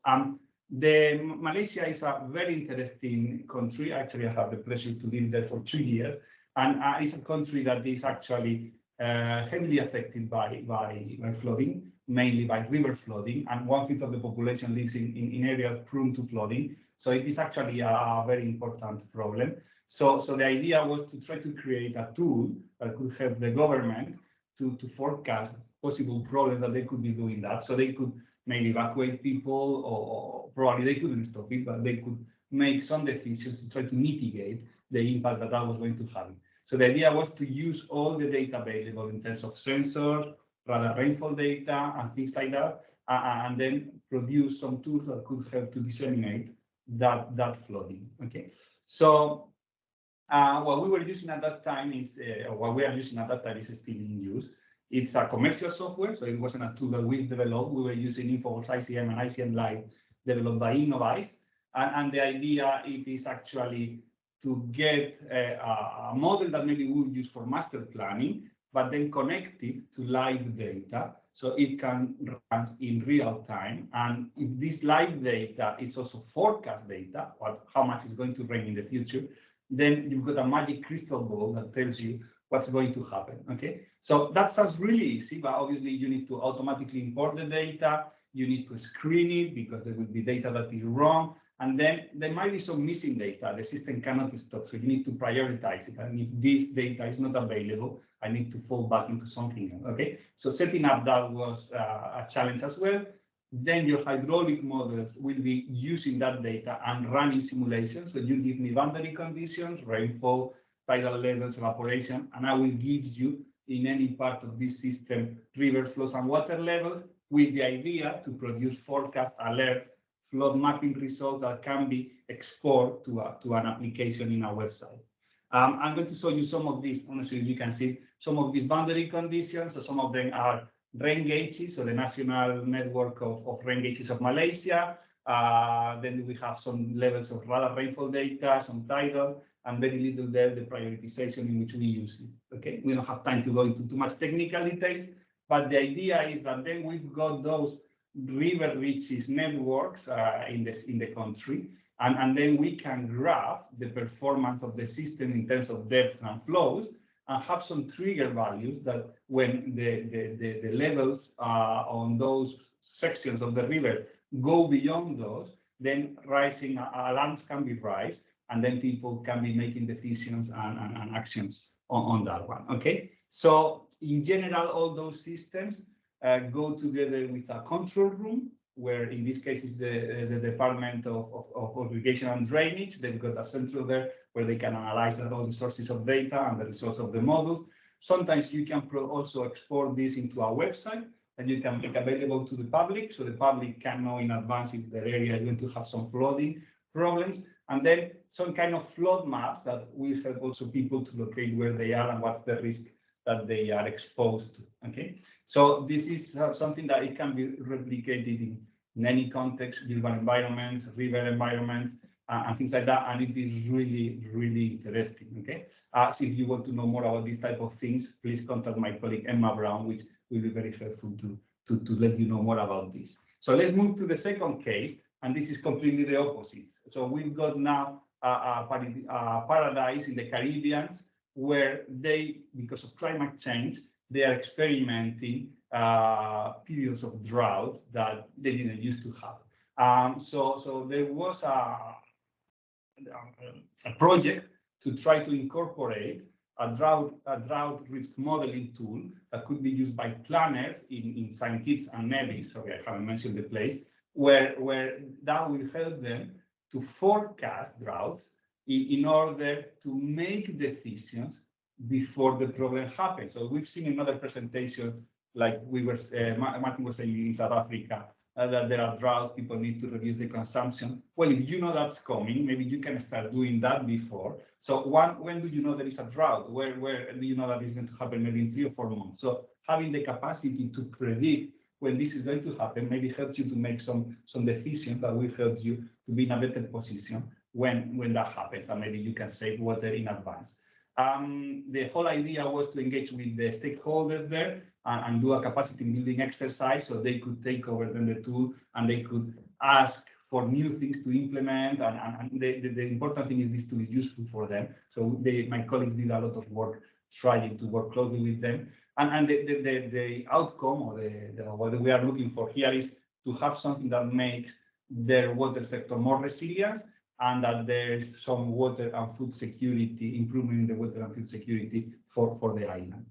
Malaysia is a very interesting country. Actually, I have the pleasure to live there for 2 years, and it's a country that is actually heavily affected by flooding, mainly by river flooding, and 1/5 of the population lives in areas prone to flooding. So it is actually a very important problem. So the idea was to try to create a tool that could help the government to forecast possible problems that they could be doing that. So they could maybe evacuate people, or probably they couldn't stop it, but they could make some decisions to try to mitigate the impact that was going to have. So the idea was to use all the data available in terms of sensors, radar rainfall data, and things like that, and then produce some tools that could help to disseminate that flooding. Okay, so what we were using at that time is, what we are using at that time is still in use. It's a commercial software, so it wasn't a tool that we developed. We were using Infowars ICM and ICM Live developed by Innovice. And the idea it is actually to get a model that maybe we would use for master planning, but then connect it to live data so it can run in real time. And if this live data is also forecast data, how much is going to rain in the future, then you've got a magic crystal ball that tells you what's going to happen. Okay, so that sounds really easy, but obviously you need to automatically import the data. You need to screen it because there will be data that is wrong. And then there might be some missing data. The system cannot stop, so you need to prioritize it. And if this data is not available, I need to fall back into something else. Okay, so setting up that was a challenge as well. Then your hydraulic models will be using that data and running simulations. So you give me boundary conditions, rainfall, tidal levels, evaporation, and I will give you in any part of this system river flows and water levels, with the idea to produce forecast alerts, flood mapping results that can be exported to an application in our website. I'm going to show you some of these. Honestly, you can see some of these boundary conditions. So some of them are rain gauges, so the national network of rain gauges of Malaysia. Then we have some levels of radar rainfall data, some tidal, and very little there, the prioritization in which we use it. Okay, we don't have time to go into too much technical details, but the idea is that then we've got those river reaches networks in the country, and then we can graph the performance of the system in terms of depth and flows, and have some trigger values that when the levels on those sections of the river go beyond those, then rising alarms can be raised, and then people can be making decisions and actions on that one. Okay, so in general, all those systems go together with a control room, where in this case is the Department of Irrigation and Drainage. They've got a central there where they can analyze all the sources of data and the results of the model. Sometimes you can also export this into our website, and you can make available to the public, so the public can know in advance if their area is going to have some flooding problems, and then some kind of flood maps that will help also people to locate where they are and what's the risk that they are exposed to. Okay, so this is something that it can be replicated in any context, urban environments, river environments, and things like that, and it is really, really interesting. Okay, so if you want to know more about these type of things, please contact my colleague Emma Brown, which will be very helpful to let you know more about this. So let's move to the second case, and this is completely the opposite. So we've got now a paradise in the Caribbean where they, because of climate change, they are experimenting periods of drought that they didn't used to have. So there was a project to try to incorporate a drought risk modeling tool that could be used by planners in St. Kitts and Nevis. Sorry, I haven't mentioned the place, where that will help them to forecast droughts in order to make decisions before the problem happens. So we've seen another presentation, like we were, Martin was saying in South Africa, that there are droughts, people need to reduce the consumption. Well, if you know that's coming, maybe you can start doing that before. So when do you know there is a drought? Where do you know that it's going to happen? Maybe in 3 or 4 months. So having the capacity to predict when this is going to happen maybe helps you to make some decisions that will help you to be in a better position when that happens, and maybe you can save water in advance. The whole idea was to engage with the stakeholders there and do a capacity building exercise so they could take over then the tool and they could ask for new things to implement. And the important thing is this tool is useful for them. So my colleagues did a lot of work trying to work closely with them. And the outcome or what we are looking for here is to have something that makes their water sector more resilient, and that there's some water and food security, improvement in the water and food security for the island.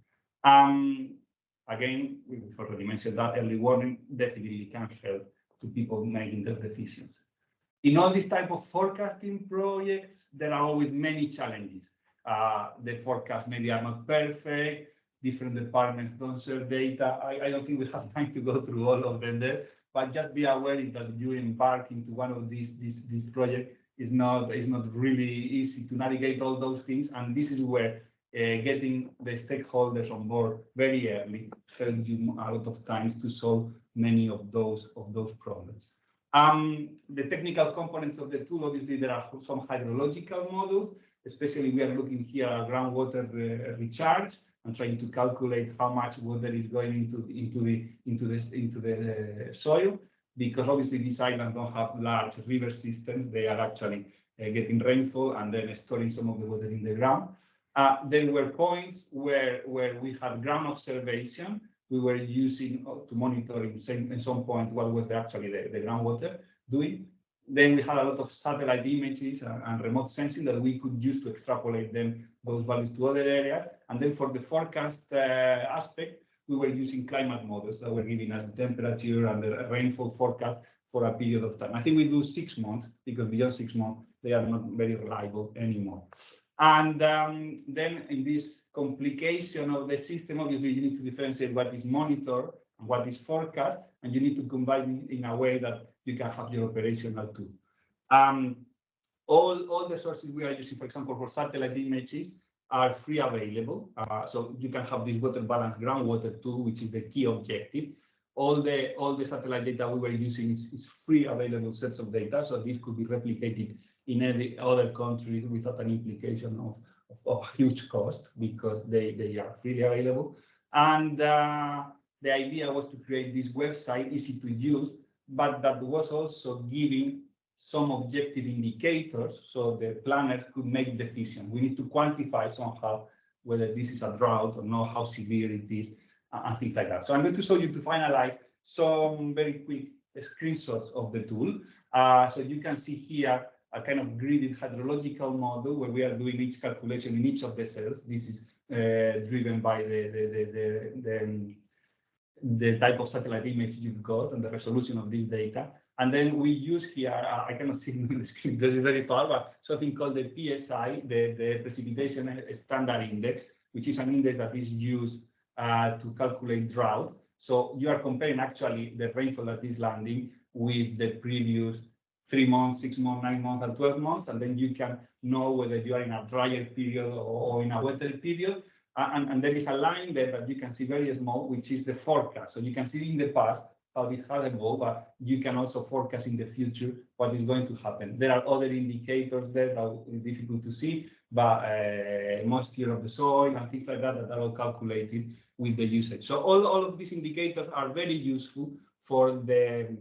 Again, we've already mentioned that early warning definitely can help to people making their decisions. In all these type of forecasting projects, there are always many challenges. The forecasts maybe are not perfect, different departments don't share data. I don't think we have time to go through all of them there, but just be aware that you embark into one of these projects is not really easy to navigate all those things, and this is where getting the stakeholders on board very early helps you a lot of times to solve many of those problems. The technical components of the tool, obviously there are some hydrological models, especially we are looking here at groundwater recharge and trying to calculate how much water is going into the soil, because obviously these islands don't have large river systems. They are actually getting rainfall and then storing some of the water in the ground. There were points where we had ground observation. We were using to monitor in some point what was actually the groundwater doing. Then we had a lot of satellite images and remote sensing that we could use to extrapolate those values to other areas. And then for the forecast aspect, we were using climate models that were giving us the temperature and the rainfall forecast for a period of time. I think we do 6 months, because beyond 6 months, they are not very reliable anymore. And then in this complication of the system, obviously you need to differentiate what is monitor and what is forecast, and you need to combine it in a way that you can have your operational tool. All the sources we are using, for example, for satellite images, are free available. So you can have this water balance groundwater tool, which is the key objective. All the satellite data we were using is free available sets of data. So this could be replicated in any other country without an implication of huge cost, because they are freely available. And the idea was to create this website, easy to use, but that was also giving some objective indicators so the planners could make decisions. We need to quantify somehow whether this is a drought or not, how severe it is, and things like that. So I'm going to show you, to finalize, some very quick screenshots of the tool. So you can see here a kind of gridded hydrological model where we are doing each calculation in each of the cells. This is driven by the type of satellite image you've got and the resolution of this data. And then we use here, I cannot see it on the screen because it's very far, but something called the PSI, the Precipitation Standard Index, which is an index that is used to calculate drought. So you are comparing actually the rainfall that is landing with the previous 3 months, 6 months, 9 months, and 12 months, and then you can know whether you are in a drier period or in a wetter period. And there is a line there that you can see very small, which is the forecast. So you can see in the past how this has evolved, but you can also forecast in the future what is going to happen. There are other indicators there that are difficult to see, but moisture of the soil and things like that that are all calculated with the usage. So all of these indicators are very useful for the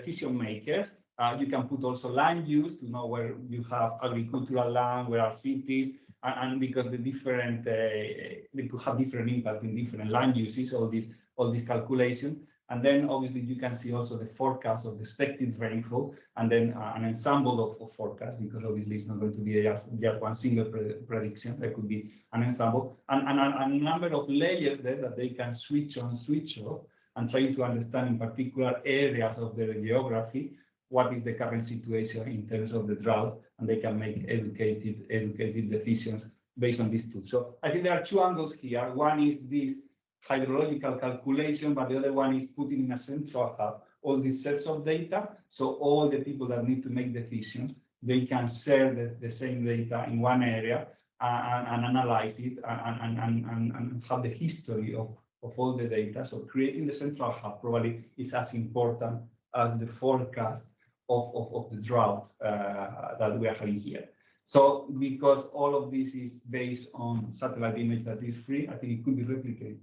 decision makers. You can put also land use to know where you have agricultural land, where are cities, and because the different they could have different impact in different land uses, all these calculations. And then obviously you can see also the forecast of the expected rainfall, and then an ensemble of forecasts, because obviously it's not going to be just one single prediction. There could be an ensemble and a number of layers there that they can switch on, switch off, and trying to understand in particular areas of their geography what is the current situation in terms of the drought, and they can make educated decisions based on this tool. So I think there are 2 angles here. One is this hydrological calculation, but the other one is putting in a central hub all these sets of data. So all the people that need to make decisions, they can share the same data in one area and analyze it and have the history of all the data. So creating the central hub probably is as important as the forecast of the drought that we are having here. So because all of this is based on satellite image that is free, I think it could be replicated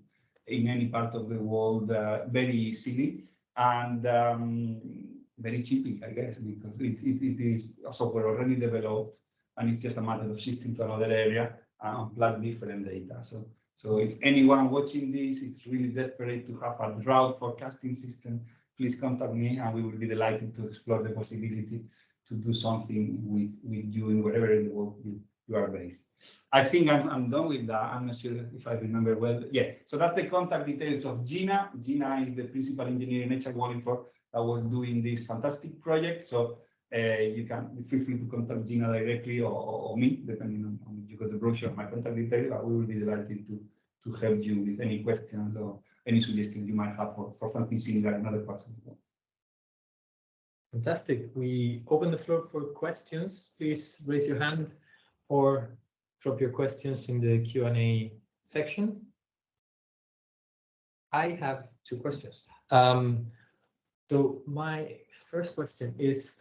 in any part of the world very easily and very cheaply, I guess, because it is a software already developed and it's just a matter of shifting to another area and plug different data. So if anyone watching this is really desperate to have a drought forecasting system, please contact me and we will be delighted to explore the possibility to do something with you in wherever in the world you are based. I think I'm done with that. I'm not sure if I remember well. Yeah, so that's the contact details of Gina. Gina is the principal engineer in Wallingford that was doing this fantastic project. So you can feel free to contact Gina directly or me, depending on you got the brochure of my contact details. We will be delighted to help you with any questions or any suggestions you might have for something similar in other parts of the world. Fantastic. We open the floor for questions. Please raise your hand or drop your questions in the Q&A section. I have two questions. So my first question is,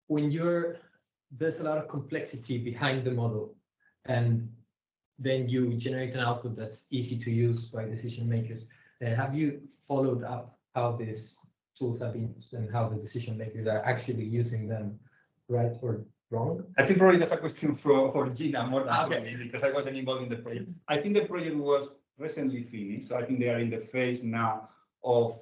when there's a lot of complexity behind the model, and then you generate an output that's easy to use by decision makers. Have you followed up how these tools have been used and how the decision makers are actually using them, right or wrong? I think probably that's a question for Gina more than me, because I wasn't involved in the project. I think the project was recently finished, so I think they are in the phase now of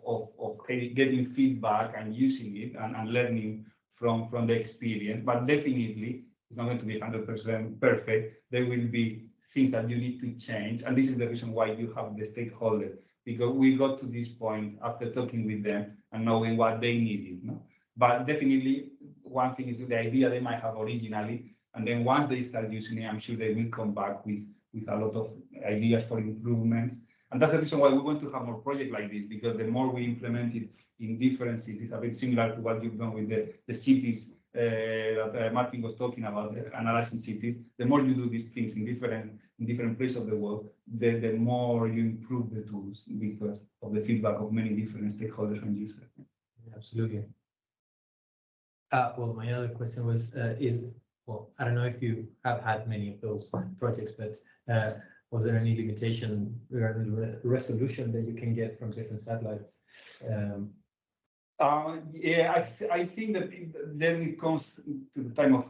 getting feedback and using it and learning from the experience. But definitely, it's not going to be 100% perfect. There will be things that you need to change, and this is the reason why you have the stakeholder, because we got to this point after talking with them and knowing what they needed. No? But definitely, one thing is the idea they might have originally, and then once they start using it, I'm sure they will come back with a lot of ideas for improvements. And that's the reason why we want to have more projects like this, because the more we implement it in different cities, a bit similar to what you've done with the cities that Martin was talking about, analyzing cities. The more you do these things in different places of the world, the more you improve the tools because of the feedback of many different stakeholders and users. Absolutely. Well, my other question was, well, I don't know if you have had many of those projects, but was there any limitation regarding the resolution that you can get from different satellites? Yeah, I think that then it comes to the time of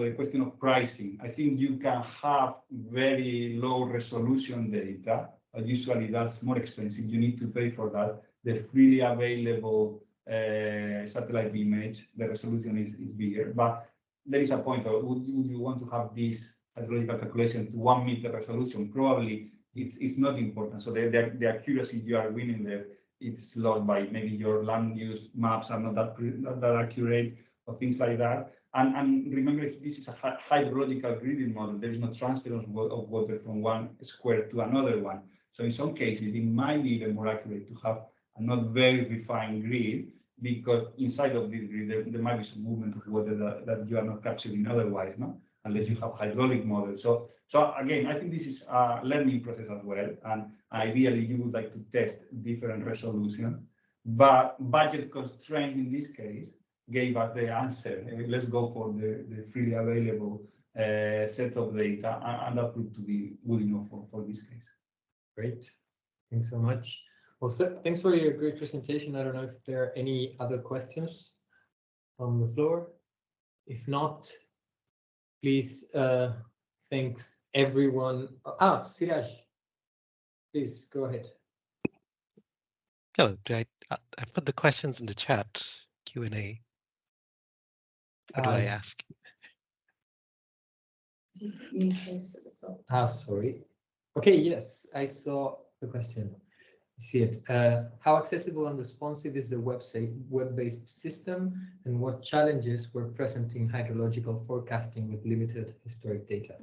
the question of pricing. I think you can have very low resolution data, but usually that's more expensive. You need to pay for that. The freely available satellite image, the resolution is bigger, but there is a point of would you want to have this hydrological calculation to 1 meter resolution? Probably it's not important. So the accuracy you are winning there, it's lost by maybe your land use maps are not that accurate or things like that. And remember, if this is a hydrological gridding model, there is no transfer of water from one square to another one. So in some cases, it might be even more accurate to have a not very refined grid, because inside of this grid, there might be some movement of water that you are not capturing otherwise, no? Unless you have hydraulic models. So again, I think this is a learning process as well. And ideally, you would like to test different resolution, but budget constraint in this case gave us the answer. Let's go for the freely available set of data, and that proved to be good enough for this case. Great, thanks so much. Well, thanks for your great presentation. I don't know if there are any other questions on the floor. If not, please, thanks everyone. Siraj, please go ahead. Hello, I put the questions in the chat, Q&A. What do I ask? Sorry. Okay, yes, I saw the question. I see it. How accessible and responsive is the web-based system, and what challenges were present in hydrological forecasting with limited historic data?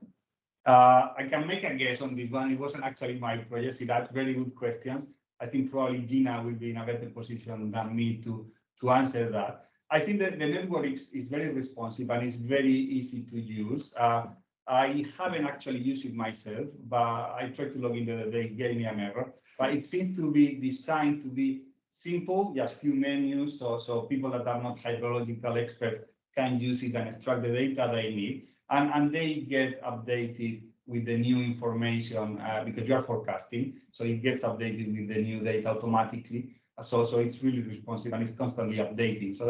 I can make a guess on this one. It wasn't actually my project. So that's very good questions. I think probably Gina will be in a better position than me to answer that. I think that the network is very responsive and it's very easy to use. I haven't actually used it myself, but I tried to log in the other day, it gave me an error. But it seems to be designed to be simple, just few menus, so people that are not hydrological experts can use it and extract the data they need. And they get updated with the new information because you are forecasting. So it gets updated with the new data automatically. So it's really responsive and it's constantly updating. So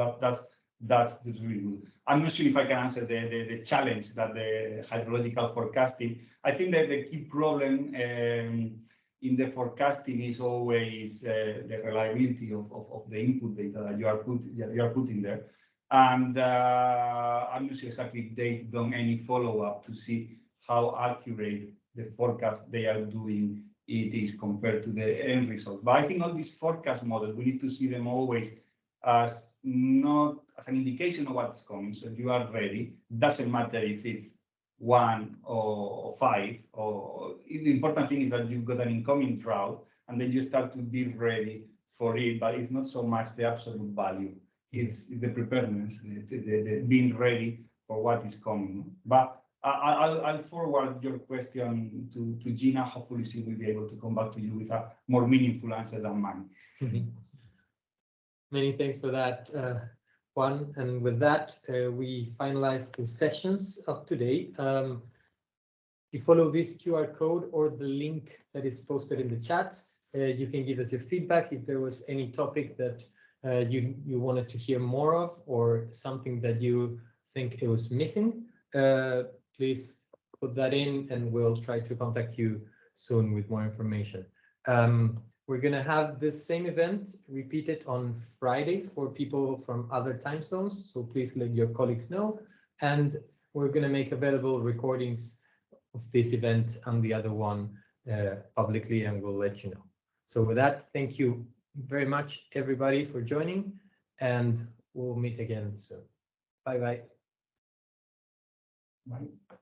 that's really good. I'm not sure if I can answer the challenge that the hydrological forecasting. I think that the key problem in the forecasting is always the reliability of the input data that you are putting there. And I'm not sure exactly if they've done any follow-up to see how accurate the forecast they are doing it is compared to the end result. But I think all these forecast models, we need to see them always as not as an indication of what's coming. So you are ready. Doesn't matter if it's 1 or 5. Or the important thing is that you've got an incoming drought, and then you start to be ready for it. But it's not so much the absolute value. It's the preparedness, the being ready for what is coming. But I'll forward your question to Gina. Hopefully she will be able to come back to you with a more meaningful answer than mine. Many thanks for that, Juan. And with that, we finalize the sessions of today. You follow this QR code or the link that is posted in the chat. You can give us your feedback if there was any topic that you wanted to hear more of, or something that you think it was missing. Please put that in and we'll try to contact you soon with more information. We're going to have this same event repeated on Friday for people from other time zones, so please let your colleagues know. And we're going to make available recordings of this event and the other one publicly, and we'll let you know. So with that, thank you very much, everybody, for joining, and we'll meet again soon. Bye-bye. Bye.